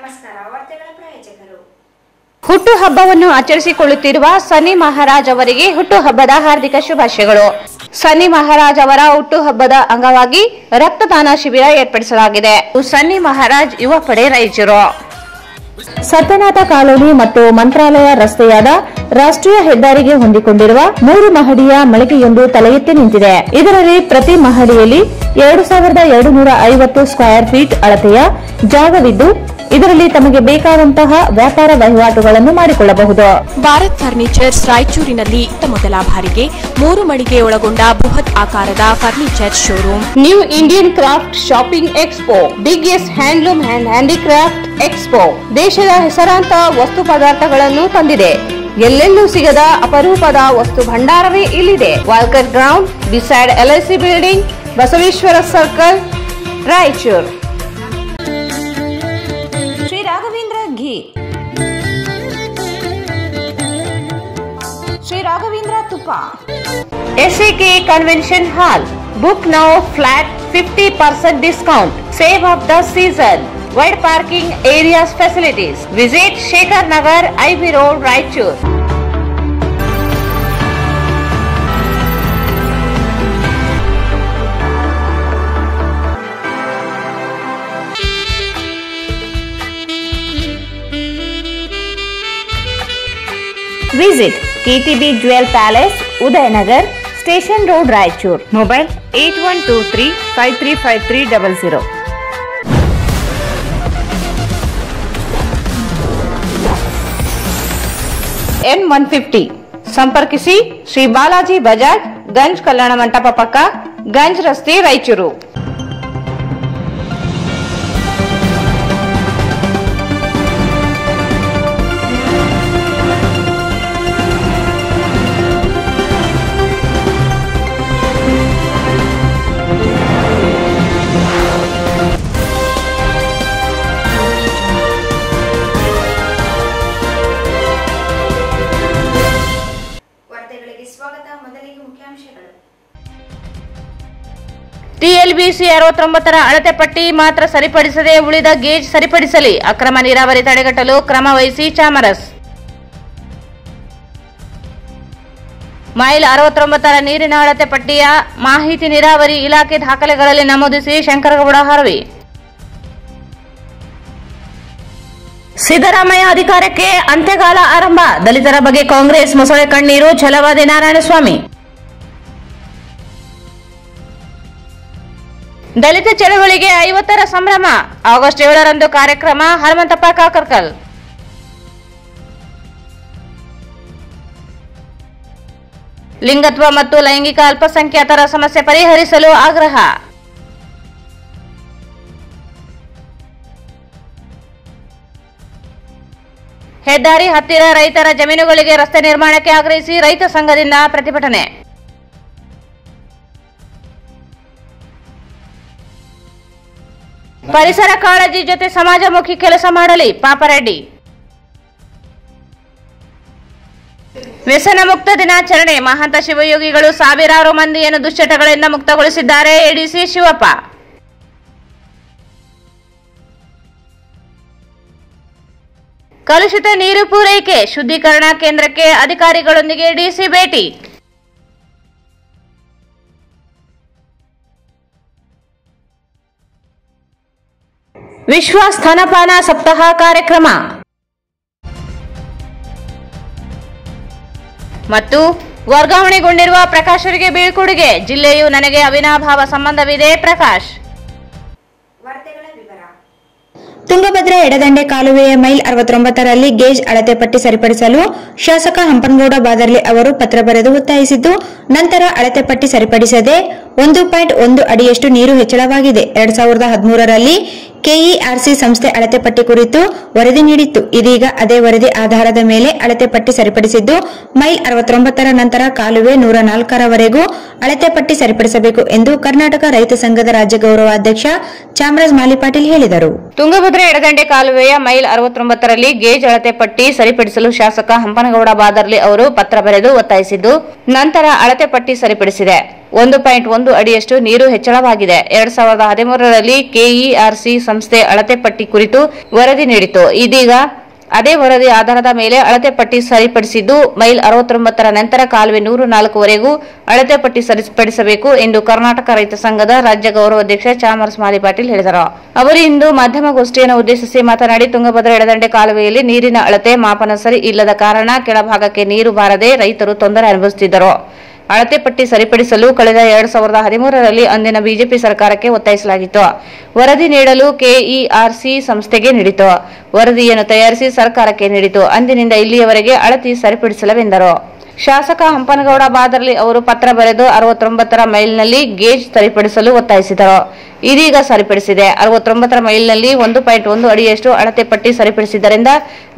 ನಮಸ್ಕಾರ. ವಾರ್ತೆಗಳ ಪ್ರಾಯೋಜಕರು. ಹುಟ್ಟುಹಬ್ಬವನ್ನು ಆಚರಿಸಿಕೊಳ್ಳುತ್ತಿರುವ ಸನ್ನಿ ಮಹಾರಾಜ್ ಅವರಿಗೆ ಹುಟ್ಟುಹಬ್ಬದ ಹಾರ್ದಿಕ ಶುಭಾಶಯಗಳು. ಸನ್ನಿ ಮಹಾರಾಜ್ ಅವರ ಹುಟ್ಟುಹಬ್ಬದ ಅಂಗವಾಗಿ ರಕ್ತದಾನ ಶಿಬಿರ ಏರ್ಪಡಿಸಲಾಗಿದೆ. ಸನ್ನಿ ಮಹಾರಾಜ್ ಯುವ ಪಡೆ ರಾಯಚೂರು. ಸತ್ಯನಾಥ ಕಾಲೋನಿ ಮತ್ತು ಮಂತ್ರಾಲಯ ರಸ್ತೆಯಾದ ರಾಷ್ಟ್ರೀಯ ಹೆದ್ದಾರಿಗೆ ಹೊಂದಿಕೊಂಡಿರುವ 3 ಮಹಡಿಯ ಮಳಿಗೆಯೊಂದು ತಲೆ ಎತ್ತಿ ನಿಂತಿದೆ. ಇದರಲ್ಲಿ ಪ್ರತಿ ಮಹಡಿಯಲ್ಲಿ 2250 ಸ್ಕ್ವೇರ್ ಫೀಟ್ ಅಳತೆಯ ಜಾಗವಿದ್ದು ಇದರಲ್ಲಿ ತಮಗೆ ಬೇಕಾದಂತಹ ವ್ಯಾಪಾರ ವಹಿವಾಟುಗಳನ್ನು ಮಾಡಿಕೊಳ್ಳಬಹುದು. ಭಾರತ್ ಫರ್ನಿಚರ್ಸ್ ರಾಯಚೂರಿನಲ್ಲಿ ಮೊದಲ ಬಾರಿಗೆ 3 ಮಳಿಗೆ ಒಳಗೊಂಡ ಬೃಹತ್ ಆಕಾರದ furniture showroom. New Indian craft shopping expo, biggest handloom and handicraft expo ದೇಶದ ಹೆಸರಾಂತ ವಸ್ತು ಪದಾರ್ಥಗಳನ್ನು ತಂದಿದೆ. ಎಲ್ಲೆಲ್ಲೂ ಸಿಗದ ಅಪರೂಪದ ವಸ್ತು ಭಂಡಾರವೇ ಇಲ್ಲಿದೆ. Walker ground beside LIC building, Basaveshwara circle, Raichur. Shri Raghavendra ghee, Shri Raghavendra ತುಪ್ಪ, SAK convention hall. Book now, flat 50% discount. Save of the season. Wide parking areas facilities. Visit Shekhar Nagar, IB Road, Raichur. Visit KTB Jewel Palace, Udayanagar, Station Road, Raichur. Mobile 8123535300. N150 ಸಂಪರ್ಕಿಸಿ ಶ್ರೀ ಬಾಲಾಜಿ ಬಜಾಜ್, ಗಂಜ್ ಕಲ್ಯಾಣ ಮಂಟಪ ಪಕ್ಕ, ಗಂಜ್ ರಸ್ತೆ, ರಾಯಚೂರು. ಸ್ವಾಗತ. ಮೊದಲಿಗೆ ಮುಖ್ಯಾಂಶಗಳು. TLBC 69ರ ಅಳತೆ ಪಟ್ಟಿ ಮಾತ್ರ ಸರಿಪಡಿಸದೆ ಉಳಿದ ಗೇಜ್ ಸರಿಪಡಿಸಲಿ. ಅಕ್ರಮ ನೀರಾವರಿ ತಡೆಗಟ್ಟಲು ಕ್ರಮ ವಹಿಸಿ ಚಾಮರಸ್. ಮೈಲ್ 69ರ ನೀರಿನ ಅಳತೆ ಪಟ್ಟಿಯ ಮಾಹಿತಿ ನೀರಾವರಿ ಇಲಾಖೆ ದಾಖಲೆಗಳಲ್ಲಿ ನಮೂದಿಸಿ ಶಂಕರಗೌಡ ಹರವಿ. ಸಿದ್ದರಾಮಯ್ಯ ಅಧಿಕಾರಕ್ಕೆ ಅಂತ್ಯಕಾಲ ಆರಂಭ. ದಲಿತರ ಬಗ್ಗೆ ಕಾಂಗ್ರೆಸ್ ಮೊಸಳೆ ಕಣ್ಣೀರು, ಛಲವಾದಿ ನಾರಾಯಣಸ್ವಾಮಿ. ದಲಿತ ಚಳವಳಿಗೆ 50ರ ಸಂಭ್ರಮ. ಆಗಸ್ಟ್ 7ರಂದು ಕಾರ್ಯಕ್ರಮ. ಹನುಮಂತಪ್ಪ ಕಾಕರ್ಕಲ್. ಲಿಂಗತ್ವ ಮತ್ತು ಲೈಂಗಿಕ ಅಲ್ಪಸಂಖ್ಯಾತರ ಸಮಸ್ಯೆ ಪರಿಹರಿಸಲು ಆಗ್ರಹ. ಹೆದ್ದಾರಿ ಹತ್ತಿರ ರೈತರ ಜಮೀನುಗಳಿಗೆ ರಸ್ತೆ ನಿರ್ಮಾಣಕ್ಕೆ ಆಗ್ರಹಿಸಿ ರೈತ ಸಂಘದಿಂದ ಪ್ರತಿಭಟನೆ. ಪರಿಸರ ಕಾಳಜಿ ಜೊತೆ ಸಮಾಜಮುಖಿ ಕೆಲಸ ಮಾಡಲಿ ಪಾಪರೆಡ್ಡಿ. ವ್ಯಸನ ಮುಕ್ತ ದಿನಾಚರಣೆ. ಮಹಂತ ಶಿವಯೋಗಿಗಳು ಸಾವಿರಾರು ಮಂದಿಯನ್ನು ದುಶ್ಚಟಗಳಿಂದ ಮುಕ್ತಗೊಳಿಸಿದ್ದಾರೆ. ADC ಶಿವಪ್ಪ. ಕಲುಷಿತ ನೀರು ಪೂರೈಕೆ ಶುದ್ಧೀಕರಣ ಕೇಂದ್ರಕ್ಕೆ ಅಧಿಕಾರಿಗಳೊಂದಿಗೆ DC ಭೇಟಿ. ವಿಶ್ವ ಸ್ತನಪಾನ ಸಪ್ತಾಹ ಕಾರ್ಯಕ್ರಮ ಮತ್ತು ವರ್ಗಾವಣೆಗೊಂಡಿರುವ ಪ್ರಕಾಶರಿಗೆ ಬೀಳ್ಕೊಡುಗೆ. ಜಿಲ್ಲೆಯು ನನಗೆ ಅವಿನಾಭಾವ ಸಂಬಂಧವಿದೆ, ಪ್ರಕಾಶ್. ತುಂಗಭದ್ರಾ ಎಡದಂಡೆ ಕಾಲುವೆಯ ಮೈಲ್ 69ರಲ್ಲಿ ಗೇಜ್ ಅಳತೆ ಪಟ್ಟಿ ಸರಿಪಡಿಸಲು ಶಾಸಕ ಹಂಪನಗೌಡ ಬಾದರ್ಲಿ ಅವರು ಪತ್ರ ಬರೆದು ಒತ್ತಾಯಿಸಿದ್ದು, ನಂತರ ಅಳತೆ ಪಟ್ಟಿ ಸರಿಪಡಿಸದೆ 1.1 ಅಡಿಯಷ್ಟು ನೀರು ಹೆಚ್ಚಳವಾಗಿದೆ. 2013ರಲ್ಲಿ KERC ಸಂಸ್ಥೆ ಅಳತೆ ಪಟ್ಟಿ ಕುರಿತು ವರದಿ ನೀಡಿತ್ತು. ಇದೀಗ ಅದೇ ವರದಿ ಆಧಾರದ ಮೇಲೆ ಅಳತೆ ಪಟ್ಟಿ ಸರಿಪಡಿಸಿದ್ದು, ಮೈಲ್ 69ರ ನಂತರ ಕಾಲುವೆ 104ರವರೆಗೂ ಅಳತೆ ಪಟ್ಟಿ ಸರಿಪಡಿಸಬೇಕು ಎಂದು ಕರ್ನಾಟಕ ರೈತ ಸಂಘದ ರಾಜ್ಯ ಗೌರವಾಧ್ಯಕ್ಷ ಚಾಮರಾಜ್ ಮಾಲಿಪಾಟೀಲ್ ಹೇಳಿದರು. ತುಂಗಭದ್ರಾ ಎಡದಂಡೆ ಕಾಲುವೆಯ ಮೈಲ್ 69ರಲ್ಲಿ ಗೇಜ್ ಅಳತೆ ಪಟ್ಟಿ ಸರಿಪಡಿಸಲು ಶಾಸಕ ಹಂಪನಗೌಡ ಬಾದರ್ಲಿ ಅವರು ಪತ್ರ ಬರೆದು ಒತ್ತಾಯಿಸಿದ್ದು, ನಂತರ ಅಳತೆ ಪಟ್ಟಿ ಸರಿಪಡಿಸಿದೆ. 1.1 ಅಡಿಯಷ್ಟು ನೀರು ಹೆಚ್ಚಳವಾಗಿದೆ. 2013ರಲ್ಲಿ ಕೆಇಆರ್ಸಿ ಸಂಸ್ಥೆ ಅಳತೆ ಪಟ್ಟಿ ಕುರಿತು ವರದಿ ನೀಡಿತು. ಇದೀಗ ಅದೇ ವರದಿ ಆಧಾರದ ಮೇಲೆ ಅಳತೆ ಪಟ್ಟಿ ಸರಿಪಡಿಸಿದ್ದು, ಮೈಲ್ 69ರ ನಂತರ ಕಾಲುವೆ 104ವರೆಗೂ ಅಳತೆ ಪಟ್ಟಿ ಸರಿಪಡಿಸಬೇಕು ಎಂದು ಕರ್ನಾಟಕ ರೈತ ಸಂಘದ ರಾಜ್ಯ ಗೌರವಾಧ್ಯಕ್ಷ ಚಾಮರಸ್ ಮಾಲಿ ಪಾಟೀಲ್ ಹೇಳಿದರು. ಅವರು ಇಂದು ಮಾಧ್ಯಮಗೋಷ್ಠಿಯನ್ನು ಉದ್ದೇಶಿಸಿ ಮಾತನಾಡಿ, ತುಂಗಭದ್ರಾ ಎಡದಂಡೆ ಕಾಲುವೆಯಲ್ಲಿ ನೀರಿನ ಅಳತೆ ಮಾಪನ ಸರಿ ಇಲ್ಲದ ಕಾರಣ ಕೆಳಭಾಗಕ್ಕೆ ನೀರು ಬಾರದೆ ರೈತರು ತೊಂದರೆ ಅನುಭವಿಸುತ್ತಿದ್ದರು. ಅಳತೆ ಪಟ್ಟಿ ಸರಿಪಡಿಸಲು ಕಳೆದ 2013ರಲ್ಲಿ ಅಂದಿನ ಬಿಜೆಪಿ ಸರ್ಕಾರಕ್ಕೆ ಒತ್ತಾಯಿಸಲಾಗಿತ್ತು. ವರದಿ ನೀಡಲು ಕೆಇಆರ್ಸಿ ಸಂಸ್ಥೆಗೆ ನೀಡಿತು. ವರದಿಯನ್ನು ತಯಾರಿಸಿ ಸರ್ಕಾರಕ್ಕೆ ನೀಡಿತು. ಅಂದಿನಿಂದ ಇಲ್ಲಿಯವರೆಗೆ ಅಳತೆ ಸರಿಪಡಿಸಲವೆಂದರು. ಶಾಸಕ ಹಂಪನಗೌಡ ಬಾದರ್ಲಿ ಅವರು ಪತ್ರ ಬರೆದು 69ರ ಮೈಲ್ನಲ್ಲಿ ಗೇಜ್ ಸರಿಪಡಿಸಲು ಒತ್ತಾಯಿಸಿದರು. ಇದೀಗ ಸರಿಪಡಿಸಿದೆ. 69ರ ಮೈಲ್ನಲ್ಲಿ 1.1 ಅಡಿಯಷ್ಟು ಅಳತೆ ಪಟ್ಟಿ ಸರಿಪಡಿಸಿದ್ದರಿಂದ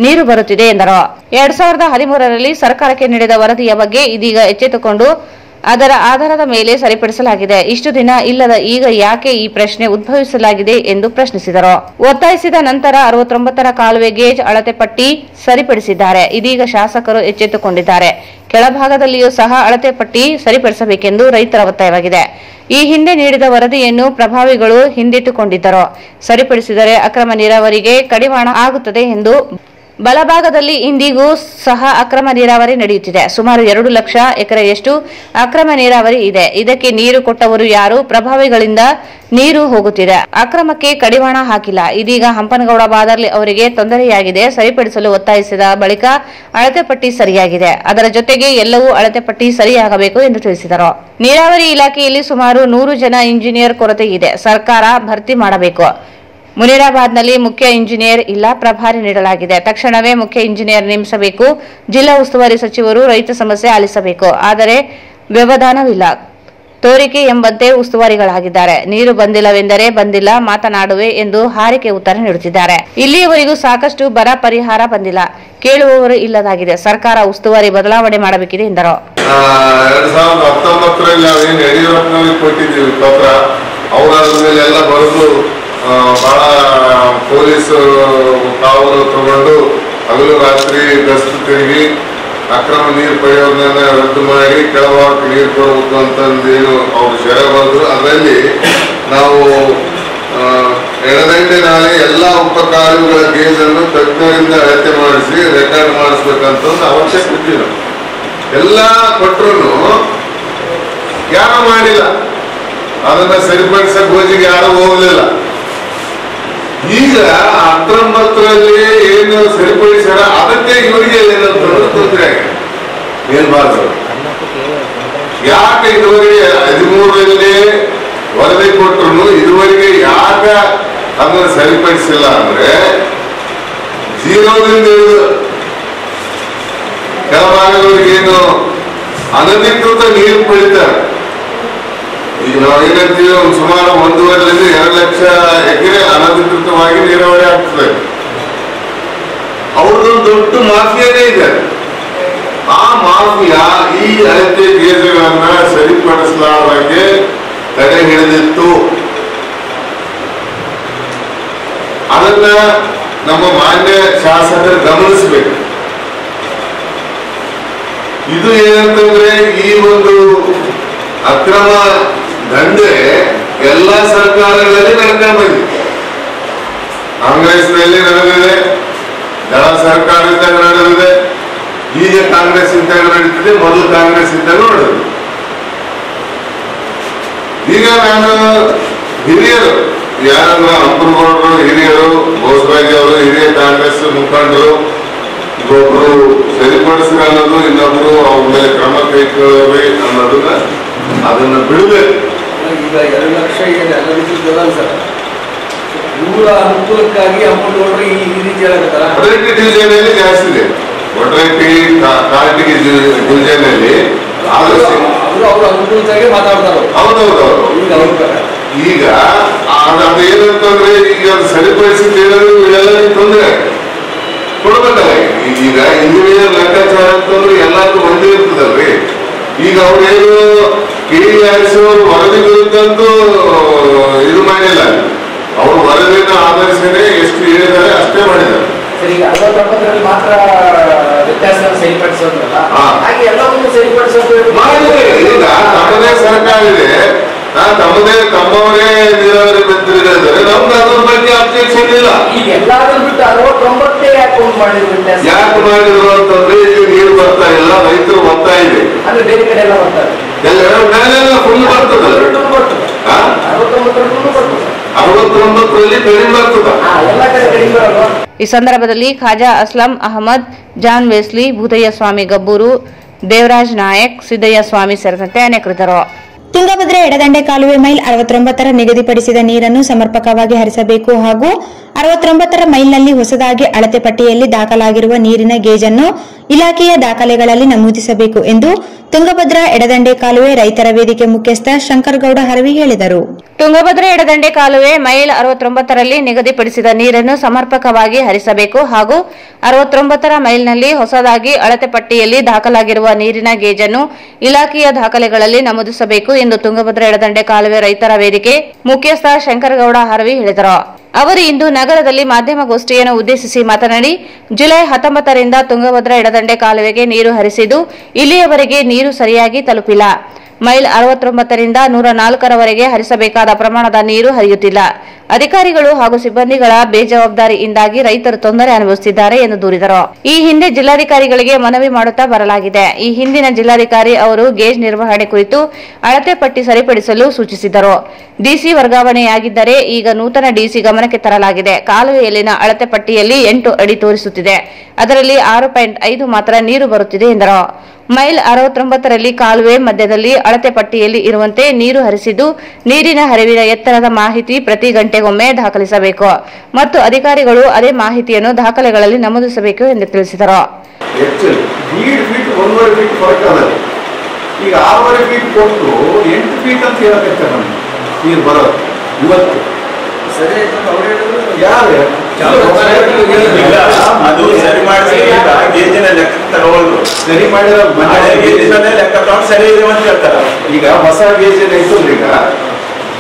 ನೀರು ಬರುತ್ತಿದೆ ಎಂದರು. 2013ರಲ್ಲಿ ಸರ್ಕಾರಕ್ಕೆ ನೀಡಿದ ವರದಿಯ ಬಗ್ಗೆ ಇದೀಗ ಎಚ್ಚೆತ್ತುಕೊಂಡು ಅದರ ಆಧಾರದ ಮೇಲೆ ಸರಿಪಡಿಸಲಾಗಿದೆ. ಇಷ್ಟು ದಿನ ಇಲ್ಲದ ಈಗ ಯಾಕೆ ಈ ಪ್ರಶ್ನೆ ಉದ್ಭವಿಸಲಾಗಿದೆ ಎಂದು ಪ್ರಶ್ನಿಸಿದರು. ಒತ್ತಾಯಿಸಿದ ನಂತರ 69ರ ಕಾಲುವೆ ಗೇಜ್ ಅಳತೆ ಪಟ್ಟಿ ಸರಿಪಡಿಸಿದ್ದಾರೆ. ಇದೀಗ ಶಾಸಕರು ಎಚ್ಚೆತ್ತುಕೊಂಡಿದ್ದಾರೆ. ಕೆಳಭಾಗದಲ್ಲಿಯೂ ಸಹ ಅಳತೆ ಪಟ್ಟಿ ಸರಿಪಡಿಸಬೇಕೆಂದು ರೈತರ ಒತ್ತಾಯವಾಗಿದೆ. ಈ ಹಿಂದೆ ನೀಡಿದ ವರದಿಯನ್ನು ಪ್ರಭಾವಿಗಳು ಹಿಂದಿಟ್ಟುಕೊಂಡಿದ್ದರು. ಸರಿಪಡಿಸಿದರೆ ಅಕ್ರಮ ನೀರಾವರಿಗೆ ಕಡಿವಾಣ ಆಗುತ್ತದೆ ಎಂದು ಬಲಭಾಗದಲ್ಲಿ ಇಂದಿಗೂ ಸಹ ಅಕ್ರಮ ನೀರಾವರಿ ನಡೆಯುತ್ತಿದೆ. ಸುಮಾರು 2 ಲಕ್ಷ ಎಕರೆಯಷ್ಟು ಅಕ್ರಮ ನೀರಾವರಿ ಇದೆ. ಇದಕ್ಕೆ ನೀರು ಕೊಟ್ಟವರು ಯಾರು? ಪ್ರಭಾವಿಗಳಿಂದ ನೀರು ಹೋಗುತ್ತಿದೆ. ಅಕ್ರಮಕ್ಕೆ ಕಡಿವಾಣ ಹಾಕಿಲ್ಲ. ಇದೀಗ ಹಂಪನಗೌಡ ಬಾದರ್ಲಿ ಅವರಿಗೆ ತೊಂದರೆಯಾಗಿದೆ. ಸರಿಪಡಿಸಲು ಒತ್ತಾಯಿಸಿದ ಬಳಿಕ ಅಳತೆ ಪಟ್ಟಿ ಸರಿಯಾಗಿದೆ. ಅದರ ಜೊತೆಗೆ ಎಲ್ಲವೂ ಅಳತೆ ಪಟ್ಟಿ ಸರಿಯಾಗಬೇಕು ಎಂದು ತಿಳಿಸಿದರು. ನೀರಾವರಿ ಇಲಾಖೆಯಲ್ಲಿ ಸುಮಾರು 100 ಜನ ಇಂಜಿನಿಯರ್ ಕೊರತೆ ಇದೆ. ಸರ್ಕಾರ ಭರ್ತಿ ಮಾಡಬೇಕು. ಮುನಿರಾಬಾದ್ನಲ್ಲಿ ಮುಖ್ಯ ಇಂಜಿನಿಯರ್ ಇಲ್ಲ, ಪ್ರಭಾರಿ ನೀಡಲಾಗಿದೆ. ತಕ್ಷಣವೇ ಮುಖ್ಯ ಇಂಜಿನಿಯರ್ ನೇಮಿಸಬೇಕು. ಜಿಲ್ಲಾ ಉಸ್ತುವಾರಿ ಸಚಿವರು ರೈತ ಸಮಸ್ಯೆ ಆಲಿಸಬೇಕು. ಆದರೆ ವ್ಯವಧಾನವಿಲ್ಲ. ತೋರಿಕೆ ಎಂಬಂತೆ ಉಸ್ತುವಾರಿಗಳಾಗಿದ್ದಾರೆ. ನೀರು ಬಂದಿಲ್ಲವೆಂದರೆ ಬಂದಿಲ್ಲ, ಮಾತನಾಡುವೆ ಎಂದು ಹಾರಿಕೆ ಉತ್ತರ ನೀಡುತ್ತಿದ್ದಾರೆ. ಇಲ್ಲಿಯವರೆಗೂ ಸಾಕಷ್ಟು ಬರ ಪರಿಹಾರ ಬಂದಿಲ್ಲ. ಕೇಳುವವರು ಇಲ್ಲದಾಗಿದೆ. ಸರ್ಕಾರ ಉಸ್ತುವಾರಿ ಬದಲಾವಣೆ ಮಾಡಬೇಕಿದೆ ಎಂದರು. 2019ರಲ್ಲಿ ಯಡಿಯೂರಪ್ಪನವರಿಗೆ ಕೊಟ್ಟಿದ್ದೀವಿ ಪತ್ರ. ಅವರ ಮೇಲೆಲ್ಲ ಬರೆದು ಬಹಳ ಪೊಲೀಸ್ ಕಾವಲು ತಗೊಂಡು ಹಗಲು ರಾತ್ರಿ ಗಸ್ತು ತಿರುಗಿ ಅಕ್ರಮ ನೀರು ಪಡೆಯೋದನ್ನ ರದ್ದು ಮಾಡಿ ಕೆಳಭಾಗಕ್ಕೆ ನೀರು ಕೊಡಬೇಕು ಅಂತಂದೇನು ಅವರು ಷರೆ ಬರೆದ್ರು. ಅದರಲ್ಲಿ ನಾವು ಎಡದಂಡೆ ನಾಳೆ ಎಲ್ಲ ಉಪಕಾರ್ಯಗಳ ಗೇಜನ್ನು ತಜ್ಞರಿಂದ ಅಳತೆ ಮಾಡಿಸಿ ರೆಕಾರ್ಡ್ ಮಾಡಿಸ್ಬೇಕಂತ ಒಂದು ಅವಶ್ಯಕತೆ ಇದ್ದೀವಿ. ಎಲ್ಲ ಕೊಟ್ಟರು ಯಾರು ಮಾಡಿಲ್ಲ. ಅದನ್ನ ಸರಿಪಡಿಸೋ ಗೋಜಿಗೆ ಯಾರು ಹೋಗಲಿಲ್ಲ. ಈಗ 19ರಲ್ಲಿ ಏನು ಸರಿಪಡಿಸ್ಯಾರ ಅದಕ್ಕೆ ಇವರಿಗೆ ತೊಂದರೆ ಏನ್ಬಾರ್ದು. ಯಾಕೆ ಇದುವರೆಗೆ 13ರಲ್ಲಿ ವರದಿ ಕೊಟ್ಟರು ಇದುವರೆಗೆ ಯಾಕೆ ಅದನ್ನು ಸರಿಪಡಿಸಿಲ್ಲ ಅಂದ್ರೆ, 0ದಿಂದ ಕೆಳಭಾಗದವರಿಗೇನು ಅನಧಿಕೃತ ನೀರು ಪಡಿತಾರೆ. ಈಗ ನಾವು ಏನಂತೀವಿ, ಸುಮಾರು 1.5 ರಿಂದ 2 ಲಕ್ಷ ಎಕರೆ ಅನಧಿಕೃತವಾಗಿ ನೀರಾವರಿ ಆಗ್ತದೆ. ಅವ್ರದ್ದೊಂದು ದೊಡ್ಡ ಮಾಫಿಯಾನೇ ಇದೆ. ಆ ಮಾಫಿಯಾ ಈ ಅಳತೆ ಗೇಜುಗಳನ್ನ ಸರಿಪಡಿಸಲಾರಕ್ಕೆ ತಡೆ ಹಿಡಿದಿತ್ತು. ಅದನ್ನ ನಮ್ಮ ಮಾನ್ಯ ಶಾಸಕರು ಗಮನಿಸಬೇಕು. ಇದು ಏನಂತಂದ್ರೆ, ಈ ಒಂದು ಅಕ್ರಮ ದಂಧೆ ಎಲ್ಲ ಸರ್ಕಾರಗಳಲ್ಲಿ ನಡ್ಕೊಂಡು ಬಂದಿದೆ. ಕಾಂಗ್ರೆಸ್ನಲ್ಲಿ ನಡೆದಿದೆ, ದಳ ಸರ್ಕಾರ ಇದ್ದಾಗ ನಡೆದಿದೆ, ಈಗ ಕಾಂಗ್ರೆಸ್ ಇದ್ದಾಗ ನಡೀತಿದೆ, ಮೊದಲು ಕಾಂಗ್ರೆಸ್ ಇದ್ದಾಗ ನಡೆದಿದೆ. ಈಗ ನಾನು ಹಿರಿಯರು ಯಾರನ್ನ ಹಂಪನಗೌಡರು ಹಿರಿಯರು, ಬೋಸರಾಜ್ ಅವರು ಹಿರಿಯ ಕಾಂಗ್ರೆಸ್ ಮುಖಂಡರು, ಒಬ್ರು ಸರಿಪಡಿಸ್ರಿ ಅನ್ನೋದು, ಇನ್ನೊಬ್ರು ಅವ್ರ ಮೇಲೆ ಕ್ರಮ ಕೈಗೊಳ್ಳবে ಅನ್ನೋದನ್ನ ಅದನ್ನ ಬಿಡಬೇಕು. ಈಗ 2 ಲಕ್ಷ ಏನು ಅನಧಿಕೃತ ಸರ್, ಇವರ ಅನುಕೂಲಕ್ಕಾಗಿ ಹಂಪನಗೌಡರು ಈ ರೀತಿ ಹೇಳಕತ್ತಾರ. ಒಡರಟ್ಟಿ ಡಿವಿಷನಲ್ಲಿ ಜಾಸ್ತಿ ಇದೆ. ಒಡರಟ್ಟಿ ಕಾರ್ಟಿಗೆ ಡಿವಿಷನಲ್ಲಿ ಅವರು ಅವ್ರ ಅನುಕೂಲಕ್ಕಾಗಿ ಮಾತಾಡ್ತಾರೆ. ಹೌದೌದು. ಈಗ ಅದೇನಂತಂದ್ರೆ, ಈಗ ಸರಿಪಡಿಸಿದ್ದೇನಾದ್ರು ಎಲ್ಲರಿಗೂ ತೊಂದರೆ ಕೊಡ್ಬೇಕಲ್ಲ. ಈಗ ಇಂಜಿನಿಯರ್ ಲೆಕ್ಕಾಚಾರ ಅಂತಂದ್ರೆ ಎಲ್ಲಾದ್ರೂ ಒಂದೇ ಇರ್ತದಲ್ರಿ. ಈಗ ಅವ್ರೇನು ಕೆಇಆರ್ಸಿ ಅವರು ವರದಿ ವಿರುದ್ಧಂತೂ ಇದು ಮಾಡಿಲ್ಲ. ಅವರು ವರದಿನ ಆಧರಿಸಿನೇ ಎಷ್ಟು ಹೇಳಿದ್ದಾರೆ ಅಷ್ಟೇ ಮಾಡಿದ್ದಾರೆ. ಈಗ 69ರಲ್ಲಿ ಮಾತ್ರ ವ್ಯತ್ಯಾಸ ಸರಿಪಡಿಸೋದ್ರಲ್ಲ, ಹಾಗೆ ಎಲ್ಲವನ್ನೂ ಸರಿಪಡಿಸೋದು ಮಾಡಿದ್ರೆ ಈಗ ತಮ್ಮದೇ ಸರ್ಕಾರ ಇದೆ, ತಮ್ಮವರೇ ನೀರಾವರಿ ಮಂತ್ರಿಗಳಿದ್ದಾರೆ, ನಮ್ಗೆ ಅದ್ರ ಬಗ್ಗೆ ಅಬ್ಜೆಕ್ಷನ್ ಇಲ್ಲ. ಈಗ ಎಲ್ಲಾದ್ರೂ ಬಿಟ್ಟು 69 ಅಕೌಂಟ್ ಮಾಡಿದ್ರು. ಯಾಕೆ ಮಾಡಿದ್ರು ಅಂತಂದ್ರೆ ಈಗ ನೀರು ಬರ್ತಾ ಇಲ್ಲ, ರೈತರು ಬರ್ತಾ ಇದೆ, ಅಂದ್ರೆ ಬೇರೆ ಕಡೆ ಎಲ್ಲ ಬರ್ತಾರೆ, ಮೇಲೆಲ್ಲ ಫುಲ್ ಬರ್ತದಲ್ಲ, 69ರಲ್ಲಿ ಕಡಿಮೆ ಬರ್ತದ, ಎಲ್ಲ ಕಡೆ ಕಡಿಮೆ ಬರಲ್ವಾ? ಈ ಸಂದರ್ಭದಲ್ಲಿ ಖಾಜಾ ಅಸ್ಲಂ ಅಹಮದ್, ಜಾನ್ ವೆಸ್ಲಿ, ಭೂತಯ್ಯ ಸ್ವಾಮಿ ಗಬ್ಬೂರು, ದೇವರಾಜ್ ನಾಯಕ್, ಸಿದ್ದಯ್ಯ ಸ್ವಾಮಿ ಸೇರಿದಂತೆ ಅನೇಕರಿದ್ದರು. ತುಂಗಭದ್ರಾ ಎಡದಂಡೆ ಕಾಲುವೆ ಮೈಲ್ 69ರ ನಿಗದಿಪಡಿಸಿದ ನೀರನ್ನು ಸಮರ್ಪಕವಾಗಿ ಹರಿಸಬೇಕು ಹಾಗೂ 69ರ ಮೈಲ್ನಲ್ಲಿ ಹೊಸದಾಗಿ ಅಳತೆ ಪಟ್ಟಿಯಲ್ಲಿ ದಾಖಲಾಗಿರುವ ನೀರಿನ ಗೇಜನ್ನು ಇಲಾಖೆಯ ದಾಖಲೆಗಳಲ್ಲಿ ನಮೂದಿಸಬೇಕು ಎಂದು ತುಂಗಭದ್ರಾ ಎಡದಂಡೆ ಕಾಲುವೆ ರೈತರ ವೇದಿಕೆ ಮುಖ್ಯಸ್ಥ ಶಂಕರಗೌಡ ಹರವಿ ಹೇಳಿದರು. ತುಂಗಭದ್ರಾ ಎಡದಂಡೆ ಕಾಲುವೆ ಮೈಲ್ 69ರಲ್ಲಿ ನಿಗದಿಪಡಿಸಿದ ನೀರನ್ನು ಸಮರ್ಪಕವಾಗಿ ಹರಿಸಬೇಕು ಹಾಗೂ 69ರ ಮೈಲ್ನಲ್ಲಿ ಹೊಸದಾಗಿ ಅಳತೆ ಪಟ್ಟಿಯಲ್ಲಿ ದಾಖಲಾಗಿರುವ ನೀರಿನ ಗೇಜನ್ನು ಇಲಾಖೆಯ ದಾಖಲೆಗಳಲ್ಲಿ ನಮೂದಿಸಬೇಕು ಎಂದು ತುಂಗಭದ್ರಾ ಎಡದಂಡೆ ಕಾಲುವೆ ರೈತರ ವೇದಿಕೆ ಮುಖ್ಯಸ್ಥ ಶಂಕರಗೌಡ ಹರವಿ ಹೇಳಿದರು. ಅವರು ಇಂದು ನಗರದಲ್ಲಿ ಮಾಧ್ಯಮಗೋಷ್ಠಿಯನ್ನು ಉದ್ದೇಶಿಸಿ ಮಾತನಾಡಿ, ಜುಲೈ 19ರಿಂದ ತುಂಗಭದ್ರಾ ಎಡದಂಡೆ ಕಾಲುವೆಗೆ ನೀರು ಹರಿಸಿದ್ದು ಇಲ್ಲಿಯವರೆಗೆ ನೀರು ಸರಿಯಾಗಿ ತಲುಪಿಲ್ಲ. ಮೈಲ್ 69ರಿಂದ 104ರವರೆಗೆ ಹರಿಸಬೇಕಾದ ಪ್ರಮಾಣದ ನೀರು ಹರಿಯುತ್ತಿಲ್ಲ. ಅಧಿಕಾರಿಗಳು ಹಾಗೂ ಸಿಬ್ಬಂದಿಗಳ ಬೇಜವಾಬ್ದಾರಿಯಿಂದಾಗಿ ರೈತರು ತೊಂದರೆ ಅನುಭವಿಸುತ್ತಿದ್ದಾರೆ ಎಂದು ದೂರಿದರು. ಈ ಹಿಂದೆ ಜಿಲ್ಲಾಧಿಕಾರಿಗಳಿಗೆ ಮನವಿ ಮಾಡುತ್ತಾ ಬರಲಾಗಿದೆ. ಈ ಹಿಂದಿನ ಜಿಲ್ಲಾಧಿಕಾರಿ ಅವರು ಗೇಜ್ ನಿರ್ವಹಣೆ ಕುರಿತು ಅಳತೆ ಪಟ್ಟಿ ಸರಿಪಡಿಸಲು ಸೂಚಿಸಿದ್ದರು. ಡಿಸಿ ವರ್ಗಾವಣೆಯಾಗಿದ್ದರೆ ಈಗ ನೂತನ ಡಿಸಿ ಗಮನಕ್ಕೆ ತರಲಾಗಿದೆ. ಕಾಲುವೆಯಲ್ಲಿನ ಅಳತೆ ಪಟ್ಟಿಯಲ್ಲಿ 8 ಅಡಿ ತೋರಿಸುತ್ತಿದೆ, ಅದರಲ್ಲಿ 6.5 ಮಾತ್ರ ನೀರು ಬರುತ್ತಿದೆ ಎಂದರು. ಮೈಲ್ 69ರಲ್ಲಿ ಕಾಲುವೆ ಮಧ್ಯದಲ್ಲಿ ಅಳತೆ ಪಟ್ಟಿಯಲ್ಲಿ ಇರುವಂತೆ ನೀರು ಹರಿಸಿದ್ದು ನೀರಿನ ಹರಿವಿನ ಎತ್ತರದ ಮಾಹಿತಿ ಪ್ರತಿ ಗಂಟೆಗೊಮ್ಮೆ ದಾಖಲಿಸಬೇಕು ಮತ್ತು ಅಧಿಕಾರಿಗಳು ಅದೇ ಮಾಹಿತಿಯನ್ನು ದಾಖಲೆಗಳಲ್ಲಿ ನಮೂದಿಸಬೇಕು ಎಂದು ತಿಳಿಸಿದರು. ಈಗ 6.5 ಫೀಟ್ ಕೊಟ್ಟು 8 ಫೀಟ್ ಅಂತ ಹೇಳಕತ್ತಾರೆ ನಮ್ಗೆ ನೀರು ಬರೋದು ಇವತ್ತು. ಸರಿ ಯಾರು ಅದು ಸರಿ ಮಾಡಿಸಿ ಗೇಜಿನ ಲೆಕ್ಕ ತಗೊಳ್ಳೋದು, ಸರಿ ಮಾಡಿರೋ ಲೆಕ್ಕ ತಗೊಂಡು ಸರಿ ಇದೆ ಅಂತ ಹೇಳ್ತಾರೆ. ಈಗ ಹೊಸ ಗೇಜ್ ಐತಲ್ರಿ, ಈಗ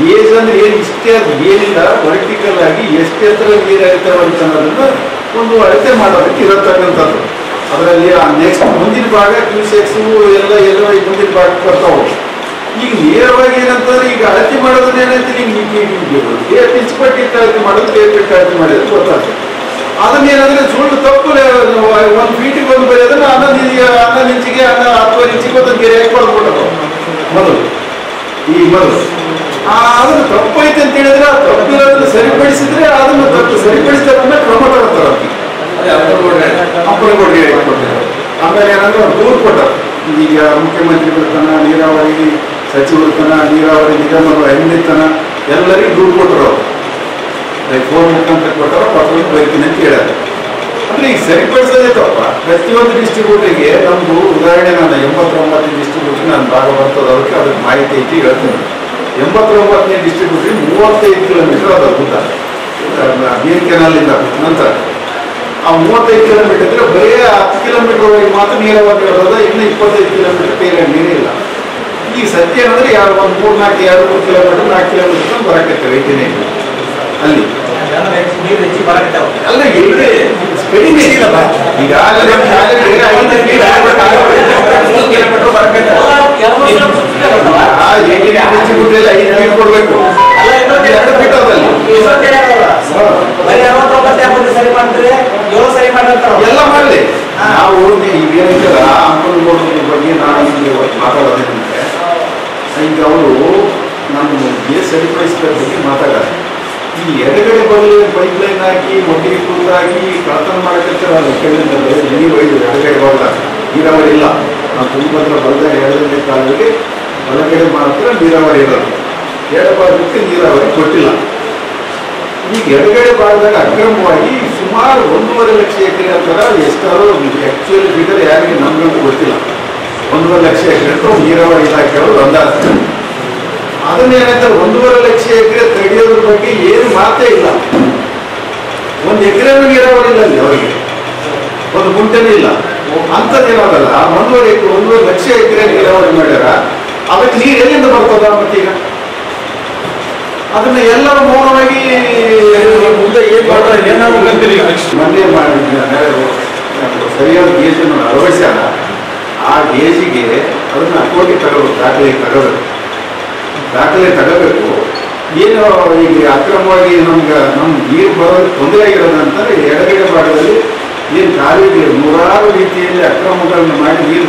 ಗೇಜ್ ಅಂದ್ರೆ ಏನ್ ಇಷ್ಟೇ ಏನಿಲ್ಲ, ವರ್ಟಿಕಲ್ ಆಗಿ ಎಷ್ಟು ಎತ್ತರ ನೀರು ಹರಿತಾವ ಅಂತ ಅನ್ನೋದನ್ನ ಒಂದು ಅಳತೆ ಮಾಡೋದಕ್ಕೆ ಇರತಕ್ಕಂಥದ್ದು. ಅದರಲ್ಲಿ ನೆಕ್ಸ್ಟ್ ಮುಂದಿನ ಭಾಗ ಕ್ಯೂಸೆಕ್ಸ್ ಎಲ್ಲ ಮುಂದಿನ ಭಾಗಕ್ಕೆ ಬರ್ತಾವ. ಈಗ ನೇರವಾಗಿ ಏನಂತಂದ್ರೆ ಈಗ ಅಳತೆ ಮಾಡೋದನ್ನ ಏನಂತ ಪಿಚ್ ಪಟ್ಟಿ ಅಳತೆ ಮಾಡೋದು, ಪೇಪೆಟ್ ಅಳತೆ ಮಾಡಿದ್ರೆ ಗೊತ್ತಾಗ್ತದೆ. ಅದನ್ನ ಏನಂದ್ರೆ ಸುಳ್ಳು ತಪ್ಪು 1 ಫೀಟಿಗೆ ಒಂದು ಬರೆಯೋದನ್ನ 11 ಇಂಚಿಗೆ 10 ಇಂಚಿಗೆ ಒಂದು ಗೆರೆ ಕೊಡ್ಬಿಟ್ಟು ಮೊದಲು ಅದನ್ನು ತಪ್ಪು ಐತೆ ಅಂತ ಹೇಳಿದ್ರೆ ಆ ತಪ್ಪಿರೋದನ್ನ ಸರಿಪಡಿಸಿದ್ರೆ ಅದನ್ನು ತಪ್ಪು ಸರಿಪಡಿಸಿದ ಕ್ರಮ ತಗೊಳ್ತಾರೆ. ಅಪ್ಪನಗೌಡರಿಗೆ ಕೊಟ್ಟಿದ್ದಾರೆ. ಆಮೇಲೆ ಏನಂದ್ರೆ ದೂರು ಕೊಟ್ಟರು. ಈಗ ಮುಖ್ಯಮಂತ್ರಿಗಳ ತನ, ನೀರಾವರಿ ಸಚಿವರ ತನ, ನೀರಾವರಿ ನಿಗಮಗಳ ಹೆಣ್ಣಿತನ ಎಲ್ಲರಿಗೂ ದೂರು ಕೊಟ್ಟರು. ಅವರು ಫೋನ್ ಮುಖಾಂತರ ಕೊಟ್ಟರು, ಪತ್ರದಲ್ಲಿ ಬರೀತೀನಿ ಅಂತ ಹೇಳ್ಯಾರ. ಅಂದ್ರೆ ಈಗ ಸರಿಪಡಿಸೋದೇ ತಪ್ಪ. ಪ್ರತಿಯೊಂದು ಡಿಸ್ಟ್ರಿಬ್ಯೂಟರ್ಗೆ ನಮ್ದು ಉದಾಹರಣೆ, ನಾನು 89 ಡಿಸ್ಟ್ರಿಬ್ಯೂಟರ್ ನನ್ನ ಭಾಗ ಬರ್ತದೆ, ಅದಕ್ಕೆ ಮಾಹಿತಿ ಐತಿ ಹೇಳ್ತೀನಿ. 89ನೇ ಡಿಸ್ಟ್ರಿಬ್ಯೂಟರ್ 35 ಕಿಲೋಮೀಟರ್ ಅದ ಉದ್ದ ನೀರ್ ಕೆನಾಲಿಂದ. ನಂತರ ಆ 35 ಕಿಲೋಮೀಟರ್ ಇದ್ರೆ ಬರೀ 10 ಕಿಲೋಮೀಟರ್ ವರೆಗೆ ಮಾತ್ರ ನೀರಾವರಿ ಇರೋದ, ಇನ್ನು 25 ಕಿಲೋಮೀಟರ್ ಬೇರೆ ನೀರಿಲ್ಲ. ಈಗ ಸತ್ಯ ಏನಂದ್ರೆ ಒಂದು 3-4 ಕಿಲೋಮೀಟರ್ 4 ಕಿಲೋಮೀಟರ್ ಬರಕತ್ತೆ ರೈತನೇ ಅಲ್ಲಿ. ಅಲ್ಲ ಎಲ್ಲಿ ಕಡಿಮೆ ಇಲ್ಲ, ಈಗಾಗಲೇ ಕೊಡ್ಬೇಕು 2 ಫೀಟ್ ಅದಲ್ಲಿ ಎಲ್ಲ ಮಾಡಲಿ. ನಾವು ಈಗೇನಿಲ್ಲ ಅಂಕಲ್ಗೌಡರ ಬಗ್ಗೆ ನಾನು ಮಾತಾಡೋದೇನಂದ್ರೆ, ಈಗ ಅವರು ನಾನು ಸರಿಪಡಿಸಿದ ಬಗ್ಗೆ ಮಾತಾಡೋದು. ಈ ಎಡಗಡೆ ಬರಲು ಪೈಪ್ ಲೈನ್ ಹಾಕಿ ಮೊಟ್ಟಿಗೆ ಕೂತಾಗಿ ಕಳತನ ಮಾಡಕತ್ತಾರೆ. ಕೇಳಿದ್ರೆ ನೀರು ಒಯ್ದು ಎಡಗಡೆ ಬರಲ್ಲ, ನೀರಾವರಿ ಇಲ್ಲ. ನಾವು ತುಂಗಭದ್ರಾ ಬರದ ಎಡಗಡೆ ಕಾಲದಲ್ಲಿ ಬಲಗಡೆ ಮಾತ್ರ ನೀರಾವರಿ ಇರೋದು, ಎಡಭಾಗಕ್ಕೆ ನೀರಾವರಿ ಕೊಟ್ಟಿಲ್ಲ. ಈಗ ಎಡಗಡೆ ಭಾಗದಾಗ ಅಕ್ರಮವಾಗಿ ಸುಮಾರು 1.5 ಲಕ್ಷ ಎಕರೆ ಅಂತಾರೆ. ಎಷ್ಟಾದ್ರು ಆಕ್ಚುಲಿ ಫಿಗರ್ ಯಾರಿಗೆ ನಮ್ಗಂತೂ ಗೊತ್ತಿಲ್ಲ. 1.5 ಲಕ್ಷ ಎಕರೆ ಅಂತ ನೀರಾವರಿ ಇಲಾಖೆಯವರು ಅಂದಾಜು. ಅದನ್ನೇನಂತಾರೆ 1.5 ಲಕ್ಷ ಎಕರೆ ತೆಗೆಯೋದ್ರ ಬಗ್ಗೆ ಏನು ಮಾತೇ ಇಲ್ಲ. 1 ಎಕರೆನೂ ನೀರಾವರಿ ಇಲ್ಲ ಅಲ್ಲಿ, ಅವರಿಗೆ 1 ಗುಂಟೆನೂ ಇಲ್ಲ. ಅಂಥದ್ದೇನಾಗಲ್ಲ. 1.5 ಲಕ್ಷ ಎಕರೆ ನೀರಾವರಿ ಮಾಡ್ಯಾರ. ಅದಕ್ಕೆ ನೀರು ಎಲ್ಲಿಂದ ಬರ್ತದ ಮತ್ತೀಗ? ಅದನ್ನ ಎಲ್ಲರೂ ಮೌನವಾಗಿ ಮುಂದೆ ಏನ್ ಮಾಡ್ತಾರೆ ಏನಾಗಂತೀರಿ. ಮೊನ್ನೆ ಸರಿಯಾದ ಗೇಜನ್ನು ಅಳವಡಿಸ್ಯಾರ. ಆ ಗೇಜಿಗೆ ಅದನ್ನ ಅಕೌಂಟಿಗೆ ತಗೋಬೇಕು, ದಾಖಲೆಗೆ ತಗೋಬೇಕು. ದಾಖಲೆ ತಗೋಬೇಕು. ಏನು ಈಗ ಅಕ್ರಮವಾಗಿ ನಮ್ಮ ನೀರು ಬರೋದು ತೊಂದರೆ ಆಗಿರೋದಂತಂದರೆ ಎಡಗಡೆ ಭಾಗದಲ್ಲಿ ಏನು ಖಾಲಿ ನೂರಾರು ರೀತಿಯಲ್ಲಿ ಅಕ್ರಮಗಳನ್ನು ಮಾಡಿ ನೀರು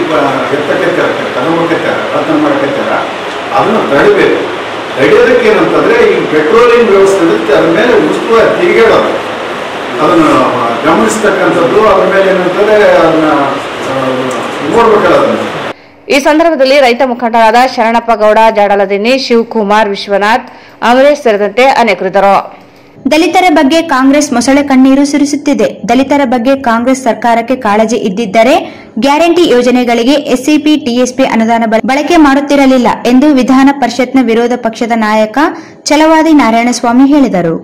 ಎತ್ತಕತ್ತಾರ, ತಗೊಂಡ್ಬರ್ಕತ್ತಾರ, ರತನ ಮಾಡಕತ್ತಾರ. ಅದನ್ನು ತಡಿಬೇಕು. ತಡೆಯೋದಕ್ಕೆ ಏನಂತಂದರೆ ಈಗ ಪೆಟ್ರೋಲಿಂಗ್ ವ್ಯವಸ್ಥೆ ಇರುತ್ತೆ, ಅದ್ರ ಮೇಲೆ ಉಸ್ತುವಾರಿ ತಿರುಗಾಡೋದು, ಅದನ್ನು ಗಮನಿಸ್ತಕ್ಕಂಥದ್ದು, ಅದ್ರ ಮೇಲೆ ಏನಂತಾರೆ ಅದನ್ನ ನೋಡ್ಬೇಕಲ್ಲ ಅದನ್ನು. ಈ ಸಂದರ್ಭದಲ್ಲಿ ರೈತ ಮುಖಂಡರಾದ ಶರಣಪ್ಪ ಗೌಡ, ಜಾಡಲದಿನ್ನಿ, ಶಿವಕುಮಾರ್, ವಿಶ್ವನಾಥ್, ಅಮರೇಶ್ ಸೇರಿದಂತೆ ಅನೇಕರಿದ್ದರು. ದಲಿತರ ಬಗ್ಗೆ ಕಾಂಗ್ರೆಸ್ ಮೊಸಳೆ ಕಣ್ಣೀರು ಸುರಿಸುತ್ತಿದೆ. ದಲಿತರ ಬಗ್ಗೆ ಕಾಂಗ್ರೆಸ್ ಸರ್ಕಾರಕ್ಕೆ ಕಾಳಜಿ ಇದ್ದಿದ್ದರೆ ಗ್ಯಾರಂಟಿ ಯೋಜನೆಗಳಿಗೆ ಎಸ್ಸಿಪಿ, ಟಿಎಸ್ಪಿ ಅನುದಾನ ಬಳಕೆ ಮಾಡುತ್ತಿರಲಿಲ್ಲ ಎಂದು ವಿಧಾನ ಪರಿಷತ್ನ ವಿರೋಧ ಪಕ್ಷದ ನಾಯಕ ಛಲವಾದಿ ನಾರಾಯಣಸ್ವಾಮಿ ಹೇಳಿದರು.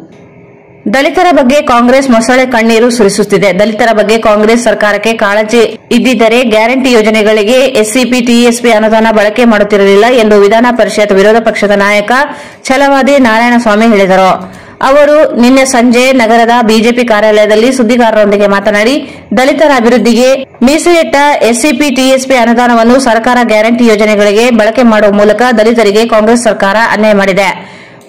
ದಲಿತರ ಬಗ್ಗೆ ಕಾಂಗ್ರೆಸ್ ಮೊಸಳೆ ಕಣ್ಣೀರು ಸುರಿಸುತ್ತಿದೆ. ದಲಿತರ ಬಗ್ಗೆ ಕಾಂಗ್ರೆಸ್ ಸರ್ಕಾರಕ್ಕೆ ಕಾಳಜಿ ಇದ್ದಿದ್ದರೆ ಗ್ಯಾರಂಟಿ ಯೋಜನೆಗಳಿಗೆ ಎಸ್ಸಿಪಿ, ಟಿಎಸ್ಪಿ ಅನುದಾನ ಬಳಕೆ ಮಾಡುತ್ತಿರಲಿಲ್ಲ ಎಂದು ವಿಧಾನ ಪರಿಷತ್ ವಿರೋಧ ಪಕ್ಷದ ನಾಯಕ ಛಲವಾದಿ ನಾರಾಯಣಸ್ವಾಮಿ ಹೇಳಿದರು. ಅವರು ನಿನ್ನೆ ಸಂಜೆ ನಗರದ ಬಿಜೆಪಿ ಕಾರ್ಯಾಲಯದಲ್ಲಿ ಸುದ್ದಿಗಾರರೊಂದಿಗೆ ಮಾತನಾಡಿ, ದಲಿತರ ಅಭಿವೃದ್ಧಿಗೆ ಮೀಸಲಿಟ್ಟ ಎಸ್ಸಿಪಿ, ಟಿಎಸ್ಪಿ ಅನುದಾನವನ್ನು ಸರ್ಕಾರ ಗ್ಯಾರಂಟಿ ಯೋಜನೆಗಳಿಗೆ ಬಳಕೆ ಮಾಡುವ ಮೂಲಕ ದಲಿತರಿಗೆ ಕಾಂಗ್ರೆಸ್ ಸರ್ಕಾರ ಅನ್ಯಾಯ ಮಾಡಿದೆ.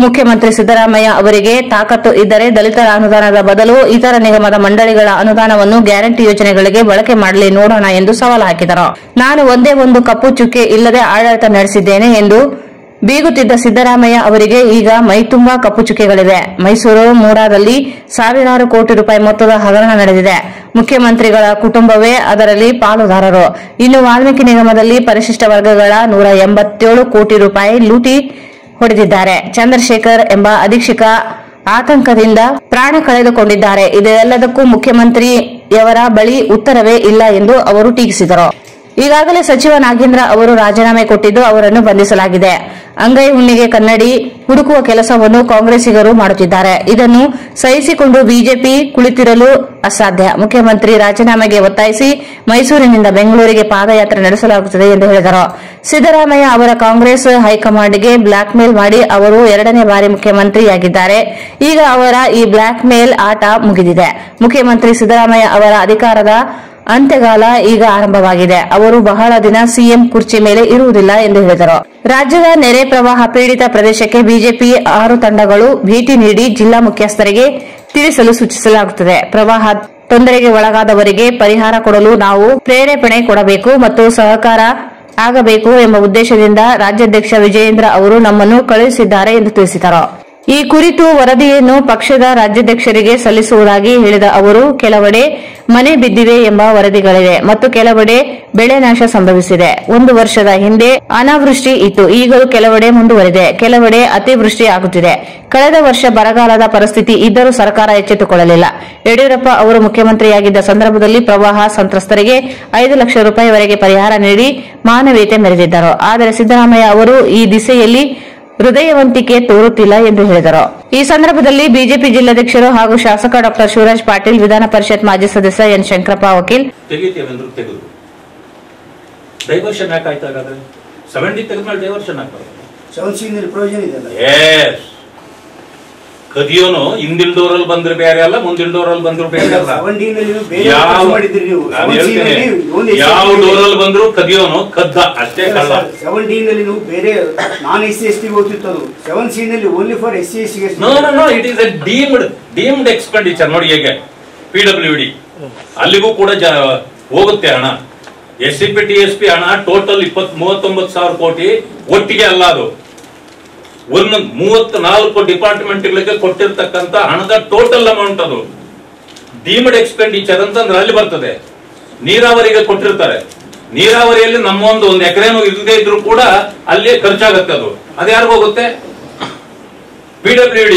ಮುಖ್ಯಮಂತ್ರಿ ಸಿದ್ದರಾಮಯ್ಯ ಅವರಿಗೆ ತಾಕತ್ತು ಇದ್ದರೆ ದಲಿತರ ಅನುದಾನದ ಬದಲು ಇತರ ನಿಗಮದ ಮಂಡಳಿಗಳ ಅನುದಾನವನ್ನು ಗ್ಯಾರಂಟಿ ಯೋಜನೆಗಳಿಗೆ ಬಳಕೆ ಮಾಡಲಿ ನೋಡೋಣ ಎಂದು ಸವಾಲು ಹಾಕಿದರು. ನಾನು ಒಂದೇ ಒಂದು ಕಪ್ಪು ಚುಕ್ಕೆ ಇಲ್ಲದೆ ಆಡಳಿತ ನಡೆಸಿದ್ದೇನೆ ಎಂದು ಬೀಗುತ್ತಿದ್ದ ಸಿದ್ದರಾಮಯ್ಯ ಅವರಿಗೆ ಈಗ ಮೈತುಂಬಾ ಕಪ್ಪು ಚುಕ್ಕೆಗಳಿವೆ. ಮೈಸೂರು ಮೂಡಾದಲ್ಲಿ ಸಾವಿರಾರು ಕೋಟಿ ರೂಪಾಯಿ ಮೊತ್ತದ ಹಗರಣ ನಡೆದಿದೆ. ಮುಖ್ಯಮಂತ್ರಿಗಳ ಕುಟುಂಬವೇ ಅದರಲ್ಲಿ ಪಾಲುದಾರರು. ಇನ್ನು ವಾಲ್ಮೀಕಿ ನಿಗಮದಲ್ಲಿ ಪರಿಶಿಷ್ಟ ವರ್ಗಗಳ 187 ಕೋಟಿ ರೂಪಾಯಿ ಲೂಟಿ ಹೊಡೆದಿದ್ದಾರೆ. ಚಂದ್ರಶೇಖರ್ ಎಂಬ ಅಧೀಕ್ಷಕ ಆತಂಕದಿಂದ ಪ್ರಾಣ ಕಳೆದುಕೊಂಡಿದ್ದಾರೆ. ಇದೆಲ್ಲದಕ್ಕೂ ಮುಖ್ಯಮಂತ್ರಿಯವರ ಬಳಿ ಉತ್ತರವೇ ಇಲ್ಲ ಎಂದು ಅವರು ಟೀಕಿಸಿದರು. ಈಗಾಗಲೇ ಸಚಿವ ನಾಗೇಂದ್ರ ಅವರು ರಾಜೀನಾಮೆ ಕೊಟ್ಟಿದ್ದು ಅವರನ್ನು ಬಂಧಿಸಲಾಗಿದೆ. ಅಂಗೈ ಹುಣ್ಣಿಗೆ ಕನ್ನಡಿ ಹುಡುಕುವ ಕೆಲಸವನ್ನು ಕಾಂಗ್ರೆಸ್ಸಿಗರು ಮಾಡುತ್ತಿದ್ದಾರೆ. ಇದನ್ನು ಸಹಿಸಿಕೊಂಡು ಬಿಜೆಪಿ ಕುಳಿತಿರಲು ಅಸಾಧ್ಯ. ಮುಖ್ಯಮಂತ್ರಿ ರಾಜೀನಾಮೆಗೆ ಒತ್ತಾಯಿಸಿ ಮೈಸೂರಿನಿಂದ ಬೆಂಗಳೂರಿಗೆ ಪಾದಯಾತ್ರೆ ನಡೆಸಲಾಗುತ್ತದೆ ಎಂದು ಹೇಳಿದರು. ಸಿದ್ದರಾಮಯ್ಯ ಅವರ ಕಾಂಗ್ರೆಸ್ ಹೈಕಮಾಂಡ್ಗೆ ಬ್ಲಾಕ್ ಮೇಲ್ ಮಾಡಿ ಅವರು 2ನೇ ಬಾರಿ ಮುಖ್ಯಮಂತ್ರಿಯಾಗಿದ್ದಾರೆ. ಈಗ ಅವರ ಈ ಬ್ಲಾಕ್ ಮೇಲ್ ಆಟ ಮುಗಿದಿದೆ. ಮುಖ್ಯಮಂತ್ರಿ ಸಿದ್ದರಾಮಯ್ಯ ಅವರ ಅಧಿಕಾರದ ಅಂತ್ಯಗಾಲ ಈಗ ಆರಂಭವಾಗಿದೆ. ಅವರು ಬಹಳ ದಿನ ಸಿಎಂ ಕುರ್ಚಿ ಮೇಲೆ ಇರುವುದಿಲ್ಲ ಎಂದು ಹೇಳಿದರು. ರಾಜ್ಯದ ನೆರೆ ಪ್ರವಾಹ ಪೀಡಿತ ಪ್ರದೇಶಕ್ಕೆ ಬಿಜೆಪಿ 6 ತಂಡಗಳು ಭೇಟಿ ನೀಡಿ ಜಿಲ್ಲಾ ಮುಖ್ಯಸ್ಥರಿಗೆ ತಿಳಿಸಲು ಸೂಚಿಸಲಾಗುತ್ತದೆ. ಪ್ರವಾಹ ತೊಂದರೆಗೆ ಒಳಗಾದವರಿಗೆ ಪರಿಹಾರ ಕೊಡಲು ನಾವು ಪ್ರೇರೇಪಣೆ ಕೊಡಬೇಕು ಮತ್ತು ಸಹಕಾರ ಆಗಬೇಕು ಎಂಬ ಉದ್ದೇಶದಿಂದ ರಾಜ್ಯಾಧ್ಯಕ್ಷ ವಿಜಯೇಂದ್ರ ಅವರು ನಮ್ಮನ್ನು ಕಳುಹಿಸಿದ್ದಾರೆ ಎಂದು ತಿಳಿಸಿದರು. ಈ ಕುರಿತು ವರದಿಯನ್ನು ಪಕ್ಷದ ರಾಜ್ಯಾಧ್ಯಕ್ಷರಿಗೆ ಸಲ್ಲಿಸುವುದಾಗಿ ಹೇಳಿದ ಅವರು, ಕೆಲವೆಡೆ ಮನೆ ಬಿದ್ದಿವೆ ಎಂಬ ವರದಿಗಳಿವೆ ಮತ್ತು ಕೆಲವೆಡೆ ಬೆಳೆ ನಾಶ ಸಂಭವಿಸಿದೆ. 1 ವರ್ಷದ ಹಿಂದೆ ಅನಾವೃಷ್ಟಿ ಇತ್ತು, ಈಗಲೂ ಕೆಲವೆಡೆ ಮುಂದುವರಿದೆ, ಕೆಲವೆಡೆ ಅತಿವೃಷ್ಟಿ ಆಗುತ್ತಿದೆ. ಕಳೆದ ವರ್ಷ ಬರಗಾಲದ ಪರಿಸ್ಥಿತಿ ಇದ್ದರೂ ಸರ್ಕಾರ ಎಚ್ಚೆತ್ತುಕೊಳ್ಳಲಿಲ್ಲ. ಯಡಿಯೂರಪ್ಪ ಅವರು ಮುಖ್ಯಮಂತ್ರಿಯಾಗಿದ್ದ ಸಂದರ್ಭದಲ್ಲಿ ಪ್ರವಾಹ ಸಂತ್ರಸ್ತರಿಗೆ 5 ಲಕ್ಷ ರೂಪಾಯಿವರೆಗೆ ಪರಿಹಾರ ನೀಡಿ ಮಾನವೀಯತೆ ಮೆರೆದಿದ್ದರು. ಆದರೆ ಸಿದ್ದರಾಮಯ್ಯ ಅವರು ಈ ದಿಸೆಯಲ್ಲಿ ಹೃದಯವಂತಿಕೆ ತೋರುತ್ತಿಲ್ಲ ಎಂದು ಹೇಳಿದರು. ಈ ಸಂದರ್ಭದಲ್ಲಿ ಬಿಜೆಪಿ ಜಿಲ್ಲಾಧ್ಯಕ್ಷರು ಹಾಗೂ ಶಾಸಕ ಡಾ ಶಿವರಾಜ್ ಪಾಟೀಲ್, ವಿಧಾನ ಪರಿಷತ್ ಮಾಜಿ ಸದಸ್ಯ ಎನ್ ಶಂಕರಪ್ಪ, ವಕೀಲ್ ತೆಗೆದು ಡೈವರ್ಷನ್ ಯಾಕೆ ಆಯ್ತು? ಹಾಗಾದ್ರೆ 70 ತೆಗೆದ್ಮೇಲೆ ಡೈವರ್ಷನ್ ಆಗ್ತದೆ. ಪ್ರಯೋಜನ ಇದೆಯಲ್ಲ. ಕದಿಯೋನು ಹಿಂದಿಲ್ದೋರಲ್ಲಿ ಬಂದ್ರೆ ಬೇರೆ ಅಲ್ಲ, ಮುಂದಿಲ್ದೋರಲ್ಲಿ ಬಂದ್ರು ಬೇರೆ ಅಲ್ಲ. ಯಾವ ಡೋರಲ್ಲಿ ಬಂದ್ರು ಕದಿಯೋನು ಕದ್ದ ಅಷ್ಟೇ. 17 ನೀವು ಬೇರೆ ನಾನ್ SC ST ಓದ್ತಿತ್ತು. 7C ನಲ್ಲಿ only for SC SC. No it is a deemed expenditure. ನೋಡಿ ಹೇಗೆ PWD ಅಲ್ಲಿಗೂ ಕೂಡ ಹೋಗುತ್ತೆ ಹಣ. SCP TSP ಹಣ ಟೋಟಲ್ 39 ಸಾವಿರ ಕೋಟಿ ಒಟ್ಟಿಗೆ ಅಲ್ಲ, ಅದು 34 ಡಿಪಾರ್ಟ್ಮೆಂಟ್ಗಳಿಗೆ ಕೊಟ್ಟಿರ್ತಕ್ಕಂಥ ಹಣದ ಟೋಟಲ್ ಅಮೌಂಟ್. ಅದು ಡೀಮ್ಡ್ ಎಕ್ಸ್ಪೆಂಡಿಚರ್ ಅಂತಂದ್ರೆ ಅಲ್ಲಿ ಬರ್ತದೆ. ನೀರಾವರಿಗೆ ಕೊಟ್ಟಿರ್ತಾರೆ, ನೀರಾವರಿಯಲ್ಲಿ ನಮ್ಮೊಂದು 1 ಎಕರೆನೂ ಇಲ್ಲದೆ ಇದ್ರು ಕೂಡ ಅಲ್ಲಿ ಖರ್ಚಾಗತ್ತೆ. ಅದು ಯಾರಿಗೂ ಹೋಗುತ್ತೆ? PWD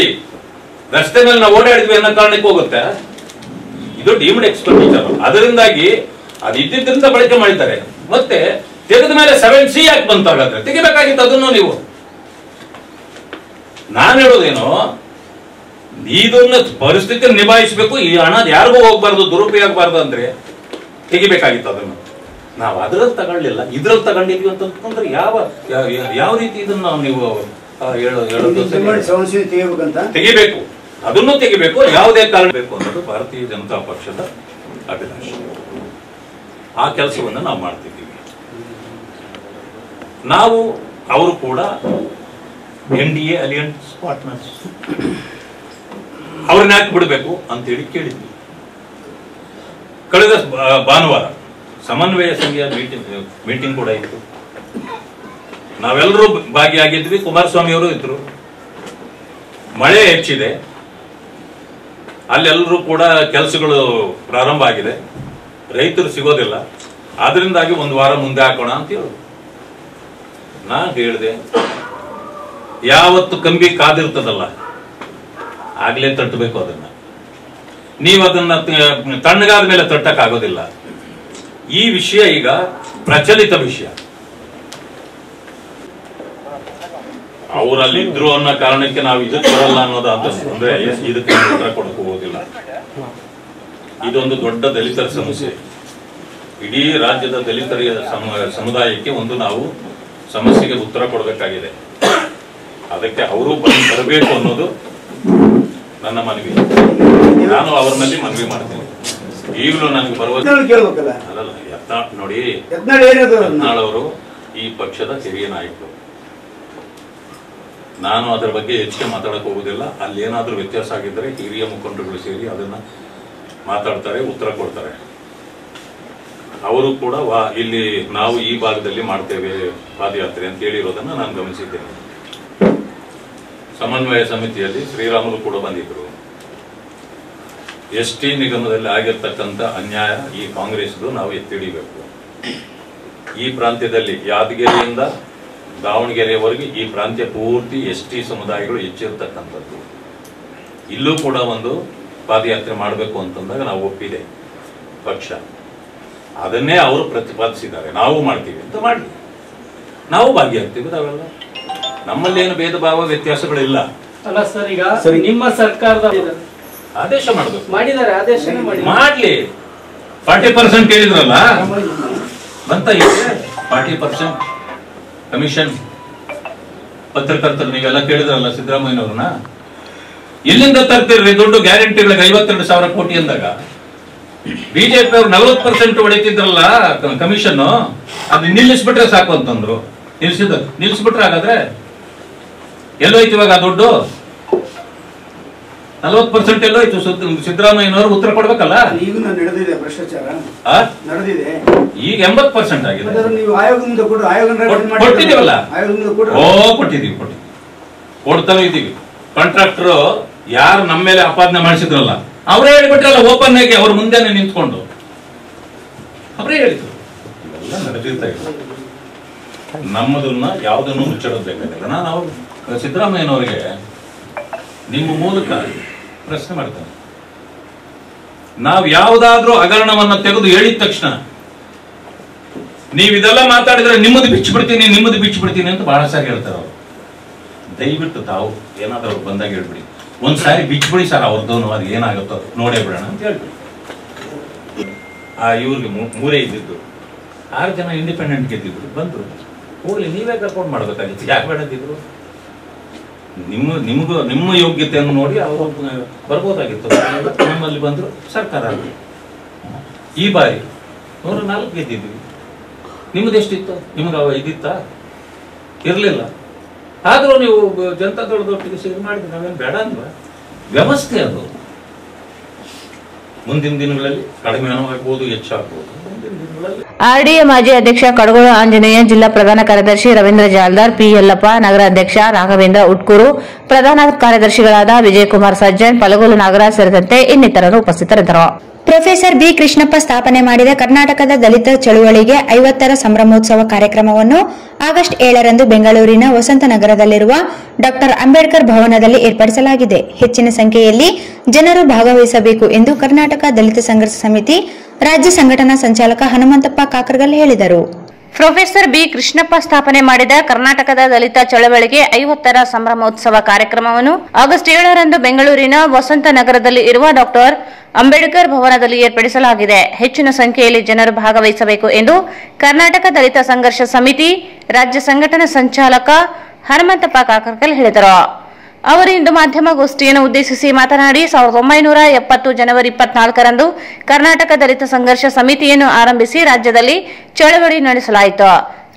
ರಸ್ತೆ ಮೇಲೆ ನಾವು ಓಡಾಡಿದ್ವಿ ಅನ್ನೋ ಕಾರಣಕ್ಕೆ ಹೋಗುತ್ತೆ. ಇದು ಡೀಮ್ಡ್ ಎಕ್ಸ್ಪೆಂಡಿಚರ್. ಅದರಿಂದಾಗಿ ಅದು ಇದ್ದಿದ್ದರಿಂದ ಬಳಕೆ ಮಾಡಿದ್ದಾರೆ. ಮತ್ತೆ ತೆಗೆದ ಮೇಲೆ 7C ಯಾಕೆ ಬಂತಾಗಾದ್ರೆ ತೆಗಿಬೇಕಾಗಿತ್ತು ಅದನ್ನು ನೀವು. ನಾನು ಹೇಳೋದೇನು, ಇದನ್ನ ಪರಿಸ್ಥಿತಿ ನಿಭಾಯಿಸಬೇಕು. ಈ ಹಣ ಯಾರಿಗೂ ಹೋಗ್ಬಾರ್ದು, ದುರುಪಯೋಗ ಆಗಬಾರ್ದು ಅಂದ್ರೆ ತೆಗಿಬೇಕಾಗಿತ್ತು ಅದನ್ನು. ನಾವು ಅದ್ರಲ್ಲಿ ತಗೊಳ್ಳಿಲ್ಲ, ಇದ್ರಲ್ಲಿ ತಗೊಂಡಿದ್ವಿ ಅಂತಂದ್ರೆ ಯಾವ ರೀತಿ ಇದನ್ನ ನೀವು ತೆಗಿಬೇಕು, ಅದನ್ನು ತೆಗಿಬೇಕು. ಯಾವುದೇ ಕಾರಣ ಬೇಕು ಅನ್ನೋದು ಭಾರತೀಯ ಜನತಾ ಪಕ್ಷದ ಅಭಿಲಾಷೆ. ಆ ಕೆಲಸವನ್ನು ನಾವು ಮಾಡ್ತಿದ್ದೀವಿ. ನಾವು ಅವರು ಕೂಡ NDA ಅಲಿಯನ್ಸ್ ಪಾರ್ಟ್ನರ್ಸ್ ಅವ್ರನ್ನ ಯಾಕೆ ಬಿಡಬೇಕು ಅಂತೇಳಿ ಕೇಳಿದ್ವಿ. ಕಳೆದ ಭಾನುವಾರ ಸಮನ್ವಯ ಸಂಘದ ಮೀಟಿಂಗ್ ಕೂಡ ಇತ್ತು. ನಾವೆಲ್ಲರೂ ಭಾಗಿಯಾಗಿದ್ವಿ. ಕುಮಾರಸ್ವಾಮಿ ಅವರು ಇದ್ರು. ಮಳೆ ಹೆಚ್ಚಿದೆ, ಅಲ್ಲೆಲ್ಲರೂ ಕೂಡ ಕೆಲಸಗಳು ಪ್ರಾರಂಭ ಆಗಿದೆ, ರೈತರು ಸಿಗೋದಿಲ್ಲ, ಆದ್ರಿಂದಾಗಿ ಒಂದು ವಾರ ಮುಂದೆ ಹಾಕೋಣ ಅಂತ ಹೇಳುದು. ನಾನು ಹೇಳಿದೆ, ಯಾವತ್ತು ಕಂಬಿ ಕಾದಿರ್ತದಲ್ಲ ಆಗ್ಲೇ ತಟ್ಟಬೇಕು ಅದನ್ನ. ನೀವು ಅದನ್ನ ತಣ್ಣಗಾದ ಮೇಲೆ ತಟ್ಟಕ್ಕಾಗೋದಿಲ್ಲ. ಈ ವಿಷಯ ಈಗ ಪ್ರಚಲಿತ ವಿಷಯ. ಅವರಲ್ಲಿ ಇದ್ರು ಅನ್ನೋ ಕಾರಣಕ್ಕೆ ನಾವು ಇದಕ್ಕೆ ಬರಲ್ಲ ಅನ್ನೋದು ಅಂದ್ರೆ ಇದಕ್ಕೆ ಉತ್ತರ ಕೊಡಕ್ಕೆ ಹೋಗೋದಿಲ್ಲ. ಇದೊಂದು ದೊಡ್ಡ ದಲಿತರ ಸಮಸ್ಯೆ. ಇಡೀ ರಾಜ್ಯದ ದಲಿತರ ಸಮುದಾಯಕ್ಕೆ ಒಂದು ನಾವು ಸಮಸ್ಯೆಗೆ ಉತ್ತರ ಕೊಡಬೇಕಾಗಿದೆ. ಅದಕ್ಕೆ ಅವರು ಬರಬೇಕು ಅನ್ನೋದು ನನ್ನ ಮನವಿ. ನಾನು ಅವರಲ್ಲಿ ಮನವಿ ಮಾಡ್ತೇನೆ. ಈಗಲೂ ನನಗೆ ಭರವಸೆ ಅಲ್ಲಲ್ಲ. ನೋಡಿ, ಯತ್ನಾಳ್ ಅವರು ಈ ಪಕ್ಷದ ಹಿರಿಯ ನಾಯಕರು. ನಾನು ಅದರ ಬಗ್ಗೆ ಹೆಚ್ಚಿಗೆ ಮಾತಾಡಕ್ ಹೋಗುದಿಲ್ಲ. ಅಲ್ಲಿ ಏನಾದ್ರೂ ವ್ಯತ್ಯಾಸ ಆಗಿದ್ರೆ ಹಿರಿಯ ಮುಖಂಡರುಗಳು ಸೇರಿ ಅದನ್ನ ಮಾತಾಡ್ತಾರೆ, ಉತ್ತರ ಕೊಡ್ತಾರೆ. ಅವರು ಕೂಡ ಇಲ್ಲಿ ನಾವು ಈ ಭಾಗದಲ್ಲಿ ಮಾಡ್ತೇವೆ ಪಾದಯಾತ್ರೆ ಅಂತ ಹೇಳಿರೋದನ್ನ ನಾನು ಗಮನಿಸಿದ್ದೇನೆ. ಸಮನ್ವಯ ಸಮಿತಿಯಲ್ಲಿ ಶ್ರೀರಾಮುಲು ಕೂಡ ಬಂದಿದ್ರು. ST ನಿಗಮದಲ್ಲಿ ಆಗಿರ್ತಕ್ಕಂಥ ಅನ್ಯಾಯ ಈ ಕಾಂಗ್ರೆಸ್ದು ನಾವು ಎತ್ತಿಡಿಬೇಕು. ಈ ಪ್ರಾಂತ್ಯದಲ್ಲಿ ಯಾದಗಿರಿಯಿಂದ ದಾವಣಗೆರೆಯವರೆಗೆ ಈ ಪ್ರಾಂತ್ಯ ಪೂರ್ತಿ ST ಸಮುದಾಯಗಳು ಹೆಚ್ಚಿರ್ತಕ್ಕಂಥದ್ದು. ಇಲ್ಲೂ ಕೂಡ ಒಂದು ಪಾದಯಾತ್ರೆ ಮಾಡಬೇಕು ಅಂತಂದಾಗ ನಾವು ಒಪ್ಪಿದೆ ಪಕ್ಷ. ಅದನ್ನೇ ಅವರು ಪ್ರತಿಪಾದಿಸಿದ್ದಾರೆ. ನಾವು ಮಾಡ್ತೀವಿ ಅಂತ ಮಾಡಿ ನಾವು ಭಾಗಿಯಾಗ್ತೀವಿ. ನಾವೆಲ್ಲ ನಮ್ಮಲ್ಲೇನು ಭೇದ ಭಾವ ವ್ಯತ್ಯಾಸಗಳಿಲ್ಲ. ಅಲ್ಲ ಸರ್, ಈಗ ನಿಮ್ಮ ಸರ್ಕಾರದ ಆದೇಶ ಮಾಡಬೇಕು, ಮಾಡಿದ್ದಾರೆ. ಆದೇಶ ಮಾಡ್ಲಿ. 40% ಹೇಳಿದ್ರಲ್ಲ, ಬಂತ 40% ಕಮಿಷನ್. ಪತ್ರಕರ್ತರು ನೀವೆಲ್ಲ ಕೇಳಿದ್ರಲ್ಲ ಸಿದ್ದರಾಮಯ್ಯನವ್ರನ್ನ. ಎಲ್ಲಿಂದ ತರ್ತಿರ್ರಿ ದುಡ್ಡು? ಗ್ಯಾರಂಟಿಗಳಿಗೆ 52,000 ಕೋಟಿ ಅಂದಾಗ ಬಿಜೆಪಿ ಅವ್ರು 40% ಹೊಡಿತಿದ್ರಲ್ಲ ಕಮಿಷನ್. ಅದು ನಿಲ್ಲಿಸ್ಬಿಟ್ರೆ ಸಾಕು ಅಂತಂದ್ರು. ನಿಲ್ಲಿಸ್ಬಿಟ್ರೆ ಹಾಗಾದ್ರೆ ಎಲ್ಲೋಯ್ತು ಇವಾಗ ಆ ದುಡ್ಡು? 40% ಎಲ್ಲೋಯ್ತು? ಸಿದ್ದರಾಮಯ್ಯನವರು ಉತ್ತರ ಕೊಡ್ಬೇಕಲ್ಲ. ಈಗ ನಡೆದಿದೆ ಭ್ರಷ್ಟಾಚಾರ, ನಡೆದಿದೆ. ಈಗ 80% ಆಗಿದೆ. ಕೊಟ್ಟಿದ್ದೀವಲ್ಲ, ಕೊಟ್ಟಿದ್ದೀವಿ ಕೊಡ್ತಾನೆ ಇದ್ದೀವಿ. ಕಾಂಟ್ರಾಕ್ಟರ್ ಯಾರು ನಮ್ಮ ಮೇಲೆ ಅಪಾದನೆ ಮಾಡಿಸಿದ್ರಲ್ಲ ಅವರೇ ಹೇಳಿಬಿಟ್ರಲ್ಲ ಓಪನ್ ಆಗಿ, ಅವ್ರ ಮುಂದೆನೆ ನಿಂತ್ಕೊಂಡು ಅವರೇ ಹೇಳಿದ್ರು. ಇವೆಲ್ಲ ನಡೆದಿರ್ತಾ ಇದೆ. ನಮ್ಮದನ್ನ ಯಾವುದನ್ನು ಮುಚ್ಚಡೋದು ಬೇಕಾಗಿಲ್ಲ. ನಾವು ಸಿದ್ದರಾಮಯ್ಯನವರಿಗೆ ನಿಮ್ಮ ಮೂಲಕ ಪ್ರಶ್ನೆ ಮಾಡ್ತೇನೆ. ನಾವು ಯಾವುದಾದ್ರೂ ಹಗರಣವನ್ನ ತೆಗೆದು ಹೇಳಿದ ತಕ್ಷಣ ನೀವು ಇದೆಲ್ಲ ಮಾತಾಡಿದ್ರೆ ನಿಮ್ಮದು ಬಿಚ್ಚಿಬಿಡ್ತೀನಿ ಅಂತ ಬಹಳ ಸಾರಿ ಹೇಳ್ತಾರೆ ಅವರು. ದಯವಿಟ್ಟು ತಾವು ಏನಾದ್ರೂ ಅವ್ರು ಬಂದಾಗ ಹೇಳ್ಬಿಡಿ, ಒಂದ್ಸಾರಿ ಬಿಚ್ಚಿಬಿಡಿ ಸರ್ ಅವ್ರದ್ದು, ಅದು ಏನಾಗುತ್ತೋ ನೋಡೇ ಬಿಡೋಣ ಅಂತ ಹೇಳ್ಬಿಡಿ. ಇವ್ರಿಗೆ 3 ಇದ್ದಿದ್ದು 6 ಜನ ಇಂಡಿಪೆಂಡೆಂಟ್ ಗೆದ್ದಿದ್ರು, ಬಂದ್ರು. ಹೋಗ್ಲಿ, ನೀವೇ ಕರ್ಕೊಂಡು ಮಾಡ್ಬೇಕಾಗಿತ್ತು. ಯಾಕೆ ಬೇಡದಿದ್ರು? ನಿಮ್ಮ ಯೋಗ್ಯತೆಯನ್ನು ನೋಡಿ ಅವರು ಬರ್ಬೋದಾಗಿತ್ತು. ನಮ್ಮಲ್ಲಿ ಬಂದ್ರು, ಸರ್ಕಾರ. ಈ ಬಾರಿ 104 ಗೆದ್ದಿದ್ವಿ. ನಿಮ್ದೆಷ್ಟಿತ್ತು? ನಿಮ್ಗೆ ಇದಿತ್ತ? ಇರ್ಲಿಲ್ಲ. ಆದ್ರೂ ನೀವು ಜನತಾದಳದೊಟ್ಟಿಗೆ ಸೇರಿ ಮಾಡಿದ್ರೆ ನಾವೇನು ಬೇಡ ಅಲ್ವಾ? ವ್ಯವಸ್ಥೆ ಅದು. ಮುಂದಿನ ದಿನಗಳಲ್ಲಿ ಕಡಿಮೆ ಆಗ್ಬೋದು, ಹೆಚ್ಚಾಗ್ಬೋದು. ಆರ್ಡಿಎ ಮಾಜಿ ಅಧ್ಯಕ್ಷ ಕಡಗೋಳು ಆಂಜನೇಯ, ಜಿಲ್ಲಾ ಪ್ರಧಾನ ಕಾರ್ಯದರ್ಶಿ ರವೀಂದ್ರ ಜಾಲ್ದಾರ್, ಪಿ ಯಲ್ಲಪ್ಪ, ನಗರಾಧ್ಯಕ್ಷ ರಾಘವೇಂದ್ರ ಉಟ್ಕೂರು, ಪ್ರಧಾನ ಕಾರ್ಯದರ್ಶಿಗಳಾದ ವಿಜಯಕುಮಾರ್ ಸಜ್ಜನ್, ಪಲಗೋಲು ನಾಗರಾಜ್ ಸೇರಿದಂತೆ ಇನ್ನಿತರರು ಉಪಸ್ಥಿತರಿದ್ದರು. ಪ್ರೊಫೆಸರ್ ಬಿ ಕೃಷ್ಣಪ್ಪ ಸ್ಥಾಪನೆ ಮಾಡಿದ ಕರ್ನಾಟಕದ ದಲಿತ ಚಳುವಳಿಗೆ 50ರ ಸಂಭ್ರಮೋತ್ಸವ ಕಾರ್ಯಕ್ರಮವನ್ನು ಆಗಸ್ಟ್ 7ರಂದು ಬೆಂಗಳೂರಿನ ವಸಂತನಗರದಲ್ಲಿರುವ ಡಾ ಅಂಬೇಡ್ಕರ್ ಭವನದಲ್ಲಿ ಏರ್ಪಡಿಸಲಾಗಿದೆ. ಹೆಚ್ಚಿನ ಸಂಖ್ಯೆಯಲ್ಲಿ ಜನರು ಭಾಗವಹಿಸಬೇಕು ಎಂದು ಕರ್ನಾಟಕ ದಲಿತ ಸಂಘರ್ಷ ಸಮಿತಿ ರಾಜ್ಯ ಸಂಘಟನಾ ಸಂಚಾಲಕ ಹನುಮಂತಪ್ಪ ಕಾಕರ್ಗಲ್ ಹೇಳಿದರು. ಪ್ರೊಫೆಸರ್ ಬಿ ಕೃಷ್ಣಪ್ಪ ಸ್ಥಾಪನೆ ಮಾಡಿದ ಕರ್ನಾಟಕದ ದಲಿತ ಚಳವಳಿಗೆ 50ರ ಸಂಭ್ರಮೋತ್ಸವ ಕಾರ್ಯಕ್ರಮವನ್ನು ಆಗಸ್ಟ್ 7ರಂದು ಬೆಂಗಳೂರಿನ ವಸಂತನಗರದಲ್ಲಿ ಇರುವ ಡಾ ಅಂಬೇಡ್ಕರ್ ಭವನದಲ್ಲಿ ಏರ್ಪಡಿಸಲಾಗಿದೆ. ಹೆಚ್ಚಿನ ಸಂಖ್ಯೆಯಲ್ಲಿ ಜನರು ಭಾಗವಹಿಸಬೇಕು ಎಂದು ಕರ್ನಾಟಕ ದಲಿತ ಸಂಘರ್ಷ ಸಮಿತಿ ರಾಜ್ಯ ಸಂಘಟನಾ ಸಂಚಾಲಕ ಹನುಮಂತಪ್ಪ ಕಾಕರ್ಕಲ್ ಹೇಳಿದರು. ಅವರು ಇಂದು ಮಾಧ್ಯಮಗೋಷ್ಠಿಯನ್ನು ಉದ್ದೇಶಿಸಿ ಮಾತನಾಡಿ 1970 ಜನವರಿ 24ರಂದು ಕರ್ನಾಟಕ ದಲಿತ ಸಂಘರ್ಷ ಸಮಿತಿಯನ್ನು ಆರಂಭಿಸಿ ರಾಜ್ಯದಲ್ಲಿ ಚಳವಳಿ ನಡೆಸಲಾಯಿತು.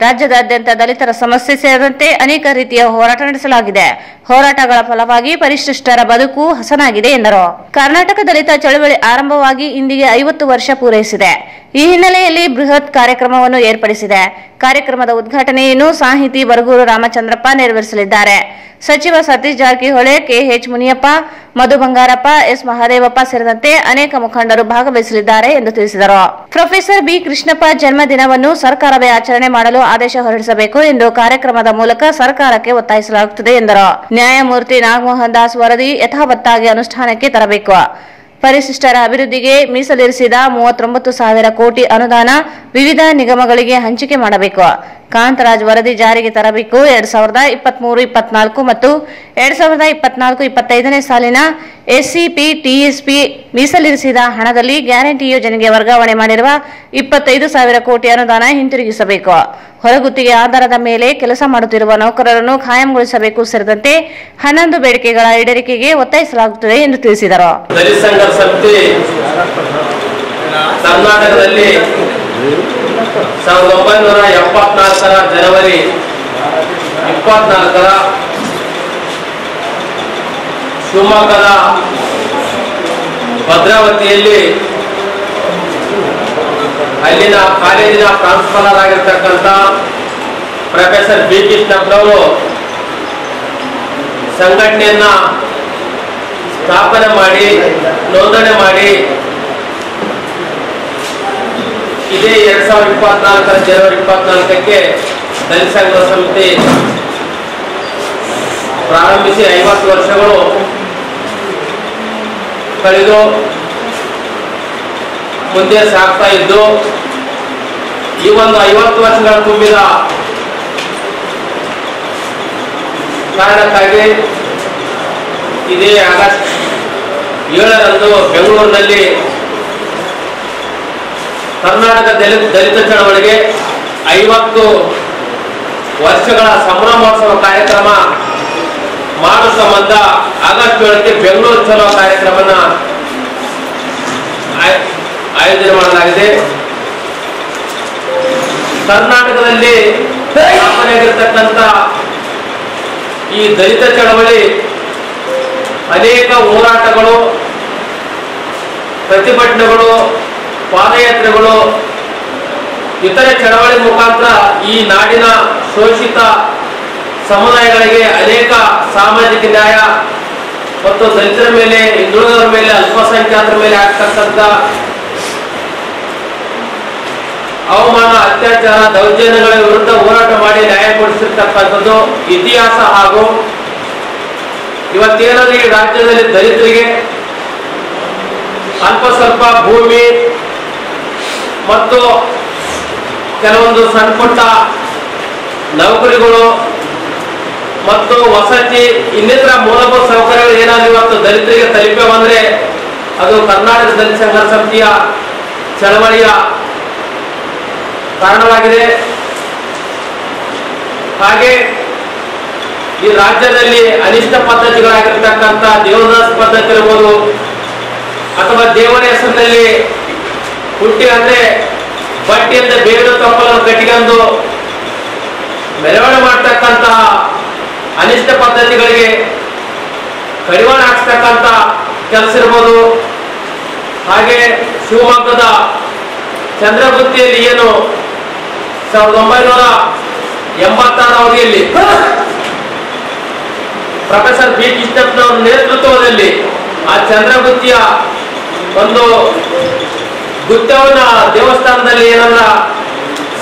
ರಾಜ್ಯದಾದ್ಯಂತ ದಲಿತರ ಸಮಸ್ಯೆ ಸೇರಿದಂತೆ ಅನೇಕ ರೀತಿಯ ಹೋರಾಟ ನಡೆಸಲಾಗಿದೆ. ಹೋರಾಟಗಳ ಫಲವಾಗಿ ಪರಿಶಿಷ್ಟರ ಬದುಕು ಹಸನಾಗಿದೆ ಎಂದರು. ಕರ್ನಾಟಕ ದಲಿತ ಚಳವಳಿ ಆರಂಭವಾಗಿ ಇಂದಿಗೆ 50 ವರ್ಷ ಪೂರೈಸಿದೆ. ಈ ಹಿನ್ನೆಲೆಯಲ್ಲಿ ಬೃಹತ್ ಕಾರ್ಯಕ್ರಮವನ್ನು ಏರ್ಪಡಿಸಿದೆ. ಕಾರ್ಯಕ್ರಮದ ಉದ್ಘಾಟನೆಯನ್ನು ಸಾಹಿತಿ ಬರಗೂರು ರಾಮಚಂದ್ರಪ್ಪ ನೆರವೇರಿಸಲಿದ್ದಾರೆ. ಸಚಿವ ಸತೀಶ್ ಜಾರಕಿಹೊಳಿ, ಕೆಎಚ್ ಮುನಿಯಪ್ಪ, ಮಧು ಬಂಗಾರಪ್ಪ, ಎಸ್ ಮಹದೇವಪ್ಪ ಸೇರಿದಂತೆ ಅನೇಕ ಮುಖಂಡರು ಭಾಗವಹಿಸಲಿದ್ದಾರೆ ಎಂದು ತಿಳಿಸಿದರು. ಪ್ರೊಫೆಸರ್ ಬಿ ಕೃಷ್ಣಪ್ಪ ಜನ್ಮದಿನವನ್ನು ಸರ್ಕಾರವೇ ಆಚರಣೆ ಮಾಡಲು ಆದೇಶ ಹೊರಡಿಸಬೇಕು ಎಂದು ಕಾರ್ಯಕ್ರಮದ ಮೂಲಕ ಸರ್ಕಾರಕ್ಕೆ ಒತ್ತಾಯಿಸಲಾಗುತ್ತದೆ ಎಂದರು. ನ್ಯಾಯಮೂರ್ತಿ ನಾಗಮೋಹನ್ ದಾಸ್ ವರದಿ ಯಥಾವತ್ತಾಗಿ ಅನುಷ್ಠಾನಕ್ಕೆ ತರಬೇಕು. ಪರಿಶಿಷ್ಟರ ಅಭಿವೃದ್ಧಿಗೆ ಮೀಸಲಿರಿಸಿದ 39,000 ಕೋಟಿ ಅನುದಾನ ವಿವಿಧ ನಿಗಮಗಳಿಗೆ ಹಂಚಿಕೆ ಮಾಡಬೇಕು. ಕಾಂತರಾಜ್ ವರದಿ ಜಾರಿಗೆ ತರಬೇಕು. 2023-24 ಮತ್ತು 2024-25ನೇ ಸಾಲಿನ ಎಸ್ಸಿಪಿ ಟಿಎಸ್ಪಿ ಮೀಸಲಿರಿಸಿದ ಹಣದಲ್ಲಿ ಗ್ಯಾರಂಟಿ ಯೋಜನೆಗೆ ವರ್ಗಾವಣೆ ಮಾಡಿರುವ 25,000 ಕೋಟಿ ಅನುದಾನ ಹಿಂತಿರುಗಿಸಬೇಕು. ಹೊರಗುತ್ತಿಗೆ ಆಧಾರದ ಮೇಲೆ ಕೆಲಸ ಮಾಡುತ್ತಿರುವ ನೌಕರರನ್ನು ಖಾಯಂಗೊಳಿಸಬೇಕು ಸೇರಿದಂತೆ 11 ಬೇಡಿಕೆಗಳ ಈಡೇರಿಕೆಗೆ ಒತ್ತಾಯಿಸಲಾಗುತ್ತದೆ ಎಂದು ತಿಳಿಸಿದರು. ದಲಿತ ಸಂಘರ್ಷ ಸಮಿತಿ ಕರ್ನಾಟಕದಲ್ಲಿ 1974ರ ಜನವರಿ 24ರ ಶಿವಮೊಗ್ಗದ ಭದ್ರಾವತಿಯಲ್ಲಿ ಅಲ್ಲಿನ ಕಾಲೇಜಿನ ಪ್ರಾಂಶುಪಾಲರ್ ಆಗಿರ್ತಕ್ಕಂಥ ಪ್ರೊಫೆಸರ್ ಬಿ ಕೃಷ್ಣಪ್ಪನವರು ಸಂಘಟನೆಯನ್ನ ಸ್ಥಾಪನೆ ಮಾಡಿ ನೋಂದಣಿ ಮಾಡಿ ಇದೇ 2024 ಜನವರಿ 24ಕ್ಕೆ ದಲಿತ ಸಂಘರ್ಷ ಸಮಿತಿ ಪ್ರಾರಂಭಿಸಿ 50 ವರ್ಷಗಳು ಕಳೆದು ಮುಂದೆ ಸಾಗ್ತಾ ಇದ್ದು ಈ ಒಂದು 50 ವರ್ಷಗಳ ತುಂಬಿದ ಕಾರಣಕ್ಕಾಗಿ ಇದೇ ಆಗಸ್ಟ್ 7ರಂದು ಬೆಂಗಳೂರಿನಲ್ಲಿ ಕರ್ನಾಟಕ ದಲಿತ ಚಳವಳಿಗೆ 50 ವರ್ಷಗಳ ಸಂಭ್ರಮೋತ್ಸವ ಕಾರ್ಯಕ್ರಮ ಮಾಡುವ ಸಂಬಂಧ ಆಗಸ್ಟ್ 7ಕ್ಕೆ ಬೆಂಗಳೂರು ಚಲೋ ಕಾರ್ಯಕ್ರಮನ ಆಯೋಜನೆ ಮಾಡಲಾಗಿದೆ. ಕರ್ನಾಟಕದಲ್ಲಿ ಸ್ಥಾಪನೆಯಾಗಿರ್ತಕ್ಕಂಥ ಈ ದಲಿತ ಚಳವಳಿ ಅನೇಕ ಹೋರಾಟಗಳು, ಪ್ರತಿಭಟನೆಗಳು, ಪಾದಯಾತ್ರೆಗಳು, ಇತರೆ ಚಳವಳಿ ಮುಖಾಂತರ ಈ ನಾಡಿನ ಶೋಷಿತ ಸಮುದಾಯಗಳಿಗೆ ಅನೇಕ ಸಾಮಾಜಿಕ ನ್ಯಾಯ ಮತ್ತು ದಲಿತರ ಮೇಲೆ, ಹಿಂದುಳಿದವರ ಮೇಲೆ, ಅಲ್ಪಸಂಖ್ಯಾತರ ಮೇಲೆ ಆಗ್ತಕ್ಕಂಥ ಅವಮಾನ, ಅತ್ಯಾಚಾರ, ದೌರ್ಜನ್ಯಗಳ ವಿರುದ್ಧ ಹೋರಾಟ ಮಾಡಿ ನ್ಯಾಯ ಕೊಡಿಸಿರ್ತಕ್ಕಂಥದ್ದು ಇತಿಹಾಸ. ಹಾಗೂ ಇವತ್ತೇನಾದ್ರೂ ಈ ರಾಜ್ಯದಲ್ಲಿ ದಲಿತರಿಗೆ ಅಲ್ಪ ಸ್ವಲ್ಪ ಭೂಮಿ ಮತ್ತು ಕೆಲವೊಂದು ಸಣ್ಣ ಪುಟ್ಟ ನೌಕರಿಗಳು ಮತ್ತು ವಸತಿ ಇನ್ನಿತರ ಮೂಲಭೂತ ಸೌಕರ್ಯಗಳು ಏನಾದ್ರು ಇವತ್ತು ದಲಿತರಿಗೆ ತಲುಪೆ ಬಂದ್ರೆ ಅದು ಕರ್ನಾಟಕ ದಲಿತ ಸಂಘರ್ಷ ಸಮಿತಿಯ ಚಳವಳಿಯ ಕಾರಣವಾಗಿದೆ. ಹಾಗೆ ಈ ರಾಜ್ಯದಲ್ಲಿ ಅನಿಷ್ಟ ಪದ್ಧತಿಗಳಾಗಿರ್ತಕ್ಕಂಥ ದೇವದಾಸ್ ಪದ್ಧತಿ ಇರ್ಬೋದು ಅಥವಾ ದೇವರ ಹೆಸರಿನಲ್ಲಿ ಹುಟ್ಟಿ ಅಂದ್ರೆ ಬಟ್ಟೆಯಿಂದ ಬೇರೆ ತೊಪ್ಪಲನ್ನು ಕಟ್ಟಿಕೊಂಡು ಮೆರವಣಿಗೆ ಮಾಡ್ತಕ್ಕಂತಹ ಅನಿಷ್ಟ ಪದ್ಧತಿಗಳಿಗೆ ಕಡಿವಾಣ ಹಾಕ್ತಕ್ಕಂಥ ಕೆಲಸ ಇರ್ಬೋದು. ಹಾಗೆ ಶಿವಮೊಗ್ಗದ ಚಂದ್ರಗುತ್ತಿಯಲ್ಲಿ ಏನು 1986 ಅವಧಿಯಲ್ಲಿ ಪ್ರೊಫೆಸರ್ ಬಿ ಕೃಷ್ಣಪ್ಪನವರ ನೇತೃತ್ವದಲ್ಲಿ ಆ ಚಂದ್ರಗುತ್ತಿಯ ಒಂದು ಗುತ್ತವನ ದೇವಸ್ಥಾನದಲ್ಲಿ ಏನಂದ್ರ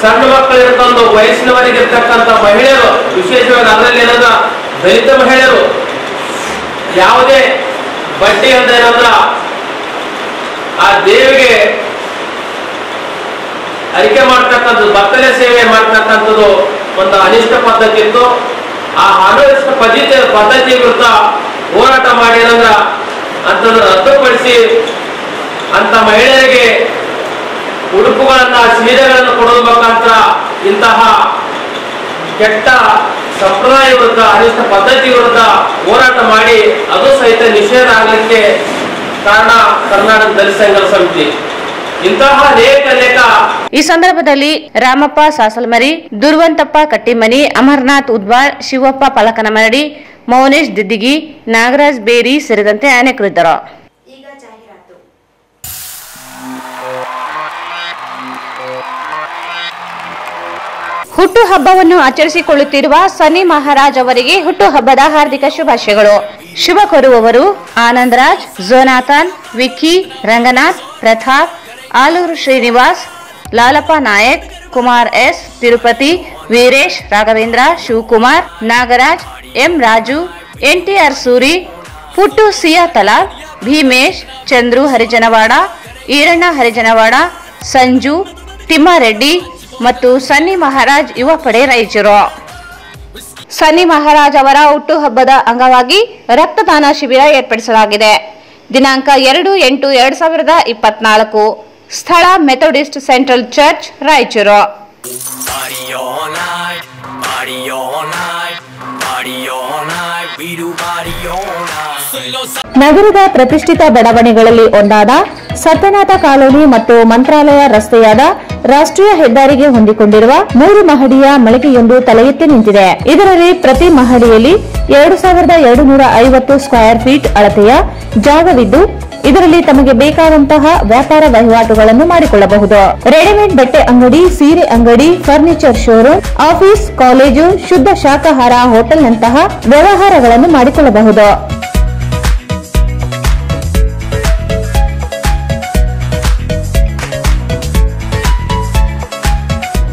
ಸಣ್ಣ ಮಕ್ಕಳು ಇರ್ತಂದು ವಯಸ್ಸಿನವರಿಗೆ ಇರ್ತಕ್ಕಂಥ ಮಹಿಳೆಯರು, ವಿಶೇಷವಾಗಿ ಅದರಲ್ಲಿ ಏನಂದ್ರ ದಲಿತ ಮಹಿಳೆಯರು ಯಾವುದೇ ಬಟ್ಟೆ ಅಂತ ಏನಂದ್ರ ಆ ದೇವಿಗೆ ಅರಿಕೆ ಮಾಡ್ತಕ್ಕಂಥದ್ದು, ಬತ್ತಲೆ ಸೇವೆ ಮಾಡ್ತಕ್ಕಂಥದ್ದು ಒಂದು ಅನಿಷ್ಟ ಪದ್ಧತಿ ಇತ್ತು. ಆ ಅನಿಷ್ಟ ಪದ್ಧತಿ ವಿರುದ್ಧ ಹೋರಾಟ ಮಾಡಿ ಏನಂದ್ರ ಅಂತನ್ನು ರದ್ದುಪಡಿಸಿ ಅಂತ ಮಹಿಳೆಯರಿಗೆ ಉಡುಪುಗಳನ್ನ, ಸೀರೆಗಳನ್ನು ಕೊಡೋದ ಮುಖಾಂತರ ಇಂತಹ ಕೆಟ್ಟ ಸಂಪ್ರದಾಯ ವಿರುದ್ಧ, ಅನಿಷ್ಟ ಪದ್ಧತಿ ವಿರುದ್ಧ ಹೋರಾಟ ಮಾಡಿ ಅದು ಸಹಿತ ನಿಷೇಧ ಆಗಲಿಕ್ಕೆ ಕಾರಣ ಕರ್ನಾಟಕ ದಲಿತ ಸಂಘರ್ಷ ಸಮಿತಿ. ಇಂತಹ ಅನೇಕ ಈ ಸಂದರ್ಭದಲ್ಲಿ ರಾಮಪ್ಪ ಸಾಸಲ್ಮರಿ, ದುರ್ವಂತಪ್ಪ ಕಟ್ಟಿಮನಿ, ಅಮರನಾಥ್ ಉದ್ವಾಳ್, ಶಿವಪ್ಪ ಪಲಕನಮರಡಿ, ಮೌನೇಶ್ ದಿದ್ದಿಗಿ, ನಾಗರಾಜ್ ಬೇರಿ ಸೇರಿದಂತೆ ಅನೇಕರಿದ್ದರು. ಈಗ ಜಾಹೀರಾತು. ಹುಟ್ಟುಹಬ್ಬವನ್ನು ಆಚರಿಸಿಕೊಳ್ಳುತ್ತಿರುವ ಸನ್ನಿ ಮಹಾರಾಜ್ ಅವರಿಗೆ ಹುಟ್ಟುಹಬ್ಬದ ಹಾರ್ದಿಕ ಶುಭಾಶಯಗಳು. ಶುಭ ಕೋರುವವರು Anandraj, Jonathan, Vicky, Ranganath, Pratap, Alur Srinivas, Lalappa Nayak, Kumar S, Tirupati, Veeresh, Raghavendra, Shivakumar, Nagaraj, M Raju, NTR Suri, Puttu Siya Talal, Bhimesh, Chandru Harijanawada, Iranna Harijanawada, Sanju, Thimmareddy ಮತ್ತು ಸನ್ನಿ ಮಹಾರಾಜ್ ಯುವ ಪಡೆ ರಾಯಚೂರು. ಸನ್ನಿ ಮಹಾರಾಜ್ ಅವರ ಹುಟ್ಟುಹಬ್ಬದ ಅಂಗವಾಗಿ ರಕ್ತದಾನ ಶಿಬಿರ ಏರ್ಪಡಿಸಲಾಗಿದೆ. ದಿನಾಂಕ 2/8/2024. ಸ್ಥಳ ಮೆಥೋಡಿಸ್ಟ್ ಸೆಂಟ್ರಲ್ ಚರ್ಚ್, ರಾಯಚೂರು. ನಗರದ ಪ್ರತಿಷ್ಠಿತ ಬಡಾವಣೆಗಳಲ್ಲಿ ಒಂದಾದ ಸತ್ಯನಾಥ ಕಾಲೋನಿ ಮತ್ತು ಮಂತ್ರಾಲಯ ರಸ್ತೆಯಾದ ರಾಷ್ಟ್ರೀಯ ಹೆದ್ದಾರಿಗೆ ಹೊಂದಿಕೊಂಡಿರುವ 3 ಮಹಡಿಯ ಮಳಿಗೆಯೊಂದು ತಲೆ ಎತ್ತಿ ನಿಂತಿದೆ. ಇದರಲ್ಲಿ ಪ್ರತಿ ಮಹಡಿಯಲ್ಲಿ 2250 ಸ್ಕ್ವೇರ್ ಫೀಟ್ ಅಳತೆಯ ಜಾಗವಿದ್ದು, ಇದರಲ್ಲಿ ತಮಗೆ ಬೇಕಾದಂತಹ ವ್ಯಾಪಾರ ವಹಿವಾಟುಗಳನ್ನು ಮಾಡಿಕೊಳ್ಳಬಹುದು. ರೆಡಿಮೇಡ್ ಬಟ್ಟೆ ಅಂಗಡಿ, ಸೀರೆ ಅಂಗಡಿ, ಫರ್ನಿಚರ್ ಶೋರೂಮ್, ಆಫೀಸ್, ಕಾಲೇಜು, ಶುದ್ಧ ಶಾಕಾಹಾರ ಹೋಟೆಲ್ನಂತಹ ವ್ಯವಹಾರಗಳನ್ನು ಮಾಡಿಕೊಳ್ಳಬಹುದು.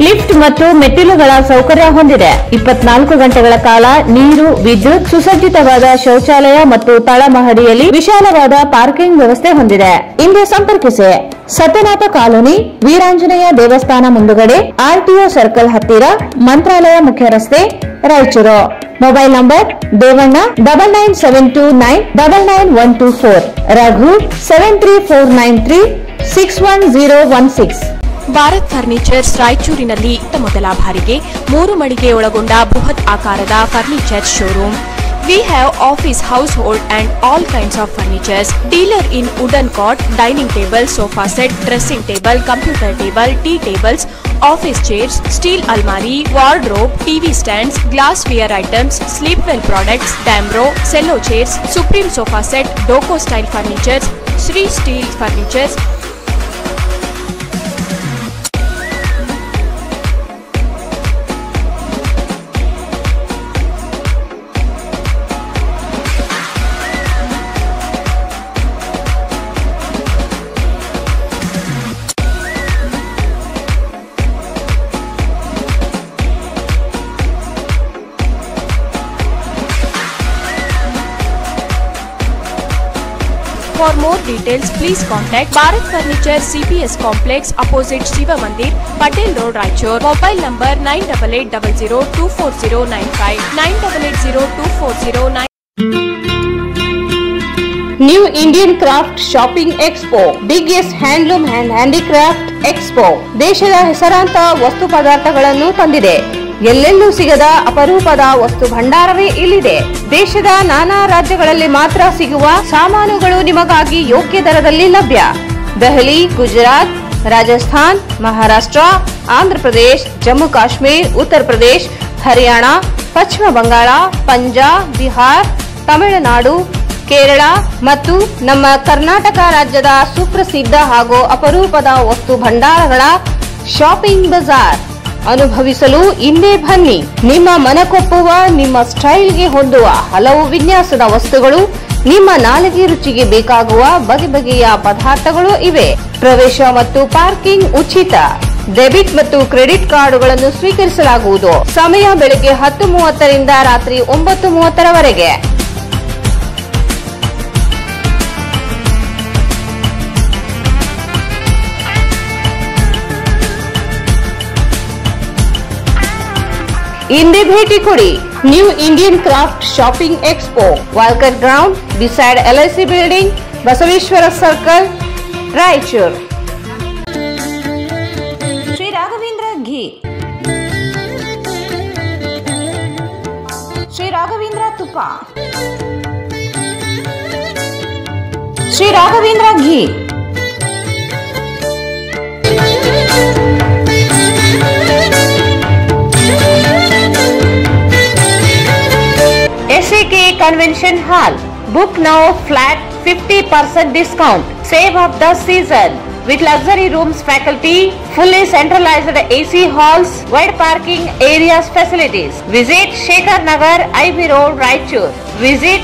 ಲಿಫ್ಟ್ ಮತ್ತು ಮೆಟ್ಟಿಲುಗಳ ಸೌಕರ್ಯ ಹೊಂದಿದೆ. 24 ಗಂಟೆಗಳ ಕಾಲ ನೀರು, ವಿದ್ಯುತ್, ಸುಸಜ್ಜಿತವಾದ ಶೌಚಾಲಯ ಮತ್ತು ತಳಮಹಡಿಯಲ್ಲಿ ವಿಶಾಲವಾದ ಪಾರ್ಕಿಂಗ್ ವ್ಯವಸ್ಥೆ ಹೊಂದಿದೆ. ಇಂದು ಸಂಪರ್ಕಿಸಿ. ಸತ್ಯನಾಥ ಕಾಲೋನಿ, ವೀರಾಂಜನೇಯ ದೇವಸ್ಥಾನ ಮುಂದುಗಡೆ, ಆರ್ಟಿಒ ಸರ್ಕಲ್ ಹತ್ತಿರ, ಮಂತ್ರಾಲಯ ಮುಖ್ಯ ರಸ್ತೆ, Raichur. Mobile number Devanna 9972999124, Raghu 73493611016. Bharat furnitures ರಾಯಚೂರಿನಲ್ಲಿ ಮೊದಲ ಬಾರಿಗೆ 3 ಮಳಿಗೆ ಒಳಗೊಂಡ ಬೃಹತ್ ಆಕಾರದ furniture showroom. We have office, household and all kinds of furnitures. Dealer in wooden cot, dining table, sofa set, dressing table, computer table, tea tables, office chairs, steel almari, wardrobe, TV stands, glassware items, sleepwell products, Damro, cello chairs, Supreme sofa set, Doco style furnitures, Sri steel furnitures. For more details, please contact Bharat Furniture CPS Complex opposite Shiva Mandir, Patel Road, Raichur. Mobile number 9880240959, 98802409. New Indian Craft Shopping Expo, biggest handloom and handicraft expo. ದೇಶದ ಹೆಸರಾಂತ ವಸ್ತು ಪದಾರ್ಥಗಳನ್ನು ತಂದಿದೆ. ಎಲ್ಲೆಲ್ಲೂ ಸಿಗದ ಅಪರೂಪದ ವಸ್ತು ಭಂಡಾರವೇ ಇಲ್ಲಿದೆ. ದೇಶದ ನಾನಾ ರಾಜ್ಯಗಳಲ್ಲಿ ಮಾತ್ರ ಸಿಗುವ ಸಾಮಾನುಗಳು ನಿಮಗಾಗಿ ಯೋಗ್ಯ ದರದಲ್ಲಿ ಲಭ್ಯ. ದೆಹಲಿ, ಗುಜರಾತ್, ರಾಜಸ್ಥಾನ್, ಮಹಾರಾಷ್ಟ್ರ, ಆಂಧ್ರಪ್ರದೇಶ್, ಜಮ್ಮು ಕಾಶ್ಮೀರ್, ಉತ್ತರ ಪ್ರದೇಶ್, ಹರಿಯಾಣ, ಪಶ್ಚಿಮ ಬಂಗಾಳ, ಪಂಜಾಬ್, ಬಿಹಾರ್, ತಮಿಳುನಾಡು, ಕೇರಳ ಮತ್ತು ನಮ್ಮ ಕರ್ನಾಟಕ ರಾಜ್ಯದ ಸುಪ್ರಸಿದ್ಧ ಹಾಗೂ ಅಪರೂಪದ ವಸ್ತು ಭಂಡಾರಗಳ ಶಾಪಿಂಗ್ ಬಜಾರ್ ಅನುಭವಿಸಲು ಇಂದೇ ಬನ್ನಿ. ನಿಮ್ಮ ಮನಕೊಪ್ಪುವ, ನಿಮ್ಮ ಸ್ಟೈಲ್ಗೆ ಹೊಂದುವ ಹಲವು ವಿನ್ಯಾಸದ ವಸ್ತುಗಳು, ನಿಮ್ಮ ನಾಲಿಗೆ ರುಚಿಗೆ ಬೇಕಾಗುವ ಬಗೆ ಬಗೆಯ ಪದಾರ್ಥಗಳು ಇವೆ. ಪ್ರವೇಶ ಮತ್ತು ಪಾರ್ಕಿಂಗ್ ಉಚಿತ. ಡೆಬಿಟ್ ಮತ್ತು ಕ್ರೆಡಿಟ್ ಕಾರ್ಡುಗಳನ್ನು ಸ್ವೀಕರಿಸಲಾಗುವುದು. ಸಮಯ ಬೆಳಗ್ಗೆ 10:30 ರಾತ್ರಿ 9:30 ಇಂದೇ ಭೇಟಿ ಕೊಡಿ. New Indian craft shopping expo, Walker ground, beside LIC building, Basaveshwara circle, Raichur. Shri Raghavendra ghee, Shri Raghavendra ತುಪ್ಪ, Shri Raghavendra ghee, Convention Hall. Book now flat 50% discount. Save of the season. With luxury rooms, faculty, fully centralized AC halls, wide parking areas facilities. Visit Shekhar Nagar, IB Road, Raichur. Visit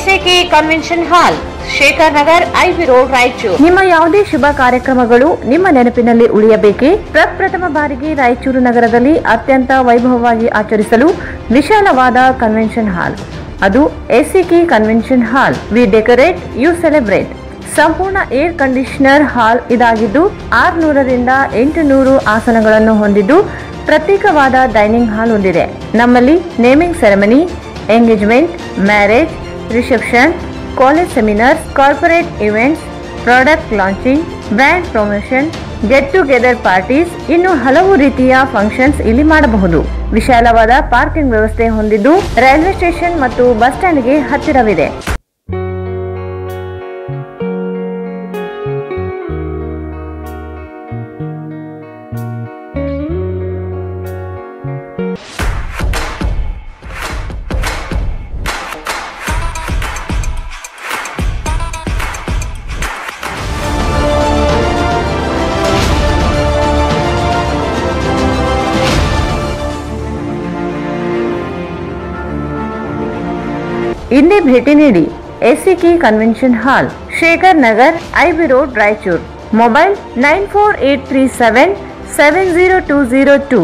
SAK Convention Hall, Shekhar Nagar, IB road, Raichur. ನಿಮ್ಮ ಯಾವುದೇ ಶುಭ ಕಾರ್ಯಕ್ರಮಗಳು ನಿಮ್ಮ ನೆನಪಿನಲ್ಲಿ ಉಳಿಯಬೇಕೇ? ಪ್ರಪ್ರಥಮ ಬಾರಿಗೆ ರಾಯಚೂರು ನಗರದಲ್ಲಿ ಅತ್ಯಂತ ವೈಭವವಾಗಿ ಆಚರಿಸಲು ವಿಶಾಲವಾದ ಕನ್ವೆನ್ಷನ್ ಹಾಲ್, ಅದು SAK convention hall. We decorate, you celebrate. ಸಂಪೂರ್ಣ ಏರ್ ಕಂಡೀಷನರ್ ಹಾಲ್ ಇದಾಗಿದ್ದು 600 ರಿಂದ 800 ಆಸನಗಳನ್ನು ಹೊಂದಿದ್ದು ಪ್ರತ್ಯೇಕವಾದ ಡೈನಿಂಗ್ ಹಾಲ್ ಹೊಂದಿದೆ. ನಮ್ಮಲ್ಲಿ naming ceremony, engagement, marriage, reception, college seminars, corporate events, product launching, brand promotion, get together parties, ಇನ್ನು ಹಲವು ರೀತಿಯ ಫಂಕ್ಷನ್ಸ್ ಇಲ್ಲಿ ಮಾಡಬಹುದು. ವಿಶಾಲವಾದ ಪಾರ್ಕಿಂಗ್ ವ್ಯವಸ್ಥೆ ಹೊಂದಿದ್ದು ರೈಲ್ವೆ ಸ್ಟೇಷನ್ ಮತ್ತು ಬಸ್ ಸ್ಟ್ಯಾಂಡ್ಗೆ ಹತ್ತಿರವಿದೆ. ಇಂದೇ ಭೇಟಿ ನೀಡಿ SAK convention hall, Shekhar Nagar, IB road, Raichur. Mobile 9483770202.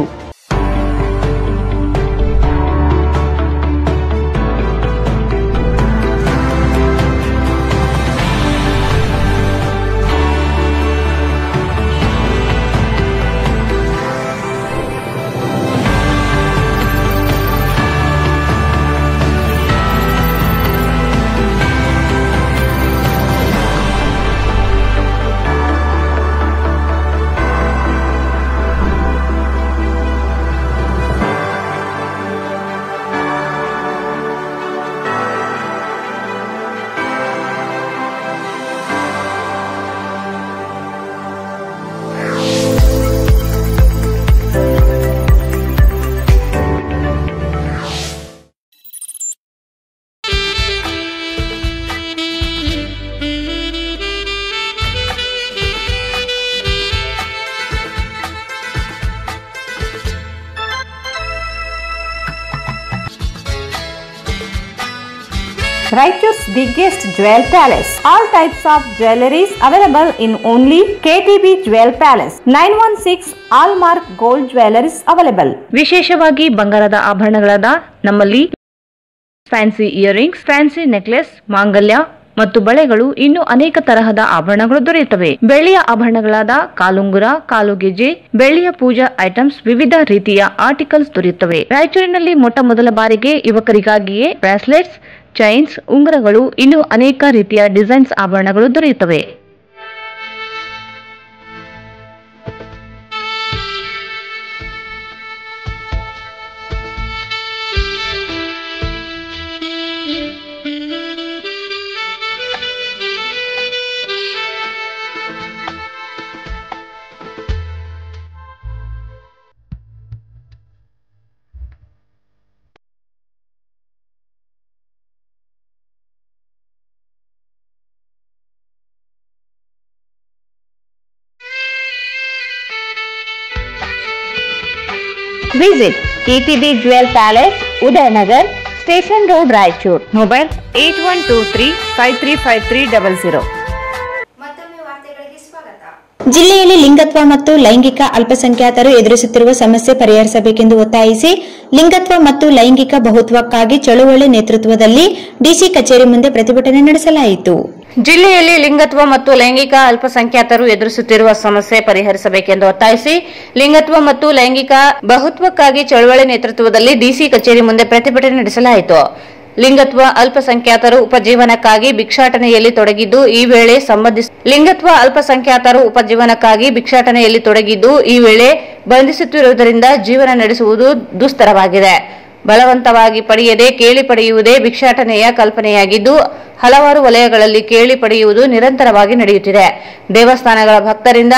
Raichur's biggest jewel palace. All types of jewelries available in only KTB Jewel Palace. 916 Allmark Gold Jewelries available. ವಿಶೇಷವಾಗಿ ಬಂಗಾರದ ಆಭರಣಗಳಾದ ನಮ್ಮಲ್ಲಿ ಫ್ಯಾನ್ಸಿ ಇಯರಿಂಗ್ಸ್, ಫ್ಯಾನ್ಸಿ ನೆಕ್ಲೆಸ್, ಮಾಂಗಲ್ಯ ಮತ್ತು ಬಳೆಗಳು, ಇನ್ನು ಅನೇಕ ತರಹದ ಆಭರಣಗಳು ದೊರೆಯುತ್ತವೆ. ಬೆಳ್ಳಿಯ ಆಭರಣಗಳಾದ ಕಾಲುಂಗುರ, ಕಾಲುಗೆಜೆ, ಬೆಳ್ಳಿಯ ಪೂಜಾ ಐಟಮ್ಸ್, ವಿವಿಧ ರೀತಿಯ ಆರ್ಟಿಕಲ್ಸ್ ದೊರೆಯುತ್ತವೆ. ರಾಯಚೂರಿನಲ್ಲಿ ಮೊಟ್ಟ ಮೊದಲ ಬಾರಿಗೆ ಯುವಕರಿಗಾಗಿಯೇ ಬ್ರಾಸ್ಲೆಟ್ಸ್, ಚೈನ್ಸ್, ಉಂಗುರಗಳು, ಇನ್ನು ಅನೇಕ ರೀತಿಯ ಡಿಸೈನ್ಸ್ ಆಭರಣಗಳು ದೊರೆಯುತ್ತವೆ. Visit KTB Jewel Palace, Udayanagar, Station Road, Raichur. Mobile 8123535300. ಮತ್ತೊಮ್ಮೆ ವಾರ್ತೆಗಳಿಗೆ ಸ್ವಾಗತ. ಜಿಲ್ಲೆಯಲ್ಲಿ ಲಿಂಗತ್ವ ಮತ್ತು ಲೈಂಗಿಕ ಅಲ್ಪಸಂಖ್ಯಾತರು ಎದುರಿಸುತ್ತಿರುವ ಸಮಸ್ಯೆ ಪರಿಹರಿಸಬೇಕೆಂದು ಒತ್ತಾಯಿಸಿ ಲಿಂಗತ್ವ ಮತ್ತು ಲೈಂಗಿಕ ಬಹುತ್ವಕ್ಕಾಗಿ ಚಳುವಳಿ ನೇತೃತ್ವದಲ್ಲಿ ಡಿಸಿ ಕಚೇರಿ ಮುಂದೆ ಪ್ರತಿಭಟನೆ ನಡೆಸಲಾಯಿತು. ಜಿಲ್ಲೆಯಲ್ಲಿ ಲಿಂಗತ್ವ ಮತ್ತು ಲೈಂಗಿಕ ಅಲ್ಪಸಂಖ್ಯಾತರು ಎದುರಿಸುತ್ತಿರುವ ಸಮಸ್ಯೆ ಪರಿಹರಿಸಬೇಕೆಂದು ಒತ್ತಾಯಿಸಿ ಲಿಂಗತ್ವ ಮತ್ತು ಲೈಂಗಿಕ ಬಹುತ್ವಕ್ಕಾಗಿ ಚಳವಳಿ ನೇತೃತ್ವದಲ್ಲಿ ಡಿಸಿ ಕಚೇರಿ ಮುಂದೆ ಪ್ರತಿಭಟನೆ ನಡೆಸಲಾಯಿತು. ಲಿಂಗತ್ವ ಅಲ್ಪಸಂಖ್ಯಾತರು ಉಪಜೀವನಕ್ಕಾಗಿ ಭಿಕ್ಷಾಟನೆಯಲ್ಲಿ ತೊಡಗಿದ್ದು ಈ ವೇಳೆ ಬಂಧಿಸುತ್ತಿರುವುದರಿಂದ ಜೀವನ ನಡೆಸುವುದು ದುಸ್ತರವಾಗಿದೆ. ಬಲವಂತವಾಗಿ ಪಡೆಯದೆ ಕೇಳಿ ಪಡೆಯುವುದೇ ಭಿಕ್ಷಾಟನೆಯ ಕಲ್ಪನೆಯಾಗಿದ್ದು ಹಲವಾರು ವಲಯಗಳಲ್ಲಿ ಕೇಳಿ ಪಡೆಯುವುದು ನಿರಂತರವಾಗಿ ನಡೆಯುತ್ತಿದೆ. ದೇವಸ್ಥಾನಗಳ ಭಕ್ತರಿಂದ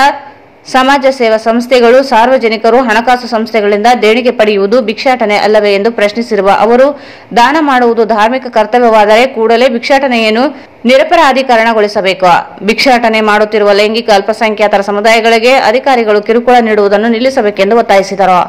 ಸಮಾಜ ಸೇವಾ ಸಂಸ್ಥೆಗಳು ಸಾರ್ವಜನಿಕರು ಹಣಕಾಸು ಸಂಸ್ಥೆಗಳಿಂದ ದೇಣಿಗೆ ಪಡೆಯುವುದು ಭಿಕ್ಷಾಟನೆ ಅಲ್ಲವೇ ಎಂದು ಪ್ರಶ್ನಿಸಿರುವ ಅವರು, ದಾನ ಮಾಡುವುದು ಧಾರ್ಮಿಕ ಕರ್ತವ್ಯವಾದರೆ ಕೂಡಲೇ ಭಿಕ್ಷಾಟನೆಯನ್ನು ನಿರಪರಾಧೀಕರಣಗೊಳಿಸಬೇಕು. ಭಿಕ್ಷಾಟನೆ ಮಾಡುತ್ತಿರುವ ಲೈಂಗಿಕ ಅಲ್ಪಸಂಖ್ಯಾತರ ಸಮುದಾಯಗಳಿಗೆ ಅಧಿಕಾರಿಗಳು ಕಿರುಕುಳ ನೀಡುವುದನ್ನು ನಿಲ್ಲಿಸಬೇಕೆಂದು ಒತ್ತಾಯಿಸಿದರು.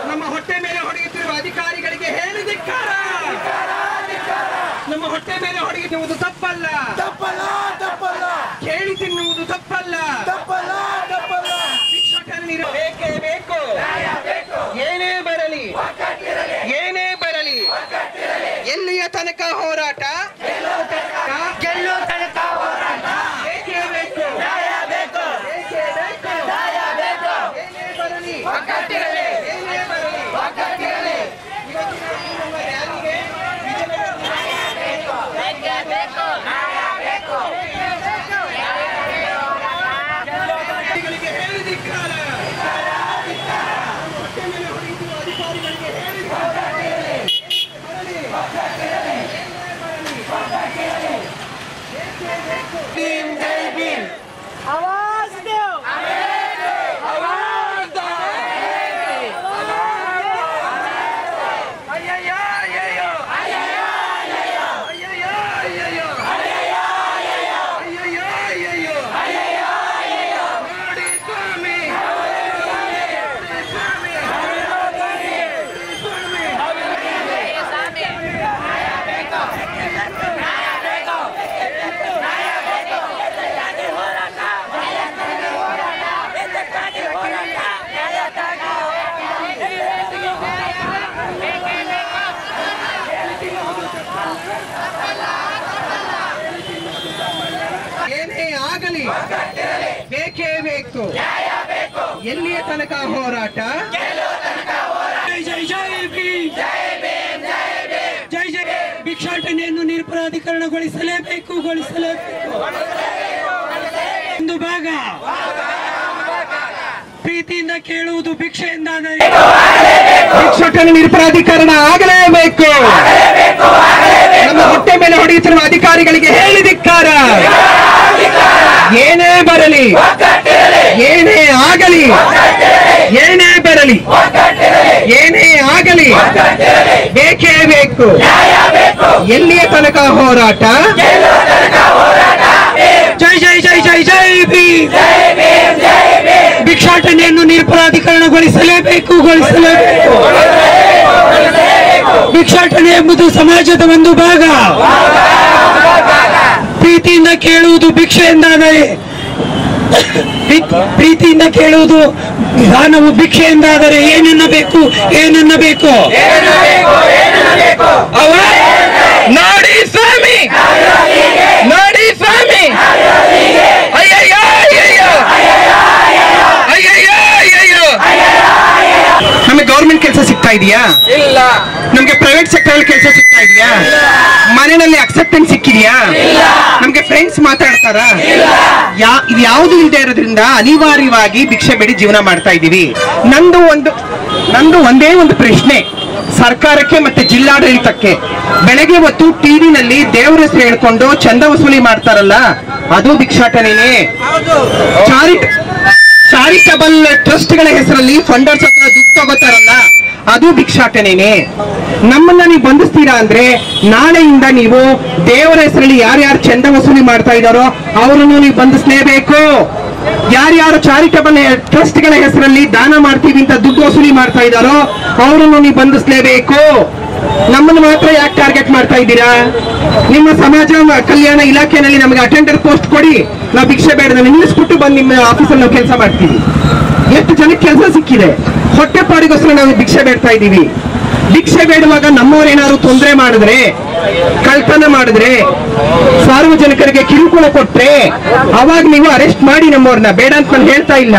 ನಮ್ಮ ಹೊಟ್ಟೆ ಮೇಲೆ ಹೊಡೆಯುತ್ತಿರುವ ಅಧಿಕಾರಿಗಳಿಗೆ ಹೇಳಿ ಧಿಕ್ಕಾರ. ನಮ್ಮ ಹೊಟ್ಟೆ ಮೇಲೆ ಹೊಡೆಯುವುದು ತಪ್ಪಲ್ಲ, ಕೇಳಿ ತಿನ್ನುವುದು ತಪ್ಪಲ್ಲ. ಭಿಕ್ಷಾಟನೆ ಬೇಕೇ ಬೇಕು, ಏನೇ ಬರಲಿ ಏನೇ ಬರಲಿ. ಎಲ್ಲಿಯ ತನಕ ಹೋರಾಟ, ಗೆಲ್ಲೋ ತನಕ ಹೋರಾಟ. ಬೇಕೇ ಬೇಕು, ಬೇಕೇ ಬೇಕು, ಏನೇ ಬರಲಿ ಏನೇ ಬರಲಿ. ಇವತ್ತಿನ ನಮ್ಮ ರ್ಯಾಲಿಗೆ ಅಧಿಕಾರಿಗಳಿಗೆ ಹೇಳಿ ಧಿಕ್ಕಾರ. ಹೊಟ್ಟೆ ಮೇಲೆ ಹೊಡೆಯುತ್ತಿರುವ ಅಧಿಕಾರಿಗಳಿಗೆ ಹೇಳಿ ಏನೇ ಆಗಲಿ ಬೇಕೇ ಬೇಕು, ಎಲ್ಲಿಯ ತನಕ ಹೋರಾಟ. ಭಿಕ್ಷಾಟನೆಯನ್ನು ನಿರಪರಾಧೀಕರಣಗೊಳಿಸಲೇಬೇಕು. ಒಂದು ಭಾಗ ಪ್ರೀತಿಯಿಂದ ಕೇಳುವುದು ಭಿಕ್ಷೆಯಿಂದ. ಭಿಕ್ಷಾಟನೆ ನಿರಪರಾಧೀಕರಣ ಆಗಲೇಬೇಕು. ನಮ್ಮ ಹೊಟ್ಟೆ ಮೇಲೆ ಹೊಡೆಯುತ್ತಿರುವ ಅಧಿಕಾರಿಗಳಿಗೆ ಹೇಳಿ ಧಿಕ್ಕಾರ. ಏನೇ ಬರಲಿ ಏನೇ ಆಗಲಿ, ಏನೇ ಬರಲಿ ಏನೇ ಆಗಲಿ, ಬೇಕೇ ಬೇಕು. ಎಲ್ಲಿಯ ತನಕ ಹೋರಾಟ. ಜೈ ಜೈ ಜೈ ಜೈ ಜೈ ಭೀಮ್. ಭಿಕ್ಷಾಟನೆಯನ್ನು ನಿರಪರಾಧೀಕರಣಗೊಳಿಸಲೇಬೇಕು. ಭಿಕ್ಷಾಟನೆ ಎಂಬುದು ಸಮಾಜದ ಒಂದು ಭಾಗ. ಪ್ರೀತಿಯಿಂದ ಕೇಳುವುದು ಭಿಕ್ಷೆ ಎಂದಾದರೆ, ಪ್ರೀತಿಯಿಂದ ಕೇಳುವುದು ದಾನವು ಭಿಕ್ಷೆ ಎಂದಾದರೆ ಏನನ್ನಬೇಕು ನೋಡಿ ಸ್ವಾಮಿ, ನೋಡಿ ಸ್ವಾಮಿ. ನಮಗೆ ಗೌರ್ಮೆಂಟ್ ಕೆಲಸ ಸಿಗ್ತಾ ಇದೆಯಾ? ಇಲ್ಲ. ನಮ್ಗೆ ಪ್ರೈವೇಟ್ ಸೆಕ್ಟರ್ ಅಲ್ಲಿ ಕೆಲಸ ಸಿಗ್ತಾ ಇದೆಯಾ? ಮನೆಯಲ್ಲಿ ಅಕ್ಸೆಪ್ಟೆನ್ಸ್ ಸಿಕ್ಕಿದ್ಯಾ? ನಮ್ಗೆ ಫ್ರೆಂಡ್ಸ್ ಮಾತಾಡ್ತಾರಾ? ಇದು ಯಾವುದು ಇಲ್ಲದೆ ಇರೋದ್ರಿಂದ ಅನಿವಾರ್ಯವಾಗಿ ಭಿಕ್ಷೆ ಬೇಡಿ ಜೀವನ ಮಾಡ್ತಾ ಇದೀವಿ. ನಂದು ಒಂದೇ ಒಂದು ಪ್ರಶ್ನೆ ಸರ್ಕಾರಕ್ಕೆ ಮತ್ತೆ ಜಿಲ್ಲಾಡಳಿತಕ್ಕೆ. ಬೆಳಗ್ಗೆ ಹೊತ್ತು ಟಿವಿನಲ್ಲಿ ದೇವರ ಹೆಸರು ಹೇಳ್ಕೊಂಡು ಚಂದ ವಸೂಲಿ ಮಾಡ್ತಾರಲ್ಲ, ಅದು ಭಿಕ್ಷಾಟನೆನೇ. ಚಾರಿಟಬಲ್ ಟ್ರಸ್ಟ್ ಗಳ ಹೆಸರಲ್ಲಿ ಫಂಡರ್ಸ್ ಹತ್ರ ದುಡ್ಡು ತಗೋತಾರಲ್ಲ, ಅದು ಭಿಕ್ಷಾಟನೆನೆ. ನಮ್ಮನ್ನ ನೀವು ಬಂಧಿಸ್ತೀರಾ ಅಂದ್ರೆ ನಾಳೆಯಿಂದ ನೀವು ದೇವರ ಹೆಸರಲ್ಲಿ ಯಾರ್ಯಾರು ಚಂದ ವಸೂಲಿ ಮಾಡ್ತಾ ಇದ್ದಾರೋ ಅವರನ್ನು ನೀವು ಬಂಧಿಸಲೇಬೇಕು. ಯಾರ್ಯಾರು ಚಾರಿಟಬಲ್ ಟ್ರಸ್ಟ್ ಗಳ ಹೆಸರಲ್ಲಿ ದಾನ ಮಾಡ್ತೀವಿ ಅಂತ ದುಡ್ಡು ವಸೂಲಿ ಮಾಡ್ತಾ ಇದ್ದಾರೋ ಅವರನ್ನು ನೀವು ಬಂಧಿಸಲೇಬೇಕು. ನಮ್ಮನ್ನು ಮಾತ್ರ ಯಾಕೆ ಟಾರ್ಗೆಟ್ ಮಾಡ್ತಾ ಇದ್ದೀರಾ? ನಿಮ್ಮ ಸಮಾಜ ಕಲ್ಯಾಣ ಇಲಾಖೆಯಲ್ಲಿ ನಮಗೆ ಅಟೆಂಡರ್ ಪೋಸ್ಟ್ ಕೊಡಿ, ನಾವು ಭಿಕ್ಷೆ ಬೇಡ ನಿಲ್ಲಿಸ್ಬಿಟ್ಟು ಬಂದು ನಿಮ್ಮ ಆಫೀಸಲ್ಲಿ ನಾವು ಕೆಲಸ ಮಾಡ್ತೀವಿ. ಎಷ್ಟು ಜನಕ್ಕೆ ಕೆಲಸ ಸಿಕ್ಕಿದೆ. ಹೊಟ್ಟೆಪಾಡಿಗೋಸ್ಕರ ನಾವು ಭಿಕ್ಷೆ ಬೇಡ್ತಾ ಇದ್ದೀವಿ. ಭಿಕ್ಷೆ ಬೇಡುವಾಗ ನಮ್ಮವರೇನಾದ್ರು ತೊಂದರೆ ಮಾಡಿದ್ರೆ, ಕಳ್ತನ ಮಾಡಿದ್ರೆ, ಸಾರ್ವಜನಿಕರಿಗೆ ಕಿರುಕುಳ ಕೊಟ್ರೆ ಅವಾಗ ನೀವು ಅರೆಸ್ಟ್ ಮಾಡಿ ನಮ್ಮವ್ರನ್ನ, ಬೇಡ ಅಂತ ನಾನು ಹೇಳ್ತಾ ಇಲ್ಲ.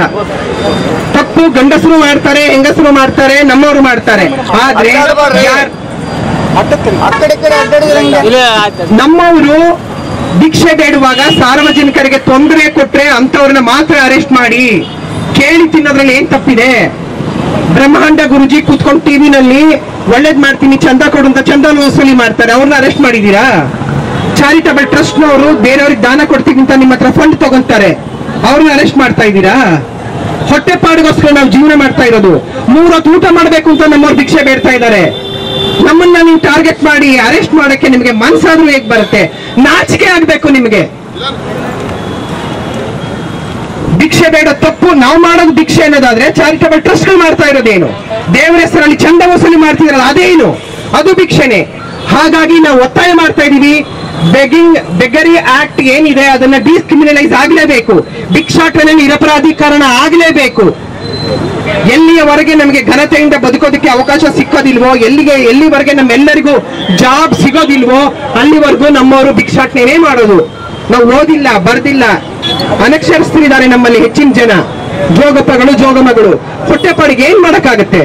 ತಪ್ಪು ಗಂಡಸರು ಮಾಡ್ತಾರೆ, ಹೆಂಗಸರು ಮಾಡ್ತಾರೆ, ನಮ್ಮವರು ಮಾಡ್ತಾರೆ. ಆದ್ರೆ ನಮ್ಮವರು ಭಿಕ್ಷೆ ಬೇಡುವಾಗ ಸಾರ್ವಜನಿಕರಿಗೆ ತೊಂದರೆ ಕೊಟ್ರೆ ಅಂತವ್ರನ್ನ ಮಾತ್ರ ಅರೆಸ್ಟ್ ಮಾಡಿ. ಕೇಳಿ ತಿನ್ನೋದ್ರಲ್ಲಿ ಏನ್ ತಪ್ಪಿದೆ? ಬ್ರಹ್ಮಾಂಡ ಗುರುಜಿ ಕೂತ್ಕೊಂಡು ಟಿವಿನಲ್ಲಿ ಒಳ್ಳೇದ್ ಮಾಡ್ತೀನಿ ಚಂದ ಕೊಡು ಅಂತ ಚಂದ ವಸೂಲಿ ಮಾಡ್ತಾರೆ, ಅವ್ರನ್ನ ಅರೆಸ್ಟ್ ಮಾಡಿದೀರಾ? ಚಾರಿಟಬಲ್ ಟ್ರಸ್ಟ್ ನವರು ಬೇರೆಯವ್ರಿಗೆ ದಾನ ಕೊಡ್ತೀವಿ ಅಂತ ನಿಮ್ಮ ಹತ್ರ ಫಂಡ್ ತಗೊಂತಾರೆ, ಅವ್ರನ್ನ ಅರೆಸ್ಟ್ ಮಾಡ್ತಾ ಇದ್ದೀರಾ? ಹೊಟ್ಟೆಪಾಡಿಗೋಸ್ಕರ ನಾವು ಜೀವನ ಮಾಡ್ತಾ ಇರೋದು. 3 ಹೊತ್ತು ಊಟ ಮಾಡ್ಬೇಕು ಅಂತ ನಮ್ಮವ್ರು ಭಿಕ್ಷೆ ಬೇಡ್ತಾ ಇದ್ದಾರೆ. ನಮ್ಮನ್ನ ನೀವು ಟಾರ್ಗೆಟ್ ಮಾಡಿ ಅರೆಸ್ಟ್ ಮಾಡಕ್ಕೆ ನಿಮಗೆ ಮನ್ಸಾದ್ರೂ ಹೇಗ್ ಬರುತ್ತೆ? ನಾಚಿಕೆ ಆಗ್ಬೇಕು ನಿಮಗೆ. ಭಿಕ್ಷೆ ಬೇಡ ತಪ್ಪು, ನಾವು ಮಾಡೋದು ಭಿಕ್ಷೆ ಅನ್ನೋದಾದ್ರೆ ಚಾರಿಟಬಲ್ ಟ್ರಸ್ಟ್ ಗಳು ಮಾಡ್ತಾ ಇರೋದೇನು? ದೇವರ ಹೆಸರಲ್ಲಿ ಚಂದ ವಸೂಲಿ ಮಾಡ್ತಿದ್ರಲ್ಲ ಅದೇನು? ಅದು ಭಿಕ್ಷೆನೆ. ಹಾಗಾಗಿ ನಾವು ಒತ್ತಾಯ ಮಾಡ್ತಾ ಇದೀವಿ, ಬೆಗರಿ ಆಕ್ಟ್ ಏನಿದೆ ಅದನ್ನ ಡಿಸ್ಕ್ರಿಮಿನಲೈಸ್ ಆಗ್ಲೇಬೇಕು. ಭಿಕ್ಷಾಟನೆ ನಿರಪರಾಧೀಕರಣ ಆಗ್ಲೇಬೇಕು. ಎಲ್ಲಿಯವರೆಗೆ ನಮಗೆ ಘನತೆಯಿಂದ ಬದುಕೋದಕ್ಕೆ ಅವಕಾಶ ಸಿಕ್ಕೋದಿಲ್ವೋ, ಎಲ್ಲಿವರೆಗೆ ನಮ್ಮೆಲ್ಲರಿಗೂ ಜಾಬ್ ಸಿಗೋದಿಲ್ವೋ ಅಲ್ಲಿವರೆಗೂ ನಮ್ಮವರು ಭಿಕ್ಷಾಟನೆ ಮಾಡೋದು. ನಾವು ಓದಿಲ್ಲ, ಬರ್ದಿಲ್ಲ, ಅನಕ್ಷರಸ್ಥರಿದ್ದಾರೆ ನಮ್ಮಲ್ಲಿ ಹೆಚ್ಚಿನ ಜನ, ಜೋಗಪ್ಪಗಳು ಜೋಗಮಗಳು. ಹೊಟ್ಟೆಪಾಡಿಗೆ ಏನ್ ಮಾಡಕ್ಕಾಗತ್ತೆ?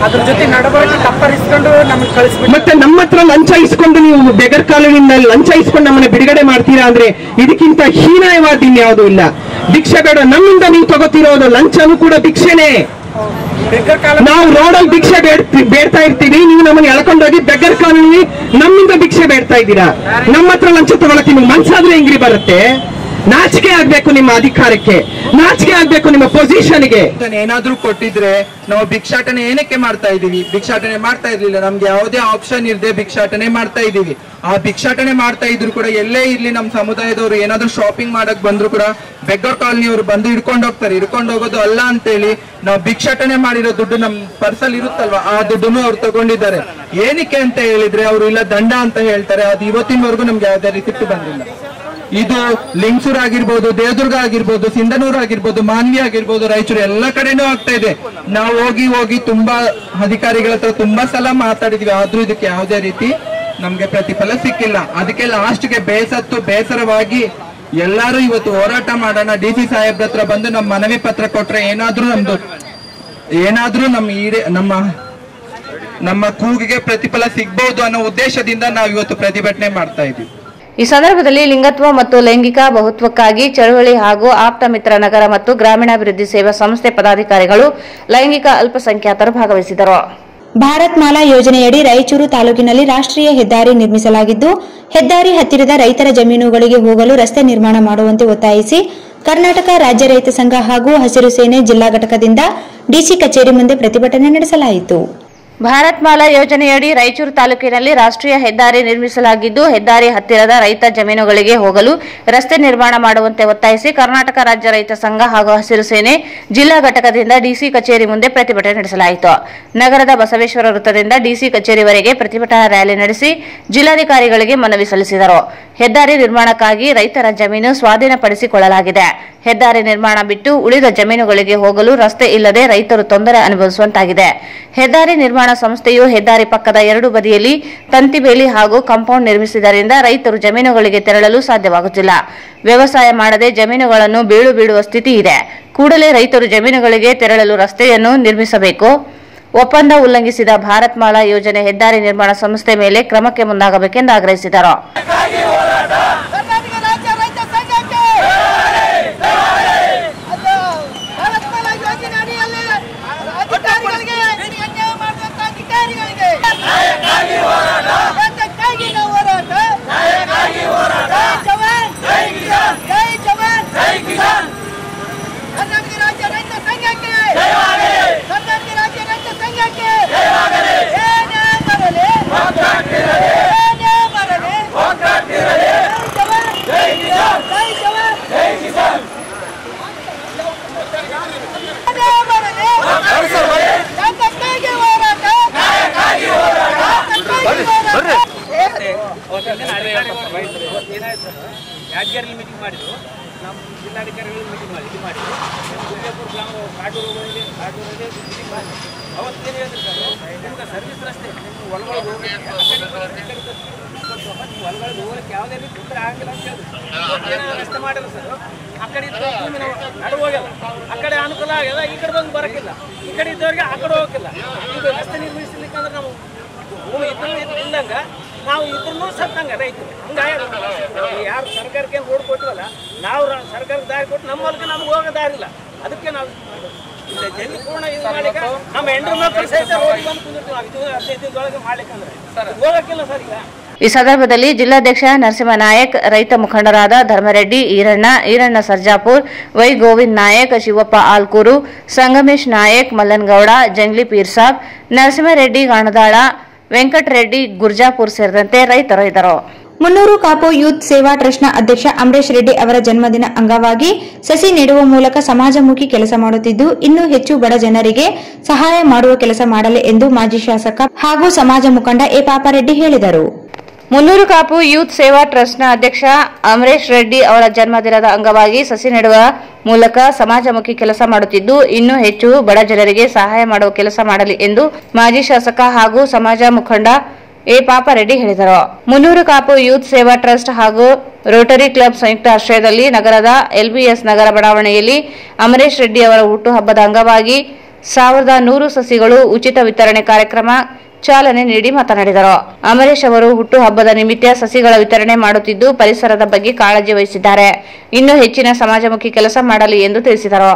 ಅದ್ರ ಜೊತೆ ನಡವಳಿಕೆ ತಪ್ಪರಿಸ್ಕೊಂಡು ನಮ್ಮನ್ನು ಕಳಿಸ್ಬಿಟ್ಟು ಮತ್ತೆ ನಮ್ಮ ಹತ್ರ ಲಂಚ ಇಸ್ಕೊಂಡು ನೀವು ಬೆಗರ್ ಕಾಲೋನಿನಲ್ಲಿ ಲಂಚ ಇಸ್ಕೊಂಡು ನಮ್ಮನ್ನ ಬಿಡುಗಡೆ ಮಾಡ್ತೀರಾ ಅಂದ್ರೆ ಇದಕ್ಕಿಂತ ಹೀನಾಯವಾದ ಇನ್ಯಾವುದೂ ಇಲ್ಲ. ಭಿಕ್ಷೆ ಬೇಡ, ನಮ್ಮಿಂದ ನೀವು ತಗೋತಿರೋದು ಲಂಚನೂ ಕೂಡ ಭಿಕ್ಷೆನೆ. ನಾವು ರೋಡಲ್ಲಿ ಭಿಕ್ಷೆ ಬೇಡ್ತಾ ಇರ್ತೀವಿ, ನೀವು ನಮ್ಮನ್ನು ಎಳ್ಕೊಂಡೋಗಿ ಬೆಗರ್ ಕಾಲೋನಿ ನಮ್ಮಿಂದ ಭಿಕ್ಷೆ ಬೇಡ್ತಾ ಇದ್ದೀರಾ. ನಮ್ಮ ಹತ್ರ ಲಂಚ ತಗೊಳಕ್ಕೆ ನಿಮ್ಗೆ ಮನ್ಸಾದ್ರೆ ಹೆಂಗ್ರಿ ಬರುತ್ತೆ? ನಾಚಿಕೆ ಆಗ್ಬೇಕು ನಿಮ್ಮ ಅಧಿಕಾರಕ್ಕೆ, ನಾಚಿಕೆ ಆಗ್ಬೇಕು ನಿಮ್ಮ ಪೊಸಿಷನ್ಗೆ. ಏನಾದ್ರೂ ಕೊಟ್ಟಿದ್ರೆ ನಾವು ಭಿಕ್ಷಾಟನೆ ಏನಕ್ಕೆ ಮಾಡ್ತಾ ಇದೀವಿ? ಭಿಕ್ಷಾಟನೆ ಮಾಡ್ತಾ ಇರ್ಲಿಲ್ಲ, ನಮ್ಗೆ ಯಾವುದೇ ಆಪ್ಷನ್ ಇರದೆ ಭಿಕ್ಷಾಟನೆ ಮಾಡ್ತಾ ಇದೀವಿ. ಆ ಭಿಕ್ಷಾಟನೆ ಮಾಡ್ತಾ ಇದ್ರು ಕೂಡ ಎಲ್ಲೇ ಇರ್ಲಿ ನಮ್ಮ ಸಮುದಾಯದವರು ಏನಾದ್ರೂ ಶಾಪಿಂಗ್ ಮಾಡಕ್ ಬಂದ್ರು ಕೂಡ ಬೆಗ್ಗರ್ ಕಾಲನಿಯವರು ಬಂದು ಹಿಡ್ಕೊಂಡು ಹೋಗ್ತಾರೆ. ಹಿಡ್ಕೊಂಡು ಹೋಗೋದು ಅಲ್ಲ ಅಂತೇಳಿ ನಾವು ಭಿಕ್ಷಾಟನೆ ಮಾಡಿರೋ ದುಡ್ಡು ನಮ್ ಪರ್ಸಲ್ ಇರುತ್ತಲ್ವಾ, ಆ ದುಡ್ಡನ್ನು ಅವ್ರು ತಗೊಂಡಿದ್ದಾರೆ. ಏನಕ್ಕೆ ಅಂತ ಹೇಳಿದ್ರೆ ಅವರು ಇಲ್ಲ ದಂಡ ಅಂತ ಹೇಳ್ತಾರೆ. ಅದು ಇವತ್ತಿನವರೆಗೂ ನಮ್ಗೆ ಯಾವುದೇ ರೀತಿ ಬಂದಿಲ್ಲ. ಇದು ಲಿಂಗಸೂರು ಆಗಿರ್ಬೋದು, ದೇವದುರ್ಗ ಆಗಿರ್ಬೋದು, ಸಿಂಧನೂರು ಆಗಿರ್ಬೋದು, ಮಾನ್ವಿ ಆಗಿರ್ಬೋದು, ರಾಯಚೂರು ಎಲ್ಲ ಕಡೆನೂ ಆಗ್ತಾ ಇದೆ. ನಾವು ಹೋಗಿ ತುಂಬಾ ಅಧಿಕಾರಿಗಳ ಹತ್ರ ತುಂಬಾ ಸಲ ಮಾತಾಡಿದ್ವಿ, ಆದ್ರೂ ಇದಕ್ಕೆ ಯಾವುದೇ ರೀತಿ ನಮ್ಗೆ ಪ್ರತಿಫಲ ಸಿಕ್ಕಿಲ್ಲ. ಅದಕ್ಕೆ ಲಾಸ್ಟ್ಗೆ ಬೇಸರವಾಗಿ ಎಲ್ಲಾರು ಇವತ್ತು ಹೋರಾಟ ಮಾಡೋಣ, DC ಸಾಹೇಬ್ರ ಹತ್ರ ಬಂದು ನಮ್ಮ ಮನವಿ ಪತ್ರ ಕೊಟ್ರೆ ಏನಾದ್ರೂ ನಮ್ಮ ಕೂಗಿಗೆ ಪ್ರತಿಫಲ ಸಿಗ್ಬಹುದು ಅನ್ನೋ ಉದ್ದೇಶದಿಂದ ನಾವು ಇವತ್ತು ಪ್ರತಿಭಟನೆ ಮಾಡ್ತಾ ಇದ್ದೀವಿ. ಈ ಸಂದರ್ಭದಲ್ಲಿ ಲಿಂಗತ್ವ ಮತ್ತು ಲೈಂಗಿಕ ಬಹುತ್ವಕ್ಕಾಗಿ ಚಳವಳಿ ಹಾಗೂ ಆಪ್ತ ಮಿತ್ರ ನಗರ ಮತ್ತು ಗ್ರಾಮೀಣಾಭಿವೃದ್ಧಿ ಸೇವಾ ಸಂಸ್ಥೆ ಪದಾಧಿಕಾರಿಗಳು, ಲೈಂಗಿಕ ಅಲ್ಪಸಂಖ್ಯಾತರು ಭಾಗವಹಿಸಿದರು. ಭಾರತ್ ಮಾಲಾ ಯೋಜನೆಯಡಿ ರಾಯಚೂರು ತಾಲೂಕಿನಲ್ಲಿ ರಾಷ್ಟ್ರೀಯ ಹೆದ್ದಾರಿ ನಿರ್ಮಿಸಲಾಗಿದ್ದು, ಹೆದ್ದಾರಿ ಹತ್ತಿರದ ರೈತರ ಜಮೀನುಗಳಿಗೆ ಹೋಗಲು ರಸ್ತೆ ನಿರ್ಮಾಣ ಮಾಡುವಂತೆ ಒತ್ತಾಯಿಸಿ ಕರ್ನಾಟಕ ರಾಜ್ಯ ರೈತ ಸಂಘ ಹಾಗೂ ಹಸಿರು ಸೇನೆ ಜಿಲ್ಲಾ ಘಟಕದಿಂದ DC ಕಚೇರಿ ಮುಂದೆ ಪ್ರತಿಭಟನೆ ನಡೆಸಲಾಯಿತು. ಭಾರತ್ ಮಾಲಾ ಯೋಜನೆಯಡಿ ರಾಯಚೂರು ತಾಲೂಕಿನಲ್ಲಿ ರಾಷ್ಟ್ರೀಯ ಹೆದ್ದಾರಿ ನಿರ್ಮಿಸಲಾಗಿದ್ದು, ಹೆದ್ದಾರಿ ಹತ್ತಿರದ ರೈತ ಜಮೀನುಗಳಿಗೆ ಹೋಗಲು ರಸ್ತೆ ನಿರ್ಮಾಣ ಮಾಡುವಂತೆ ಒತ್ತಾಯಿಸಿ ಕರ್ನಾಟಕ ರಾಜ್ಯ ರೈತ ಸಂಘ ಹಾಗೂ ಹಸಿರು ಸೇನೆ ಜಿಲ್ಲಾ ಘಟಕದಿಂದ DC ಕಚೇರಿ ಮುಂದೆ ಪ್ರತಿಭಟನೆ ನಡೆಸಲಾಯಿತು. ನಗರದ ಬಸವೇಶ್ವರ ವೃತ್ತದಿಂದ DC ಕಚೇರಿವರೆಗೆ ಪ್ರತಿಭಟನಾ ರ್ಯಾಲಿ ನಡೆಸಿ ಜಿಲ್ಲಾಧಿಕಾರಿಗಳಿಗೆ ಮನವಿ ಸಲ್ಲಿಸಿದರು. ಹೆದ್ದಾರಿ ನಿರ್ಮಾಣಕ್ಕಾಗಿ ರೈತರ ಜಮೀನು ಸ್ವಾಧೀನಪಡಿಸಿಕೊಳ್ಳಲಾಗಿದೆ. ಹೆದ್ದಾರಿ ನಿರ್ಮಾಣ ಬಿಟ್ಟು ಉಳಿದ ಜಮೀನುಗಳಿಗೆ ಹೋಗಲು ರಸ್ತೆ ಇಲ್ಲದೆ ರೈತರು ತೊಂದರೆ ಅನುಭವಿಸುವಂತಾಗಿದೆ. ಹೆದ್ದಾರಿ ನಿರ್ಮಾಣ ಸಂಸ್ಥೆಯು ಹೆದ್ದಾರಿ ಪಕ್ಕದ 2 ಬದಿಯಲ್ಲಿ ತಂತಿ ಬೇಲಿ ಹಾಗೂ ಕಾಂಪೌಂಡ್ ನಿರ್ಮಿಸಿದ್ದರಿಂದ ರೈತರು ಜಮೀನುಗಳಿಗೆ ತೆರಳಲು ಸಾಧ್ಯವಾಗುತ್ತಿಲ್ಲ. ವ್ಯವಸಾಯ ಮಾಡದೆ ಜಮೀನುಗಳನ್ನು ಬೀಳು ಬಿಡುವ ಸ್ಥಿತಿ ಇದೆ. ಕೂಡಲೇ ರೈತರು ಜಮೀನುಗಳಿಗೆ ತೆರಳಲು ರಸ್ತೆಯನ್ನು ನಿರ್ಮಿಸಬೇಕು. ಒಪ್ಪಂದ ಉಲ್ಲಂಘಿಸಿದ ಭಾರತ್ ಮಾಲಾ ಯೋಜನೆ ಹೆದ್ದಾರಿ ನಿರ್ಮಾಣ ಸಂಸ್ಥೆ ಮೇಲೆ ಕ್ರಮಕ್ಕೆ ಮುಂದಾಗಬೇಕೆಂದು ಆಗ್ರಹಿಸಿದರು. ಯಾದಗಿರಿಯಲ್ಲಿ ಮೀಟಿಂಗ್ ಮಾಡಿದ್ರು, ನಮ್ಮ ಜಿಲ್ಲಾಧಿಕಾರಿಗಳು ಮೀಟಿಂಗ್ ಮಾಡಿದ್ರು, ವಿಜಯಪುರ ಗ್ರಾಮ ಕಾಟೂರಲ್ಲಿ ಮೀಟಿಂಗ್ ಮಾಡಿ ಅವತ್ತೇನು ಹೇಳಿದ್ರು ಸರ್, ನಿಮ್ಗೆ ಸರ್ವಿಸ್ ರಸ್ತೆ ನಿಮ್ಮ ಹೊಲಗಳಿಗೆ ಹೋಗಕ್ಕೆ ನಿಮ್ಮ ಹೊಲಗಳಿಗೆ ಹೋಗಕ್ಕೆ ಯಾವುದೇ ರೀತಿ ತೊಂದರೆ ಆಗಿಲ್ಲ ಅಂತ ಹೇಳಿದ್ರು. ರಸ್ತೆ ಮಾಡಿದ್ರು ಸರ್, ಆ ಕಡೆ ಇದ್ದು ಭೂಮಿ ನಾವು ನಡು ಹೋಗಲ್ಲ, ಆ ಕಡೆ ಅನುಕೂಲ ಆಗ್ಯದ, ಈ ಕಡೆ ಬಂದು ಬರೋಕ್ಕಿಲ್ಲ, ಈ ಕಡೆ ಇದ್ದವ್ರಿಗೆ ಆ ಕಡೆ ಹೋಗಕ್ಕಿಲ್ಲ. ಈಗ ರಸ್ತೆ ನಿರ್ಮಿಸಲಿಕ್ಕಂದ್ರೆ ನಾವು ಭೂಮಿ ಇದ್ದಂಗ ನಾವು ಇದ್ರೂ ಸತ್ತಂಗ ರೈತರು ಹಂಗಾಗಿ ಯಾರು ಸರ್ಕಾರಕ್ಕೆ ರೋಡ್ ಕೊಟ್ಟಿವಲ್ಲ, ನಾವು ಸರ್ಕಾರಕ್ಕೆ ದಾರಿ ಕೊಟ್ಟು ನಮ್ಮ ಹೊಲಕ್ಕೆ ನಮ್ಗೆ ಹೋಗೋ ದಾರಿ ಇಲ್ಲ. ಅದಕ್ಕೆ ನಾವು ಜಲ್ದಿ ಪೂರ್ಣ ಇದು ಮಾಡ್ಲಿಕ್ಕೆ ನಮ್ಮ ಹೆಣ್ಣು ಮಕ್ಕಳು ಸಹಿತ ರೋಡ್ ಬಂದು ಕುಂದಿರ್ತೀವಿ 15 ದಿನದೊಳಗೆ ಮಾಡ್ಲಿಕ್ಕಂದ್ರೆ ಹೋಗಕ್ಕಿಲ್ಲ ಸರ್. ಈಗ ಈ ಸಂದರ್ಭದಲ್ಲಿ ಜಿಲ್ಲಾಧ್ಯಕ್ಷ ನರಸಿಂಹನಾಯಕ್, ರೈತ ಮುಖಂಡರಾದ ಧರ್ಮರೆಡ್ಡಿ ಈರಣ್ಣ ಸರ್ಜಾಪುರ್, ವೈ ಗೋವಿಂದ್ ನಾಯಕ್, ಶಿವಪ್ಪ ಆಲ್ಕೂರು, ಸಂಗಮೇಶ್ ನಾಯಕ್, ಮಲ್ಲನಗೌಡ, ಜಂಗ್ಲಿ ಪೀರ್ಸಾಬ್, ನರಸಿಂಹರೆಡ್ಡಿ ಗಾಣದಾಳ, ವೆಂಕಟರೆಡ್ಡಿ ಗುರ್ಜಾಪುರ್ ಸೇರಿದಂತೆ ರೈತರು ಇದ್ದರು. ಮುನ್ನೂರು ಕಾಪು ಯೂತ್ ಸೇವಾ ಟ್ರಸ್ಟ್ನ ಅಧ್ಯಕ್ಷ ಅಮರೇಶ್ ರೆಡ್ಡಿ ಅವರ ಜನ್ಮದಿನ ಅಂಗವಾಗಿ ಸಸಿ ನೆಡುವ ಮೂಲಕ ಸಮಾಜಮುಖಿ ಕೆಲಸ ಮಾಡುತ್ತಿದ್ದು, ಇನ್ನೂ ಹೆಚ್ಚು ಬಡ ಜನರಿಗೆ ಸಹಾಯ ಮಾಡುವ ಕೆಲಸ ಮಾಡಲಿ ಎಂದು ಮಾಜಿ ಶಾಸಕ ಹಾಗೂ ಸಮಾಜ ಮುಖಂಡ ಎ ಪಾಪಾರೆಡ್ಡಿ ಹೇಳಿದರು. ಮುನ್ನೂರು ಕಾಪು ಯೂತ್ ಸೇವಾ ಟ್ರಸ್ಟ್ನ ಅಧ್ಯಕ್ಷ ಅಮರೇಶ್ ರೆಡ್ಡಿ ಅವರ ಜನ್ಮದಿನದ ಅಂಗವಾಗಿ ಸಸಿ ನೆಡುವ ಮೂಲಕ ಸಮಾಜಮುಖಿ ಕೆಲಸ ಮಾಡುತ್ತಿದ್ದು, ಇನ್ನೂ ಹೆಚ್ಚು ಬಡ ಜನರಿಗೆ ಸಹಾಯ ಮಾಡುವ ಕೆಲಸ ಮಾಡಲಿ ಎಂದು ಮಾಜಿ ಶಾಸಕ ಹಾಗೂ ಸಮಾಜ ಮುಖಂಡ ಎ ಪಾಪಾರೆಡ್ಡಿ ಹೇಳಿದರು. ಮುನ್ನೂರು ಕಾಪು ಯೂತ್ ಸೇವಾ ಟ್ರಸ್ಟ್ ಹಾಗೂ ರೋಟರಿ ಕ್ಲಬ್ ಸಂಯುಕ್ತ ಆಶ್ರಯದಲ್ಲಿ ನಗರದ ಎಲ್ಬಿಎಸ್ ನಗರ ಬಡಾವಣೆಯಲ್ಲಿ ಅಮರೇಶ್ ರೆಡ್ಡಿ ಅವರ ಹುಟ್ಟುಹಬ್ಬದ ಅಂಗವಾಗಿ 1100 ಸಸಿಗಳು ಉಚಿತ ವಿತರಣೆ ಕಾರ್ಯಕ್ರಮ ಚಾಲನೆ ನೀಡಿ ಮಾತನಾಡಿದರು. ಅಮರೇಶ್ ಅವರು ಹುಟ್ಟುಹಬ್ಬದ ನಿಮಿತ್ತ ಸಸಿಗಳ ವಿತರಣೆ ಮಾಡುತ್ತಿದ್ದು, ಪರಿಸರದ ಬಗ್ಗೆ ಕಾಳಜಿ ವಹಿಸಿದ್ದಾರೆ. ಇನ್ನೂ ಹೆಚ್ಚಿನ ಸಮಾಜಮುಖಿ ಕೆಲಸ ಮಾಡಲಿ ಎಂದು ತಿಳಿಸಿದರು.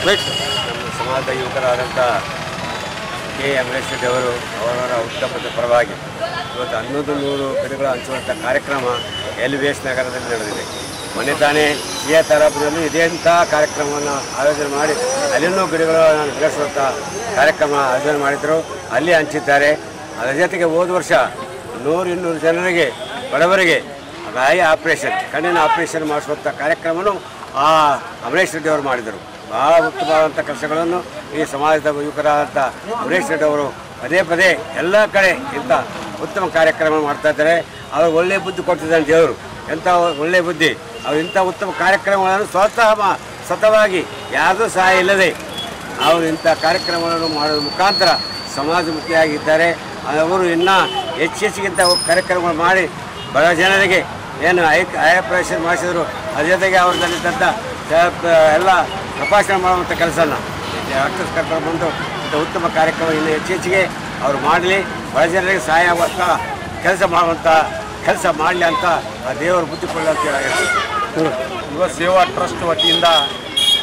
ನಮ್ಮ ಸಮಾಜದ ಯುವಕರಾದಂಥ ಕೆ ಅಮರೇಶ್ ರೆಡ್ಡಿ ಅವರು ಅವರವರ ಹುಟ್ಟುಹಬ್ಬದ ಪರವಾಗಿ ಇವತ್ತು 1100 ಗಿಡಗಳು ಹಂಚುವಂಥ ಕಾರ್ಯಕ್ರಮ ಎಲ್ಬಿಎಸ್ ನಗರದಲ್ಲಿ ನಡೆದಿದೆ. ಮೊನ್ನೆ ತಾನೇ ಸಿಎ ತಾಲೂಕಿನಲ್ಲಿ ಇದೇಂಥ ಕಾರ್ಯಕ್ರಮವನ್ನು ಆಯೋಜನೆ ಮಾಡಿ ಅಲ್ಲಿನೂ ಗಿಡಗಳನ್ನು ಬೆಳೆಸುವಂಥ ಕಾರ್ಯಕ್ರಮ ಆಯೋಜನೆ ಮಾಡಿದರು, ಅಲ್ಲಿ ಹಂಚಿದ್ದಾರೆ. ಅದರ ಜೊತೆಗೆ ಹೋದ ವರ್ಷ 100-200 ಜನರಿಗೆ ಬಡವರಿಗೆ ಐ ಆಪರೇಷನ್ ಕಣ್ಣಿನ ಆಪರೇಷನ್ ಮಾಡಿಸುವಂಥ ಕಾರ್ಯಕ್ರಮವನ್ನು ಆ ಅಮರೇಶ್ ರೆಡ್ಡಿ ಅವರು ಮಾಡಿದರು. ಬಹಳ ಉತ್ತಮವಾದಂಥ ಕೆಲಸಗಳನ್ನು ಈ ಸಮಾಜದ ಯುವಕರಾದಂಥ ಅಮರೇಶ್ ರೆಡ್ಡಿ ಅವರು ಪದೇ ಪದೇ ಎಲ್ಲ ಕಡೆ ಇಂಥ ಉತ್ತಮ ಕಾರ್ಯಕ್ರಮ ಮಾಡ್ತಾ ಇದ್ದಾರೆ. ಅವರು ಒಳ್ಳೆಯ ಬುದ್ಧಿ ಕೊಟ್ಟಿದ್ದಾನೆ ದೇವರು, ಎಂಥ ಒಳ್ಳೆಯ ಬುದ್ಧಿ. ಅವರು ಇಂಥ ಉತ್ತಮ ಕಾರ್ಯಕ್ರಮಗಳನ್ನು ಸ್ವತಃವಾಗಿ ಯಾವುದೂ ಸಹಾಯ ಇಲ್ಲದೆ ಅವರು ಇಂಥ ಕಾರ್ಯಕ್ರಮಗಳನ್ನು ಮಾಡೋದ್ರ ಮುಖಾಂತರ ಸಮಾಜಮುಖಿಯಾಗಿದ್ದಾರೆ. ಅವರು ಇನ್ನೂ ಹೆಚ್ಚಿಗಿಂತ ಕಾರ್ಯಕ್ರಮಗಳು ಮಾಡಿ ಬಡ ಜನರಿಗೆ ಏನು ಐ ಆಪರೇಷನ್ ಮಾಡಿಸಿದ್ರು, ಅದ್ರ ಜೊತೆಗೆ ಅವ್ರದಲ್ಲಿದ್ದಂಥ ಎಲ್ಲ ತಪಾಸಣೆ ಮಾಡುವಂಥ ಕೆಲಸನ ಡಾಕ್ಟರ್ಸ್ ಕರ್ಕೊಂಡು ಬಂದು ಇಂಥ ಉತ್ತಮ ಕಾರ್ಯಕ್ರಮ ಇನ್ನೂ ಹೆಚ್ಚಿಗೆ ಅವರು ಮಾಡಲಿ, ಬಡ ಜನರಿಗೆ ಸಹಾಯ ಆಗುವಂಥ ಕೆಲಸ ಮಾಡಲಿ ಅಂತ ಆ ದೇವರು ಬುದ್ಧಿ ಕೊಡಲಿ ಅಂತ ಹೇಳಿ ಯುವ ಸೇವಾ ಟ್ರಸ್ಟ್ ವತಿಯಿಂದ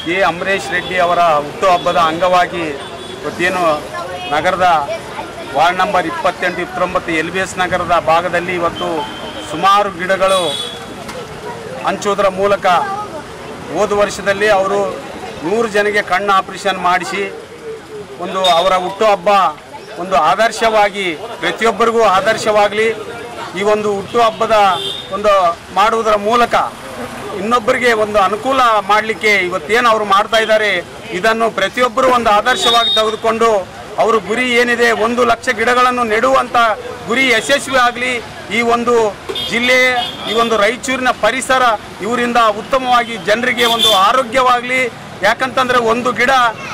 ಕೆ ಅಮರೇಶ್ ರೆಡ್ಡಿ ಅವರ ಹುಟ್ಟುಹಬ್ಬದ ಅಂಗವಾಗಿ ಇವತ್ತೇನು ನಗರದ ವಾರ್ಡ್ ನಂಬರ್ 28-29 ಎಲ್ಬಿಎಸ್ ನಗರದ ಭಾಗದಲ್ಲಿ ಇವತ್ತು ಸುಮಾರು ಗಿಡಗಳು ಹಂಚುವುದರ ಮೂಲಕ ಹೋದ ವರ್ಷದಲ್ಲಿ ಅವರು 100 ಜನಕ್ಕೆ ಕಣ್ಣು ಆಪರೇಷನ್ ಮಾಡಿಸಿ ಅವರ ಹುಟ್ಟುಹಬ್ಬ ಒಂದು ಆದರ್ಶವಾಗಿ ಪ್ರತಿಯೊಬ್ಬರಿಗೂ ಆದರ್ಶವಾಗಲಿ. ಈ ಒಂದು ಹುಟ್ಟುಹಬ್ಬದ ಮಾಡುವುದರ ಮೂಲಕ ಇನ್ನೊಬ್ಬರಿಗೆ ಒಂದು ಅನುಕೂಲ ಮಾಡಲಿಕ್ಕೆ ಇವತ್ತೇನು ಅವರು ಮಾಡ್ತಾ ಇದ್ದಾರೆ, ಇದನ್ನು ಪ್ರತಿಯೊಬ್ಬರು ಒಂದು ಆದರ್ಶವಾಗಿ ತೆಗೆದುಕೊಂಡು ಅವರ ಗುರಿ ಏನಿದೆ 1 ಲಕ್ಷ ಗಿಡಗಳನ್ನು ನೆಡುವಂಥ ಗುರಿ ಯಶಸ್ವಿ ಆಗಲಿ. ಈ ಒಂದು ಜಿಲ್ಲೆಯ ಈ ಒಂದು ರಾಯಚೂರಿನ ಪರಿಸರ ಇವರಿಂದ ಉತ್ತಮವಾಗಿ ಜನರಿಗೆ ಒಂದು ಆರೋಗ್ಯವಾಗಲಿ. ಯಾಕಂತಂದರೆ ಒಂದು ಗಿಡ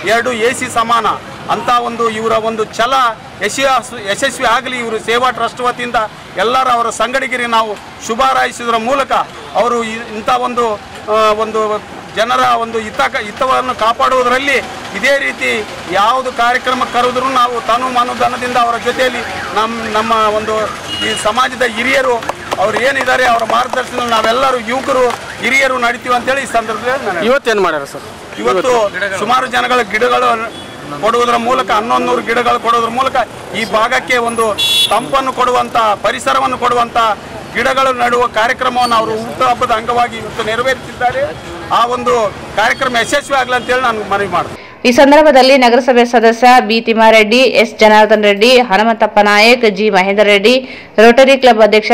2 AC ಸಮಾನ ಅಂತ ಒಂದು ಇವರ ಒಂದು ಛಲ ಯಶಸ್ವಿ ಆಗಲಿ. ಇವರು ಸೇವಾ ಟ್ರಸ್ಟ್ ವತಿಯಿಂದ ಎಲ್ಲರ ಅವರ ಸಂಗಡಿಗರಿಗೆ ನಾವು ಶುಭ ಹಾರೈಸುವುದರ ಮೂಲಕ ಅವರು ಇಂಥ ಒಂದು ಜನರ ಒಂದು ಹಿತವನ್ನು ಕಾಪಾಡುವುದರಲ್ಲಿ ಇದೇ ರೀತಿ ಯಾವುದು ಕಾರ್ಯಕ್ರಮ ಕರೆದರೂ ನಾವು ತನು ಮನುಧನದಿಂದ ಅವರ ಜೊತೆಯಲ್ಲಿ ನಮ್ಮ ಒಂದು ಈ ಸಮಾಜದ ಹಿರಿಯರು ಅವ್ರು ಏನಿದ್ದಾರೆ ಅವರ ಮಾರ್ಗದರ್ಶನ ನಾವೆಲ್ಲರೂ ಯುವಕರು ಹಿರಿಯರು ನಡೀತೀವಿ ಅಂತೇಳಿ ಈ ಸಂದರ್ಭದಲ್ಲಿ ಇವತ್ತೇನು ಮಾಡ್ಯಾರ ಸರ್? ಇವತ್ತು ಸುಮಾರು ಜನಗಳ ಗಿಡಗಳು ಕೊಡುವುದರ ಮೂಲಕ 1100 ಗಿಡಗಳು ಕೊಡುವುದರ ಮೂಲಕ ಈ ಭಾಗಕ್ಕೆ ಒಂದು ತಂಪನ್ನು ಕೊಡುವಂಥ ಪರಿಸರವನ್ನು ಕೊಡುವಂಥ ಗಿಡಗಳು ನೆಡುವ ಕಾರ್ಯಕ್ರಮವನ್ನು ಅವರು ಹುಟ್ಟುಹಬ್ಬದ ಅಂಗವಾಗಿ ಇವತ್ತು ನೆರವೇರಿಸಿದ್ದಾರೆ. ಆ ಒಂದು ಕಾರ್ಯಕ್ರಮ ಯಶಸ್ವಿ ಆಗಲಿ ಅಂತೇಳಿ ನಾನು ಮನವಿ ಮಾಡ್ತೀನಿ. ಈ ಸಂದರ್ಭದಲ್ಲಿ ನಗರಸಭೆ ಸದಸ್ಯ B Thimmareddy, S Janardhan Reddy, Hanumanthappa Nayak, G Mahender Reddy, rotary club ಅಧ್ಯಕ್ಷ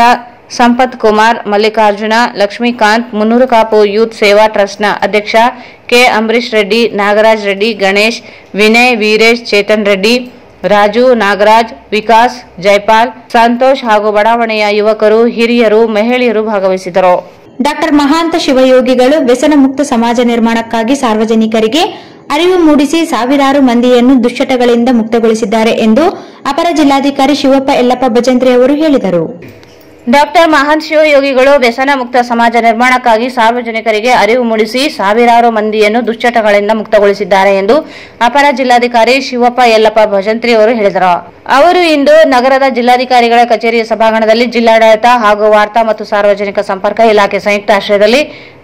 ಸಂಪತ್ ಕುಮಾರ್, ಮಲ್ಲಿಕಾರ್ಜುನ, ಲಕ್ಷ್ಮೀಕಾಂತ್, ಮುನ್ನೂರು ಕಾಪು ಯೂತ್ ಸೇವಾ ಟ್ರಸ್ಟ್ನ ಅಧ್ಯಕ್ಷ ಕೆ ಅಂಬರೀಶ್ ರೆಡ್ಡಿ, ನಾಗರಾಜ್ ರೆಡ್ಡಿ, ಗಣೇಶ್, ವಿನಯ್, ವೀರೇಶ್, ಚೇತನ್ ರೆಡ್ಡಿ, ರಾಜು, ನಾಗರಾಜ್, ವಿಕಾಸ್, ಜೈಪಾಲ್, ಸಂತೋಷ್ ಹಾಗೂ ಬಡಾವಣೆಯ ಯುವಕರು, ಹಿರಿಯರು, ಮಹಿಳೆಯರು ಭಾಗವಹಿಸಿದರು. ಡಾಕ್ಟರ್ ಮಹಾಂತ ಶಿವಯೋಗಿಗಳು ವ್ಯಸನ ಮುಕ್ತ ಸಮಾಜ ನಿರ್ಮಾಣಕ್ಕಾಗಿ ಸಾರ್ವಜನಿಕರಿಗೆ ಅರಿವು ಮೂಡಿಸಿ ಸಾವಿರಾರು ಮಂದಿಯನ್ನು ದುಶ್ಚಟಗಳಿಂದ ಮುಕ್ತಗೊಳಿಸಿದ್ದಾರೆ ಎಂದು ಅಪರ ಜಿಲ್ಲಾಧಿಕಾರಿ ಶಿವಪ್ಪ ಯಲ್ಲಪ್ಪ ಭಜಂತ್ರಿ ಅವರು ಹೇಳಿದರು. ಡಾಕ್ಟರ್ ಮಹಾಂತ ಶಿವಯೋಗಿಗಳು ವ್ಯಸನ ಮುಕ್ತ ಸಮಾಜ ನಿರ್ಮಾಣಕ್ಕಾಗಿ ಸಾರ್ವಜನಿಕರಿಗೆ ಅರಿವು ಮೂಡಿಸಿ ಸಾವಿರಾರು ಮಂದಿಯನ್ನು ದುಶ್ಚಟಗಳಿಂದ ಮುಕ್ತಗೊಳಿಸಿದ್ದಾರೆ ಎಂದು ಅಪರ ಜಿಲ್ಲಾಧಿಕಾರಿ ಶಿವಪ್ಪ ಯಲ್ಲಪ್ಪ ಭಜಂತ್ರಿ ಅವರು ಹೇಳಿದರು. ಅವರು ಇಂದು ನಗರದ ಜಿಲ್ಲಾಧಿಕಾರಿಗಳ ಕಚೇರಿಯ ಸಭಾಂಗಣದಲ್ಲಿ ಜಿಲ್ಲಾಡಳಿತ ಹಾಗೂ ವಾರ್ತಾ ಮತ್ತು ಸಾರ್ವಜನಿಕ ಸಂಪರ್ಕ ಇಲಾಖೆ ಸಂಯುಕ್ತ ಆಶ್ರಯದಲ್ಲಿ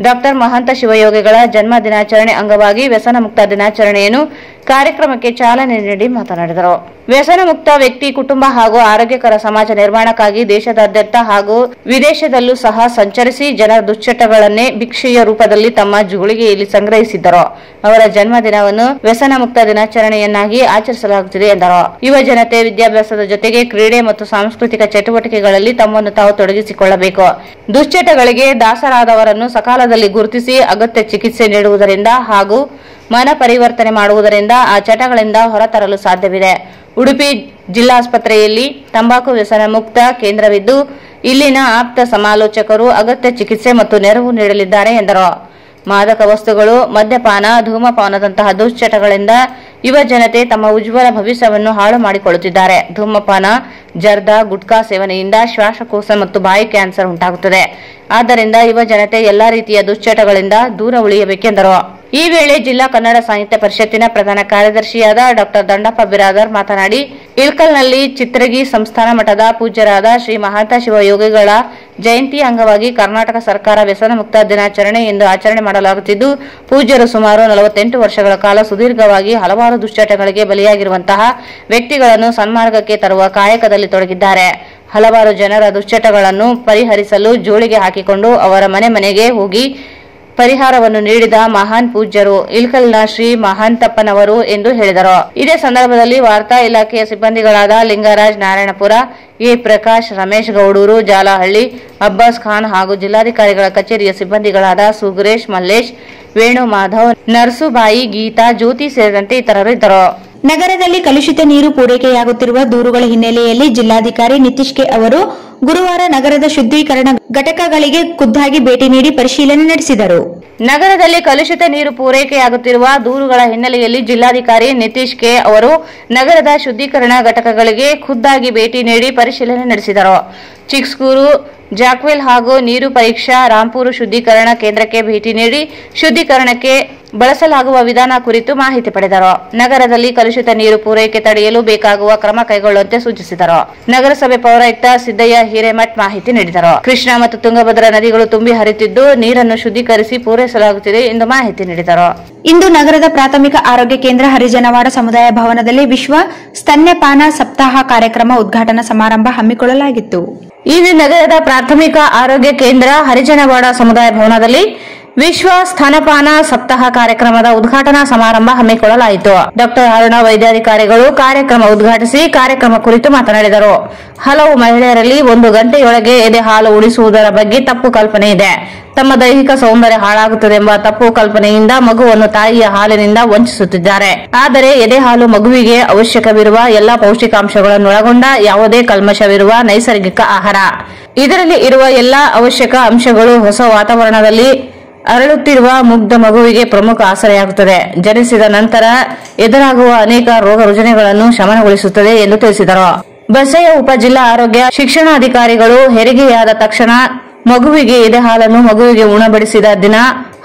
ಡಾಕ್ಟರ್ ಮಹಾಂತ ಶಿವಯೋಗಿಗಳ ಜನ್ಮ ದಿನಾಚರಣೆ ಅಂಗವಾಗಿ ವ್ಯಸನ ಮುಕ್ತ ದಿನಾಚರಣೆಯನ್ನು ಕಾರ್ಯಕ್ರಮಕ್ಕೆ ಚಾಲನೆ ನೀಡಿ ಮಾತನಾಡಿದರು. ವ್ಯಸನ ಮುಕ್ತ ವ್ಯಕ್ತಿ, ಕುಟುಂಬ ಹಾಗೂ ಆರೋಗ್ಯಕರ ಸಮಾಜ ನಿರ್ಮಾಣಕ್ಕಾಗಿ ದೇಶದಾದ್ಯಂತ ಹಾಗೂ ವಿದೇಶದಲ್ಲೂ ಸಹ ಸಂಚರಿಸಿ ಜನರ ದುಶ್ಚಟಗಳನ್ನೇ ಭಿಕ್ಷೆಯ ರೂಪದಲ್ಲಿ ತಮ್ಮ ಜೋಳಿಗೆಯಲ್ಲಿ ಸಂಗ್ರಹಿಸಿದ್ದರು. ಅವರ ಜನ್ಮ ದಿನವನ್ನು ವ್ಯಸನ ಮುಕ್ತ ದಿನಾಚರಣೆಯನ್ನಾಗಿ ಆಚರಿಸಲಾಗುತ್ತಿದೆ ಎಂದರು. ಯುವ ಜನತೆ ವಿದ್ಯಾಭ್ಯಾಸದ ಜೊತೆಗೆ ಕ್ರೀಡೆ ಮತ್ತು ಸಾಂಸ್ಕೃತಿಕ ಚಟುವಟಿಕೆಗಳಲ್ಲಿ ತಮ್ಮನ್ನು ತಾವು ತೊಡಗಿಸಿಕೊಳ್ಳಬೇಕು. ದುಶ್ಚಟಗಳಿಗೆ ದಾಸರಾದವರನ್ನು ಸಕಾಲದಲ್ಲಿ ಗುರುತಿಸಿ ಅಗತ್ಯ ಚಿಕಿತ್ಸೆ ನೀಡುವುದರಿಂದ ಹಾಗೂ ಮನ ಪರಿವರ್ತನೆ ಮಾಡುವುದರಿಂದ ಆ ಚಟಗಳಿಂದ ಹೊರತರಲು ಸಾಧ್ಯವಿದೆ. ಉಡುಪಿ ಜಿಲ್ಲಾಸ್ಪತ್ರೆಯಲ್ಲಿ ತಂಬಾಕು ವ್ಯಸನ ಮುಕ್ತ ಕೇಂದ್ರವಿದ್ದು ಇಲ್ಲಿನ ಆಪ್ತ ಸಮಾಲೋಚಕರು ಅಗತ್ಯ ಚಿಕಿತ್ಸೆ ಮತ್ತು ನೆರವು ನೀಡಲಿದ್ದಾರೆ ಎಂದರು. ಮಾದಕ ವಸ್ತುಗಳು, ಮದ್ಯಪಾನ, ಧೂಮಪಾನದಂತಹ ದುಶ್ಚಟಗಳಿಂದ ಯುವ ಜನತೆ ತಮ್ಮ ಉಜ್ವಲ ಭವಿಷ್ಯವನ್ನು ಹಾಳು ಮಾಡಿಕೊಳ್ಳುತ್ತಿದ್ದಾರೆ. ಧೂಮಪಾನ, ಜರ್ದಾ, ಗುಟ್ಕಾ ಸೇವನೆಯಿಂದ ಶ್ವಾಸಕೋಶ ಮತ್ತು ಬಾಯಿ ಕ್ಯಾನ್ಸರ್ ಉಂಟಾಗುತ್ತದೆ. ಆದ್ದರಿಂದ ಯುವ ಜನತೆ ಎಲ್ಲಾ ರೀತಿಯ ದುಶ್ಚಟಗಳಿಂದ ದೂರ ಉಳಿಯಬೇಕೆಂದರು. ಈ ವೇಳೆ ಜಿಲ್ಲಾ ಕನ್ನಡ ಸಾಹಿತ್ಯ ಪರಿಷತ್ತಿನ ಪ್ರಧಾನ ಕಾರ್ಯದರ್ಶಿಯಾದ ಡಾ ದಂಡಪ್ಪ ಬಿರಾದರ್ ಮಾತನಾಡಿ, ಇಳ್ಕಲ್ನಲ್ಲಿ ಚಿತ್ರಗಿ ಸಂಸ್ಥಾನ ಮಠದ ಪೂಜ್ಯರಾದ ಶ್ರೀ ಮಹಾಂತ ಶಿವಯೋಗಿಗಳ ಜಯಂತಿ ಅಂಗವಾಗಿ ಕರ್ನಾಟಕ ಸರ್ಕಾರ ವ್ಯಸನ ಮುಕ್ತ ದಿನಾಚರಣೆ ಎಂದು ಆಚರಣೆ ಮಾಡಲಾಗುತ್ತಿದ್ದು, ಪೂಜ್ಯರು ಸುಮಾರು 48 ವರ್ಷಗಳ ಕಾಲ ಸುದೀರ್ಘವಾಗಿ ಹಲವಾರು ದುಶ್ಚಟಗಳಿಗೆ ಬಲಿಯಾಗಿರುವಂತಹ ವ್ಯಕ್ತಿಗಳನ್ನು ಸನ್ಮಾರ್ಗಕ್ಕೆ ತರುವ ಕಾಯಕದಲ್ಲಿ ತೊಡಗಿದ್ದಾರೆ. ಹಲವಾರು ಜನರ ದುಶ್ಚಟಗಳನ್ನು ಪರಿಹರಿಸಲು ಜೋಳಿಗೆ ಹಾಕಿಕೊಂಡು ಅವರ ಮನೆಗೆ ಹೋಗಿ ಪರಿಹಾರವನ್ನು ನೀಡಿದ ಮಹಾನ್ ಪೂಜ್ಯರು ಇಳ್ಕಲ್ನ ಶ್ರೀ ಮಹಾಂತಪ್ಪನವರು ಎಂದು ಹೇಳಿದರು. ಇದೇ ಸಂದರ್ಭದಲ್ಲಿ ವಾರ್ತಾ ಇಲಾಖೆಯ ಸಿಬ್ಬಂದಿಗಳಾದ ಲಿಂಗರಾಜ್ ನಾರಾಯಣಪುರ, ಎ ಪ್ರಕಾಶ್, ರಮೇಶ್ ಗೌಡೂರು, ಜಾಲಹಳ್ಳಿ, ಅಬ್ಬಾಸ್ ಖಾನ್ ಹಾಗೂ ಜಿಲ್ಲಾಧಿಕಾರಿಗಳ ಕಚೇರಿಯ ಸಿಬ್ಬಂದಿಗಳಾದ ಸುಗುರೇಶ್, ಮಲ್ಲೇಶ್, ವೇಣು ಮಾಧವ್, ನರ್ಸುಬಾಯಿ, ಗೀತಾ, ಜ್ಯೋತಿ ಸೇರಿದಂತೆ ಇತರರು ಇದ್ದರು. ನಗರದಲ್ಲಿ ಕಲುಷಿತ ನೀರು ಪೂರೈಕೆಯಾಗುತ್ತಿರುವ ದೂರುಗಳ ಹಿನ್ನೆಲೆಯಲ್ಲಿ ಜಿಲ್ಲಾಧಿಕಾರಿ ನಿತೀಶ್ ಕೆ ಅವರು ಗುರುವಾರ ನಗರದ ಶುದ್ಧೀಕರಣ ಘಟಕಗಳಿಗೆ ಖುದ್ದಾಗಿ ಭೇಟಿ ನೀಡಿ ಪರಿಶೀಲನೆ ನಡೆಸಿದರು. ನಗರದಲ್ಲಿ ಕಲುಷಿತ ನೀರು ಪೂರೈಕೆಯಾಗುತ್ತಿರುವ ದೂರುಗಳ ಹಿನ್ನೆಲೆಯಲ್ಲಿ ಜಿಲ್ಲಾಧಿಕಾರಿ ನಿತೀಶ್ ಕೆ ಅವರು ನಗರದ ಶುದ್ಧೀಕರಣ ಘಟಕಗಳಿಗೆ ಖುದ್ದಾಗಿ ಭೇಟಿ ನೀಡಿ ಪರಿಶೀಲನೆ ನಡೆಸಿದರು. ಚಿಕ್ಸ್ಕೂರು, ಜಾಕ್ವೆಲ್ ಹಾಗೂ ನೀರು ಪರೀಕ್ಷಾ ರಾಂಪುರ ಶುದ್ಧೀಕರಣ ಕೇಂದ್ರಕ್ಕೆ ಭೇಟಿ ನೀಡಿ ಶುದ್ಧೀಕರಣಕ್ಕೆ ಬಳಸಲಾಗುವ ವಿಧಾನ ಕುರಿತು ಮಾಹಿತಿ ಪಡೆದರು. ನಗರದಲ್ಲಿ ಕಲುಷಿತ ನೀರು ಪೂರೈಕೆ ತಡೆಯಲು ಬೇಕಾಗುವ ಕ್ರಮ ಕೈಗೊಳ್ಳುವಂತೆ ಸೂಚಿಸಿದರು. ನಗರಸಭೆ ಪೌರಾಯುಕ್ತ ಸಿದ್ದಯ್ಯ ಹಿರೇಮಠ್ ಮಾಹಿತಿ ನೀಡಿದರು. ಕೃಷ್ಣಾ ಮತ್ತು ತುಂಗಭದ್ರಾ ನದಿಗಳು ತುಂಬಿ ಹರಿಯುತ್ತಿದ್ದು ನೀರನ್ನು ಶುದ್ಧೀಕರಿಸಿ ಪೂರೈಸಲಾಗುತ್ತಿದೆ ಎಂದು ಮಾಹಿತಿ ನೀಡಿದರು. ಇಂದು ನಗರದ ಪ್ರಾಥಮಿಕ ಆರೋಗ್ಯ ಕೇಂದ್ರ ಹರಿಜನವಾಡ ಸಮುದಾಯ ಭವನದಲ್ಲಿ ವಿಶ್ವ ಸ್ತನ್ಯಪಾನ ಸಪ್ತಾಹ ಕಾರ್ಯಕ್ರಮ ಉದ್ಘಾಟನಾ ಸಮಾರಂಭ ಹಮ್ಮಿಕೊಳ್ಳಲಾಗಿತ್ತು. ಇಂದು ನಗರದ ಪ್ರಾಥಮಿಕ ಆರೋಗ್ಯ ಕೇಂದ್ರ ಹರಿಜನವಾಡ ಸಮುದಾಯ ಭವನದಲ್ಲಿ ವಿಶ್ವ ಸ್ತನಪಾನ ಸಪ್ತಾಹ ಕಾರ್ಯಕ್ರಮದ ಉದ್ಘಾಟನಾ ಸಮಾರಂಭ ಹಮ್ಮಿಕೊಳ್ಳಲಾಯಿತು. ಡಾ ಅರುಣ ವೈದ್ಯಾಧಿಕಾರಿಗಳು ಕಾರ್ಯಕ್ರಮ ಉದ್ಘಾಟಿಸಿ ಕಾರ್ಯಕ್ರಮ ಕುರಿತು ಮಾತನಾಡಿದರು. ಹಲವು ಮಹಿಳೆಯರಲ್ಲಿ 1 ಗಂಟೆಯೊಳಗೆ ಎದೆ ಹಾಲು ಉಣಿಸುವುದರ ಬಗ್ಗೆ ತಪ್ಪು ಕಲ್ಪನೆ ಇದೆ. ತಮ್ಮ ದೈಹಿಕ ಸೌಂದರ್ಯ ಹಾಳಾಗುತ್ತದೆಂಬ ತಪ್ಪು ಕಲ್ಪನೆಯಿಂದ ಮಗುವನ್ನು ತಾಯಿಯ ಹಾಲಿನಿಂದ ವಂಚಿಸುತ್ತಿದ್ದಾರೆ. ಆದರೆ ಎದೆ ಹಾಲು ಮಗುವಿಗೆ ಅವಶ್ಯಕವಿರುವ ಎಲ್ಲಾ ಪೌಷ್ಟಿಕಾಂಶಗಳನ್ನು ಒಳಗೊಂಡ ಯಾವುದೇ ಕಲ್ಮಶವಿರುವ ನೈಸರ್ಗಿಕ ಆಹಾರ. ಇದರಲ್ಲಿ ಇರುವ ಎಲ್ಲಾ ಅವಶ್ಯಕ ಅಂಶಗಳು ಹೊಸ ವಾತಾವರಣದಲ್ಲಿ ಅರಳುತ್ತಿರುವ ಮುಗ್ಧ ಮಗುವಿಗೆ ಪ್ರಮುಖ ಆಸರೆಯಾಗುತ್ತದೆ. ಜನಿಸಿದ ನಂತರ ಎದುರಾಗುವ ಅನೇಕ ರೋಗ ರುಜಿನಗಳನ್ನು ಶಮನಗೊಳಿಸುತ್ತದೆ ಎಂದು ತಿಳಿಸಿದರು. ಬಸಯ್ಯ ಉಪಜಿಲ್ಲಾ ಆರೋಗ್ಯ ಶಿಕ್ಷಣಾಧಿಕಾರಿಗಳು ಹೆರಿಗೆಯಾದ ತಕ್ಷಣ ಮಗುವಿಗೆ ಎದೆ ಹಾಲನ್ನು ಮಗುವಿಗೆ ಉಣಬಡಿಸಿದ ದಿನ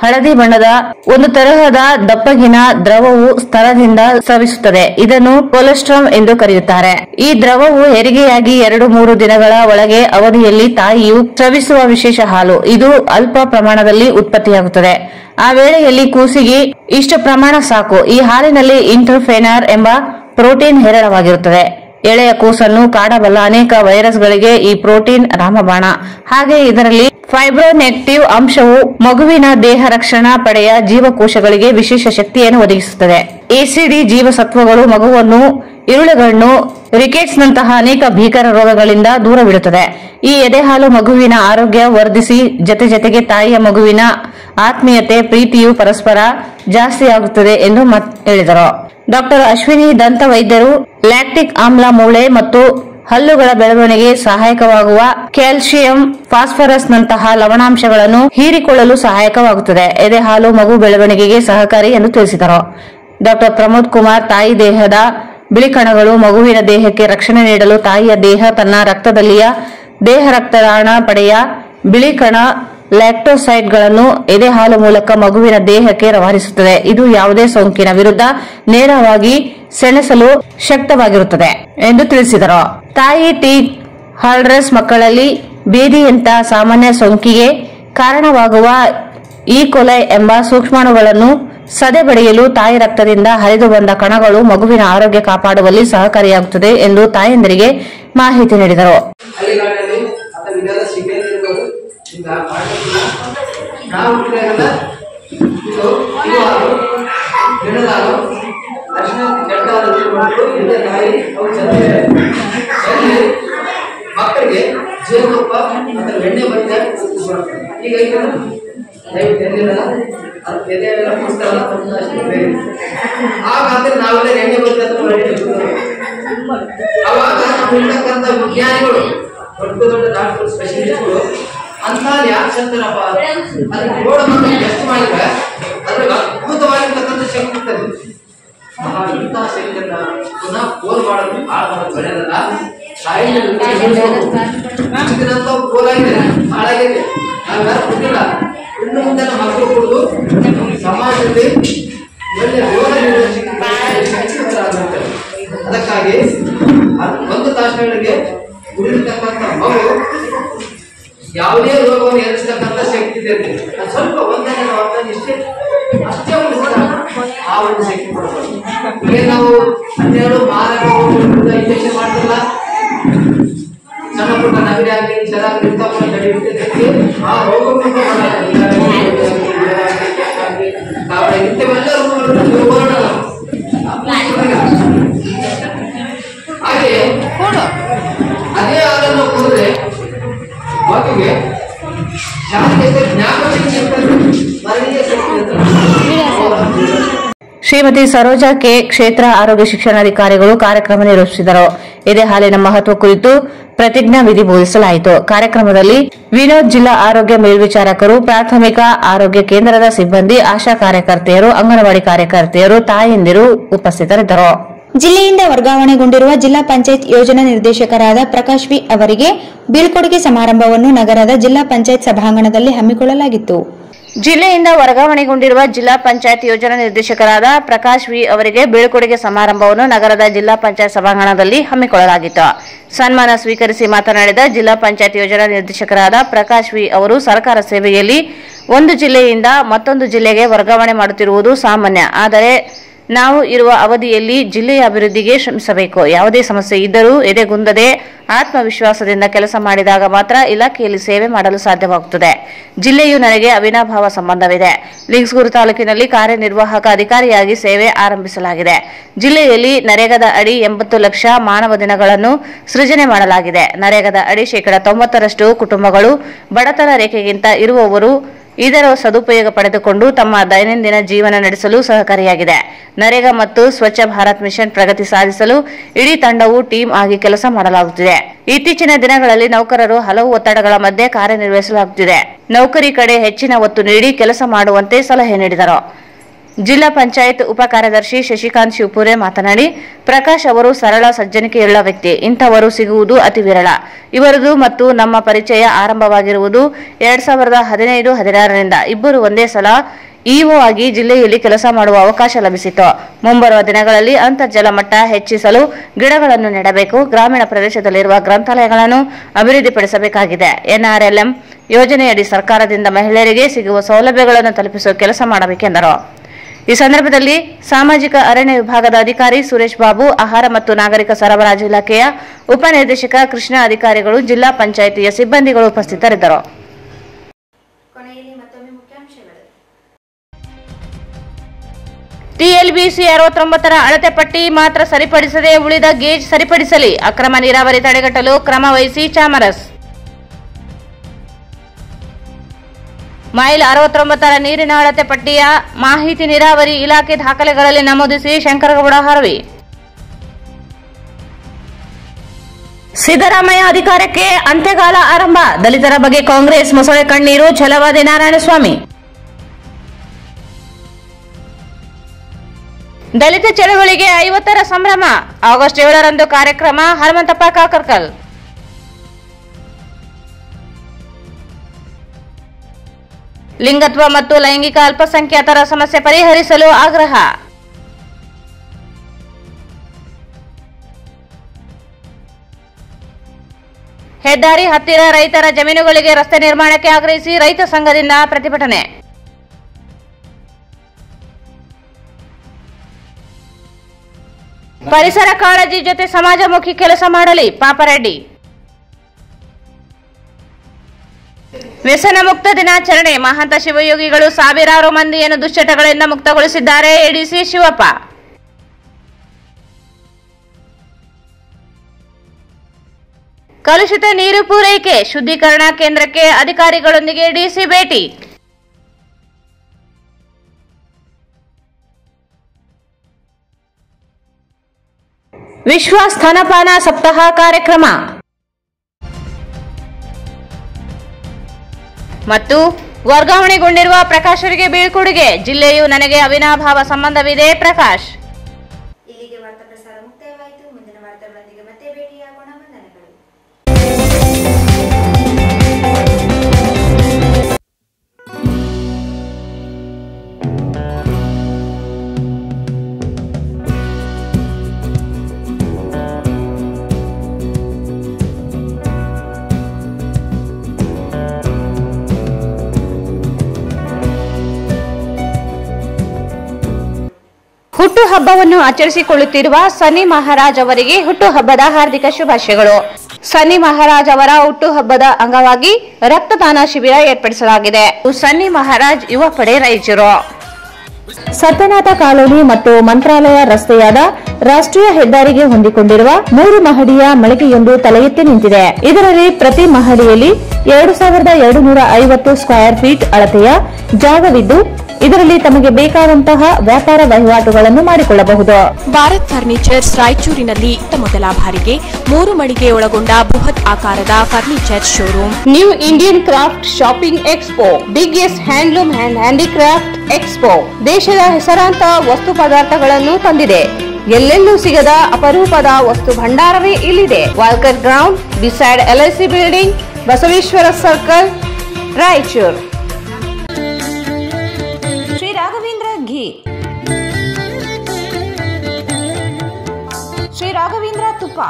ಹಳದಿ ಬಣ್ಣದ ಒಂದು ತರಹದ ದಪ್ಪಗಿನ ದ್ರವವು ಸ್ತರದಿಂದ ಸ್ರವಿಸುತ್ತದೆ. ಇದನ್ನು ಕೊಲೆಸ್ಟ್ರಾಮ್ ಎಂದು ಕರೆಯುತ್ತಾರೆ. ಈ ದ್ರವವು ಹೆರಿಗೆಯಾಗಿ 2-3 ದಿನಗಳ ಒಳಗೆ ಅವಧಿಯಲ್ಲಿ ತಾಯಿಯು ಸ್ರವಿಸುವ ವಿಶೇಷ ಹಾಲು. ಇದು ಅಲ್ಪ ಪ್ರಮಾಣದಲ್ಲಿ ಉತ್ಪತ್ತಿಯಾಗುತ್ತದೆ. ಆ ವೇಳೆಯಲ್ಲಿ ಕೂಸಿಗೆ ಇಷ್ಟು ಪ್ರಮಾಣ ಸಾಕು. ಈ ಹಾಲಿನಲ್ಲಿ ಇಂಟರ್ಫೆನಾರ್ ಎಂಬ ಪ್ರೋಟೀನ್ ಹೇರಳವಾಗಿರುತ್ತದೆ. ಎಳೆಯ ಕೂಸನ್ನು ಕಾಡಬಲ್ಲ ಅನೇಕ ವೈರಸ್ಗಳಿಗೆ ಈ ಪ್ರೋಟೀನ್ ರಾಮಬಾಣ. ಹಾಗೆ ಇದರಲ್ಲಿ ಫೈಬ್ರೋನೆಕ್ಟಿವ್ ಅಂಶವು ಮಗುವಿನ ದೇಹ ರಕ್ಷಣಾ ಪಡೆಯ ಜೀವಕೋಶಗಳಿಗೆ ವಿಶೇಷ ಶಕ್ತಿಯನ್ನು ಒದಗಿಸುತ್ತದೆ. ಎಸಿಡಿ ಜೀವಸತ್ವಗಳು ಮಗುವನ್ನು ಇರುಳುಗಣ್ಣು, ರಿಕೆಟ್ಸ್ ನಂತಹ ಅನೇಕ ಭೀಕರ ರೋಗಗಳಿಂದ ದೂರವಿಡುತ್ತದೆ. ಈ ಎದೆಹಾಲು ಮಗುವಿನ ಆರೋಗ್ಯ ವರ್ಧಿಸಿ ಜೊತೆಗೆ ತಾಯಿಯ ಮಗುವಿನ ಆತ್ಮೀಯತೆ ಪ್ರೀತಿಯು ಪರಸ್ಪರ ಜಾಸ್ತಿಯಾಗುತ್ತದೆ ಎಂದು ಹೇಳಿದರು. ಡಾಕ್ಟರ್ ಅಶ್ವಿನಿ ದಂತ ವೈದ್ಯರು ಲ್ಯಾಕ್ಟಿಕ್ ಆಮ್ಲ ಮೂಳೆ ಮತ್ತು ಹಲ್ಲುಗಳ ಬೆಳವಣಿಗೆ ಸಹಾಯಕವಾಗುವ ಕ್ಯಾಲ್ಸಿಯಂ, ಫಾಸ್ಫರಸ್ ನಂತಹ ಲವಣಾಂಶಗಳನ್ನು ಹೀರಿಕೊಳ್ಳಲು ಸಹಾಯಕವಾಗುತ್ತದೆ. ಎದೆಹಾಲು ಮಗು ಬೆಳವಣಿಗೆಗೆ ಸಹಕಾರಿ ಎಂದು ತಿಳಿಸಿದರು. ಡಾಕ್ಟರ್ ಪ್ರಮೋದ್ ಕುಮಾರ್ ತಾಯಿ ದೇಹದ ಬಿಳಿಕಣಗಳು ಮಗುವಿನ ದೇಹಕ್ಕೆ ರಕ್ಷಣೆ ನೀಡಲು ತಾಯಿಯ ದೇಹ ತನ್ನ ರಕ್ತದಲ್ಲಿಯ ದೇಹ ರಕ್ತದಾನ ಪಡೆಯ ಬಿಳಿಕಣ ಲ್ಯಾಕ್ಟೋಸೈಡ್ಗಳನ್ನು ಎದೆಹಾಲು ಮೂಲಕ ಮಗುವಿನ ದೇಹಕ್ಕೆ ರವಾನಿಸುತ್ತದೆ. ಇದು ಯಾವುದೇ ಸೋಂಕಿನ ವಿರುದ್ಧ ನೇರವಾಗಿ ಸೆಣಸಲು ಶಕ್ತವಾಗಿರುತ್ತದೆ ಎಂದು ತಿಳಿಸಿದರು. ತಾಯಿ ಟಿ ಹಾಲ್ಡ್ರೆಸ್ ಮಕ್ಕಳಲ್ಲಿ ಬೇದಿಯಂತಹ ಸಾಮಾನ್ಯ ಸೋಂಕಿಗೆ ಕಾರಣವಾಗುವ ಈಕೊಲೈ ಎಂಬ ಸೂಕ್ಷ್ಮಾಣುಗಳನ್ನು ಸದೆಬಡಿಯಲು ತಾಯಿ ರಕ್ತದಿಂದ ಹರಿದು ಬಂದ ಕಣಗಳು ಮಗುವಿನ ಆರೋಗ್ಯ ಕಾಪಾಡುವಲ್ಲಿ ಸಹಕಾರಿಯಾಗುತ್ತದೆ ಎಂದು ತಾಯಂದಿರಿಗೆ ಮಾಹಿತಿ ನೀಡಿದರು. ಮಕ್ಕಳಿಗೆ ಜೇನುತುಪ್ಪ ಮತ್ತು ಎಣ್ಣೆ ಬರುತ್ತೆ. ಈಗ ಹಾಗಾದ್ರೆ ನಾವೆಲ್ಲ ಎಣ್ಣೆ ಬರುತ್ತೆ ಅವಾಗ ಇರ್ತಕ್ಕಂಥ ವಿಜ್ಞಾನಿಗಳು ದೊಡ್ಡ ದೊಡ್ಡ ಡಾಕ್ಟರ್ ಸ್ಪೆಷಲಿಸ್ಟ್ಗಳು ಅಂತ ಯಾಕೆ ಸತ್ತರಪ್ಪ ಅದಕ್ಕೆ ಗೋಡ ಮಕ್ಕಳು ಟೆಸ್ಟ್ ಮಾಡಿದ್ರೆ ಅದ್ರಾಗ ಅದ್ಭುತವಾಗಿರ್ತಕ್ಕಂಥ ಶಕ್ತಿ ಇರ್ತದೆ. ಇಂತಹ ಶಕ್ತಿಯನ್ನ ಪುನಃ ಪೋಲ್ ಮಾಡೋದು ಹಾಳು ಬೆಳೆದಲ್ಲ ಪೋಲಾಗಿದೆ ಹಾಳಾಗಿದೆ. ನಾವ್ಯಾರು ಕೊಟ್ಟಿಲ್ಲ. ಇನ್ನು ಮುಂದೆ ನಮ್ಮ ಮಕ್ಕಳು ಕೊಡುದು ಸಮಾಜದಲ್ಲಿ ಒಳ್ಳೆ ಅದಕ್ಕಾಗಿ ಒಂದು ತಾಸುಗಳಿಗೆ ಉಳಿದಿರ್ತಕ್ಕಂಥ ಮಗು ಯಾವುದೇ ರೋಗವನ್ನು ಎದುರಿಸತಕ್ಕಂಥ ಶಕ್ತಿ ಇದೆ. ಸ್ವಲ್ಪ ಒಂದನೇ ಅಷ್ಟೇ ಉಳಿಸಿದ ಆ ಒಂದು ಶಕ್ತಿ ಕೊಡ್ಬೋದು. ಈಗ ನಾವು 12 ಮಾರಕ ಇಂಜೆಕ್ಷನ್ ಮಾಡ್ತಿಲ್ಲ. ಸಣ್ಣ ಪುಟ್ಟ ನಗಡಿ ಆಗಲಿ ಚೆನ್ನಾಗಿ ಆ ರೋಗ ಇಂಥವೆಲ್ಲ ಹಾಗೆ ಅದೇ ಹಾಲನ್ನು ಕುಡಿದ್ರೆ ಮಗುವಿಗೆ ಶ್ರೀಮತಿ ಸರೋಜಾ ಕೆ ಕ್ಷೇತ್ರ ಆರೋಗ್ಯ ಶಿಕ್ಷಣಾಧಿಕಾರಿಗಳು ಕಾರ್ಯಕ್ರಮ ನಿರ್ವಹಿಸಿದರು. ಎದೆ ಹಾಲಿನ ಮಹತ್ವ ಕುರಿತು ಪ್ರತಿಜ್ಞಾ ವಿಧಿ ಬೋಧಿಸಲಾಯಿತು. ಕಾರ್ಯಕ್ರಮದಲ್ಲಿ ವಿನೋದ್ ಜಿಲ್ಲಾ ಆರೋಗ್ಯ ಮೇಲ್ವಿಚಾರಕರು, ಪ್ರಾಥಮಿಕ ಆರೋಗ್ಯ ಕೇಂದ್ರದ ಸಿಬ್ಬಂದಿ, ಆಶಾ ಕಾರ್ಯಕರ್ತೆಯರು, ಅಂಗನವಾಡಿ ಕಾರ್ಯಕರ್ತೆಯರು, ತಾಯಂದಿರು ಉಪಸ್ಥಿತರಿದ್ದರು. ಜಿಲ್ಲೆಯಿಂದ ವರ್ಗಾವಣೆಗೊಂಡಿರುವ ಜಿಲ್ಲಾ ಪಂಚಾಯತ್ ಯೋಜನಾ ನಿರ್ದೇಶಕರಾದ ಪ್ರಕಾಶ್ ವಿ ಅವರಿಗೆ ಬೀಳ್ಕೊಡುಗೆ ಸಮಾರಂಭವನ್ನು ನಗರದ ಜಿಲ್ಲಾ ಪಂಚಾಯತ್ ಸಭಾಂಗಣದಲ್ಲಿ ಹಮ್ಮಿಕೊಳ್ಳಲಾಗಿತ್ತು. ಜಿಲ್ಲೆಯಿಂದ ವರ್ಗಾವಣೆಗೊಂಡಿರುವ ಜಿಲ್ಲಾ ಪಂಚಾಯತ್ ಯೋಜನಾ ನಿರ್ದೇಶಕರಾದ ಪ್ರಕಾಶ್ ವಿ ಅವರಿಗೆ ಬೀಳ್ಕೊಡುಗೆ ಸಮಾರಂಭವನ್ನು ನಗರದ ಜಿಲ್ಲಾ ಪಂಚಾಯತ್ ಸಭಾಂಗಣದಲ್ಲಿ ಹಮ್ಮಿಕೊಳ್ಳಲಾಗಿತ್ತು. ಸನ್ಮಾನ ಸ್ವೀಕರಿಸಿ ಮಾತನಾಡಿದ ಜಿಲ್ಲಾ ಪಂಚಾಯತ್ ಯೋಜನಾ ನಿರ್ದೇಶಕರಾದ ಪ್ರಕಾಶ್ ವಿ ಅವರು, ಸರ್ಕಾರ ಸೇವೆಯಲ್ಲಿ ಒಂದು ಜಿಲ್ಲೆಯಿಂದ ಮತ್ತೊಂದು ಜಿಲ್ಲೆಗೆ ವರ್ಗಾವಣೆ ಮಾಡುತ್ತಿರುವುದು ಸಾಮಾನ್ಯ. ಆದರೆ ನಾವು ಇರುವ ಅವಧಿಯಲ್ಲಿ ಜಿಲ್ಲೆಯ ಅಭಿವೃದ್ಧಿಗೆ ಶ್ರಮಿಸಬೇಕು. ಯಾವುದೇ ಸಮಸ್ಯೆ ಇದ್ದರೂ ಎದೆಗುಂದದೆ ಆತ್ಮವಿಶ್ವಾಸದಿಂದ ಕೆಲಸ ಮಾಡಿದಾಗ ಮಾತ್ರ ಇಲಾಖೆಯಲ್ಲಿ ಸೇವೆ ಮಾಡಲು ಸಾಧ್ಯವಾಗುತ್ತದೆ. ಜಿಲ್ಲೆಯು ನನಗೆ ಅವಿನಾಭಾವ ಸಂಬಂಧವಿದೆ. ಲಿಂಗಸಗೂರು ತಾಲೂಕಿನಲ್ಲಿ ಕಾರ್ಯನಿರ್ವಾಹಕ ಅಧಿಕಾರಿಯಾಗಿ ಸೇವೆ ಆರಂಭಿಸಲಾಗಿದೆ. ಜಿಲ್ಲೆಯಲ್ಲಿ ನರೇಗಾದ ಅಡಿ 80 ಲಕ್ಷ ಮಾನವ ದಿನಗಳನ್ನು ಸೃಜನೆ ಮಾಡಲಾಗಿದೆ. ನರೇಗಾದ ಅಡಿ 90% ಕುಟುಂಬಗಳು ಬಡತನ ರೇಖೆಗಿಂತ ಇರುವವರು ಇದರ ಸದುಪಯೋಗ ಪಡೆದುಕೊಂಡು ತಮ್ಮ ದೈನಂದಿನ ಜೀವನ ನಡೆಸಲು ಸಹಕಾರಿಯಾಗಿದೆ. ನರೇಗಾ ಮತ್ತು ಸ್ವಚ್ಛ ಭಾರತ್ ಮಿಷನ್ ಪ್ರಗತಿ ಸಾಧಿಸಲು ಇಡೀ ತಂಡವು ಟೀಮ್ ಆಗಿ ಕೆಲಸ ಮಾಡಲಾಗುತ್ತಿದೆ. ಇತ್ತೀಚಿನ ದಿನಗಳಲ್ಲಿ ನೌಕರರು ಹಲವು ಒತ್ತಡಗಳ ಮಧ್ಯೆ ಕಾರ್ಯನಿರ್ವಹಿಸಲಾಗುತ್ತಿದೆ. ನೌಕರಿ ಕಡೆ ಹೆಚ್ಚಿನ ಒತ್ತು ನೀಡಿ ಕೆಲಸ ಮಾಡುವಂತೆ ಸಲಹೆ ನೀಡಿದರು. ಜಿಲ್ಲಾ ಪಂಚಾಯತ್ ಉಪ ಕಾರ್ಯದರ್ಶಿ ಶಶಿಕಾಂತ್ ಶಿವಪುರೆ ಮಾತನಾಡಿ, ಪ್ರಕಾಶ್ ಅವರು ಸರಳ ಸಜ್ಜನಿಕೆಯುಳ್ಳ ವ್ಯಕ್ತಿ. ಇಂಥವರು ಸಿಗುವುದು ಅತಿ ವಿರಳ. ಇವರದು ಮತ್ತು ನಮ್ಮ ಪರಿಚಯ ಆರಂಭವಾಗಿರುವುದು 2015-16ರಿಂದ. ಇಬ್ಬರು ಒಂದೇ ಸಲ ಇಒ ಆಗಿ ಜಿಲ್ಲೆಯಲ್ಲಿ ಕೆಲಸ ಮಾಡುವ ಅವಕಾಶ ಲಭಿಸಿತು. ಮುಂಬರುವ ದಿನಗಳಲ್ಲಿ ಅಂತರ್ಜಲ ಮಟ್ಟ ಹೆಚ್ಚಿಸಲು ಗಿಡಗಳನ್ನು ನೆಡಬೇಕು. ಗ್ರಾಮೀಣ ಪ್ರದೇಶದಲ್ಲಿರುವ ಗ್ರಂಥಾಲಯಗಳನ್ನು ಅಭಿವೃದ್ಧಿಪಡಿಸಬೇಕಾಗಿದೆ. NRLM ಯೋಜನೆಯಡಿ ಸರ್ಕಾರದಿಂದ ಮಹಿಳೆಯರಿಗೆ ಸಿಗುವ ಸೌಲಭ್ಯಗಳನ್ನು ತಲುಪಿಸುವ ಕೆಲಸ ಮಾಡಬೇಕೆಂದರು. ಈ ಸಂದರ್ಭದಲ್ಲಿ ಸಾಮಾಜಿಕ ಅರಣ್ಯ ವಿಭಾಗದ ಅಧಿಕಾರಿ ಸುರೇಶ್ ಬಾಬು, ಆಹಾರ ಮತ್ತು ನಾಗರಿಕ ಸರಬರಾಜು ಇಲಾಖೆಯ ಉಪನಿರ್ದೇಶಕ ಕೃಷ್ಣ, ಅಧಿಕಾರಿಗಳು, ಜಿಲ್ಲಾ ಪಂಚಾಯಿತಿಯ ಸಿಬ್ಬಂದಿಗಳು ಉಪಸ್ಥಿತರಿದ್ದರು. TLBC 69ರ ಅಳತೆ ಪಟ್ಟಿ ಮಾತ್ರ ಸರಿಪಡಿಸದೆ ಉಳಿದ ಗೇಜ್ ಸರಿಪಡಿಸಲಿ. ಅಕ್ರಮ ನೀರಾವರಿ ತಡೆಗಟ್ಟಲು ಕ್ರಮ ವಹಿಸಿ ಚಾಮರಸ್. ಮೈಲ್ 69ರ ನೀರಿನ ಅಳತೆ ಪಟ್ಟಿಯ ಮಾಹಿತಿ ನೀರಾವರಿ ಇಲಾಖೆ ದಾಖಲೆಗಳಲ್ಲಿ ನಮೂದಿಸಿ ಶಂಕರಗೌಡ ಹರವಿ. ಸಿದ್ದರಾಮಯ್ಯ ಅಧಿಕಾರಕ್ಕೆ ಅಂತ್ಯಕಾಲ ಆರಂಭ. ದಲಿತರ ಬಗ್ಗೆ ಕಾಂಗ್ರೆಸ್ ಮೊಸಳೆ ಕಣ್ಣೀರು. ಛಲವಾದಿ ನಾರಾಯಣಸ್ವಾಮಿ. ದಲಿತ ಚಳವಳಿಗೆ 50ರ ಸಂಭ್ರಮ. ಆಗಸ್ಟ್ 7ರಂದು ಕಾರ್ಯಕ್ರಮ. ಹನುಮಂತಪ್ಪ ಕಾಕರ್ಕಲ್. ಲಿಂಗತ್ವ ಮತ್ತು ಲೈಂಗಿಕ ಅಲ್ಪಸಂಖ್ಯಾತರ ಸಮಸ್ಯೆ ಪರಿಹರಿಸಲು ಆಗ್ರಹ. ಹೆದ್ದಾರಿ ಹತ್ತಿರ ರೈತರ ಜಮೀನುಗಳಿಗೆ ರಸ್ತೆ ನಿರ್ಮಾಣಕ್ಕೆ ಆಗ್ರಹಿಸಿ ರೈತ ಸಂಘದಿಂದ ಪ್ರತಿಭಟನೆ. ಪರಿಸರ ಕಾಳಜಿ ಜೊತೆ ಸಮಾಜಮುಖಿ ಕೆಲಸ ಮಾಡಲಿ. ಪಾಪರೆಡ್ಡಿ. ವ್ಯಸನ ಮುಕ್ತ ದಿನಾಚರಣೆ. ಮಹಂತ ಶಿವಯೋಗಿಗಳು ಸಾವಿರಾರು ಮಂದಿಯನ್ನು ದುಶ್ಚಟಗಳಿಂದ ಮುಕ್ತಗೊಳಿಸಿದ್ದಾರೆ. ಎಡಿಸಿ ಶಿವಪ್ಪ. ಕಲುಷಿತ ನೀರು ಪೂರೈಕೆ ಶುದ್ಧೀಕರಣ ಕೇಂದ್ರಕ್ಕೆ ಅಧಿಕಾರಿಗಳೊಂದಿಗೆ ಡಿಸಿ ಭೇಟಿ. ವಿಶ್ವ ಸ್ತನಪಾನ ಸಪ್ತಾಹ ಕಾರ್ಯಕ್ರಮ ಮತ್ತು ವರ್ಗಾವಣೆಗೊಂಡಿರುವ ಪ್ರಕಾಶರಿಗೆ ಬೀಳ್ಕೊಡುಗೆ. ಜಿಲ್ಲೆಯು ನನಗೆ ಅವಿನಾಭಾವ ಸಂಬಂಧವಿದೆ. ಪ್ರಕಾಶ್. ಇಲ್ಲಿಗೆ ವಾರ್ತಾ ಪ್ರಸಾರ ಮುಕ್ತಾಯವಾಯಿತು. ಮುಂದಿನ ವಾರ್ತೆಗಳೊಂದಿಗೆ ಮತ್ತೆ ಭೇಟಿಯಾಗೋಣ. ವಂದನೆಗಳು. ಹುಟ್ಟುಹಬ್ಬವನ್ನು ಆಚರಿಸಿಕೊಳ್ಳುತ್ತಿರುವ ಸನ್ನಿ ಮಹಾರಾಜ್ ಅವರಿಗೆ ಹುಟ್ಟುಹಬ್ಬದ ಹಾರ್ದಿಕ ಶುಭಾಶಯಗಳು. ಸನ್ನಿ ಮಹಾರಾಜ್ ಅವರ ಹುಟ್ಟುಹಬ್ಬದ ಅಂಗವಾಗಿ ರಕ್ತದಾನ ಶಿಬಿರ ಏರ್ಪಡಿಸಲಾಗಿದೆ. ಸನ್ನಿ ಮಹಾರಾಜ್ ಯುವ ಪಡೆ ರಾಯಚೂರು. ಸತ್ಯನಾಥ ಕಾಲೋನಿ ಮತ್ತು ಮಂತ್ರಾಲಯ ರಸ್ತೆಯಾದ ರಾಷ್ಟ್ರೀಯ ಹೆದ್ದಾರಿಗೆ ಹೊಂದಿಕೊಂಡಿರುವ 3 ಮಹಡಿಯ ಮಳಿಗೆಯೊಂದು ತಲೆ ಎತ್ತಿ ನಿಂತಿದೆ. ಇದರಲ್ಲಿ ಪ್ರತಿ ಮಹಡಿಯಲ್ಲಿ 2250 ಸ್ಕ್ವೇರ್ ಫೀಟ್ ಅಳತೆಯ ಜಾಗವಿದ್ದು ಇದರಲ್ಲಿ ತಮಗೆ ಬೇಕಾದಂತಹ ವ್ಯಾಪಾರ ವಹಿವಾಟುಗಳನ್ನು ಮಾಡಿಕೊಳ್ಳಬಹುದು. ಭಾರತ್ ಫರ್ನಿಚರ್ಸ್ ರಾಯಚೂರಿನಲ್ಲಿ ಮೊದಲ ಬಾರಿಗೆ 3 ಮಳಿಗೆ ಒಳಗೊಂಡ ಬೃಹತ್ ಆಕಾರದ furniture showroom. New Indian craft shopping expo, biggest handloom and handicraft expo ದೇಶದ ಹೆಸರಾಂತ ವಸ್ತು ಪದಾರ್ಥಗಳನ್ನು ತಂದಿದೆ. ಎಲ್ಲೆಲ್ಲೂ ಸಿಗದ ಅಪರೂಪದ ವಸ್ತು ಭಂಡಾರವೇ ಇಲ್ಲಿದೆ. Walker ground beside LIC building, Basaveshwara circle, Raichur. Shri Raghavendra ghee, Shri Raghavendra ತುಪ್ಪ,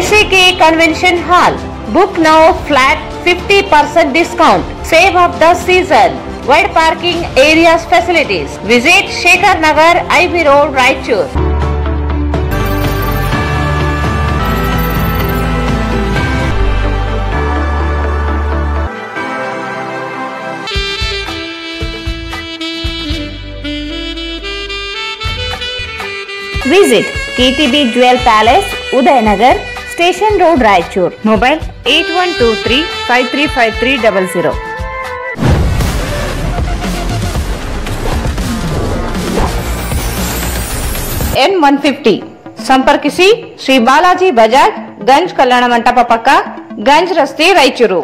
SAK convention hall. Book now flat 50% discount. Save of the season. Wide parking areas facilities. Visit Shekhar Nagar, IB Road, Raichur. Visit KTB Jewel Palace, Udayanagar, Station Road, Raichur. Mobile 8123 535300. N150. ಸಂಪರ್ಕಿಸಿ ಶ್ರೀ ಬಾಲಾಜಿ ಬಜಾಜ್, ಗಂಜ್ ಕಲ್ಯಾಣ ಮಂಟಪ ಪಕ್ಕ, ಗಂಜ್ ರಸ್ತೆ, ರಾಯಚೂರು.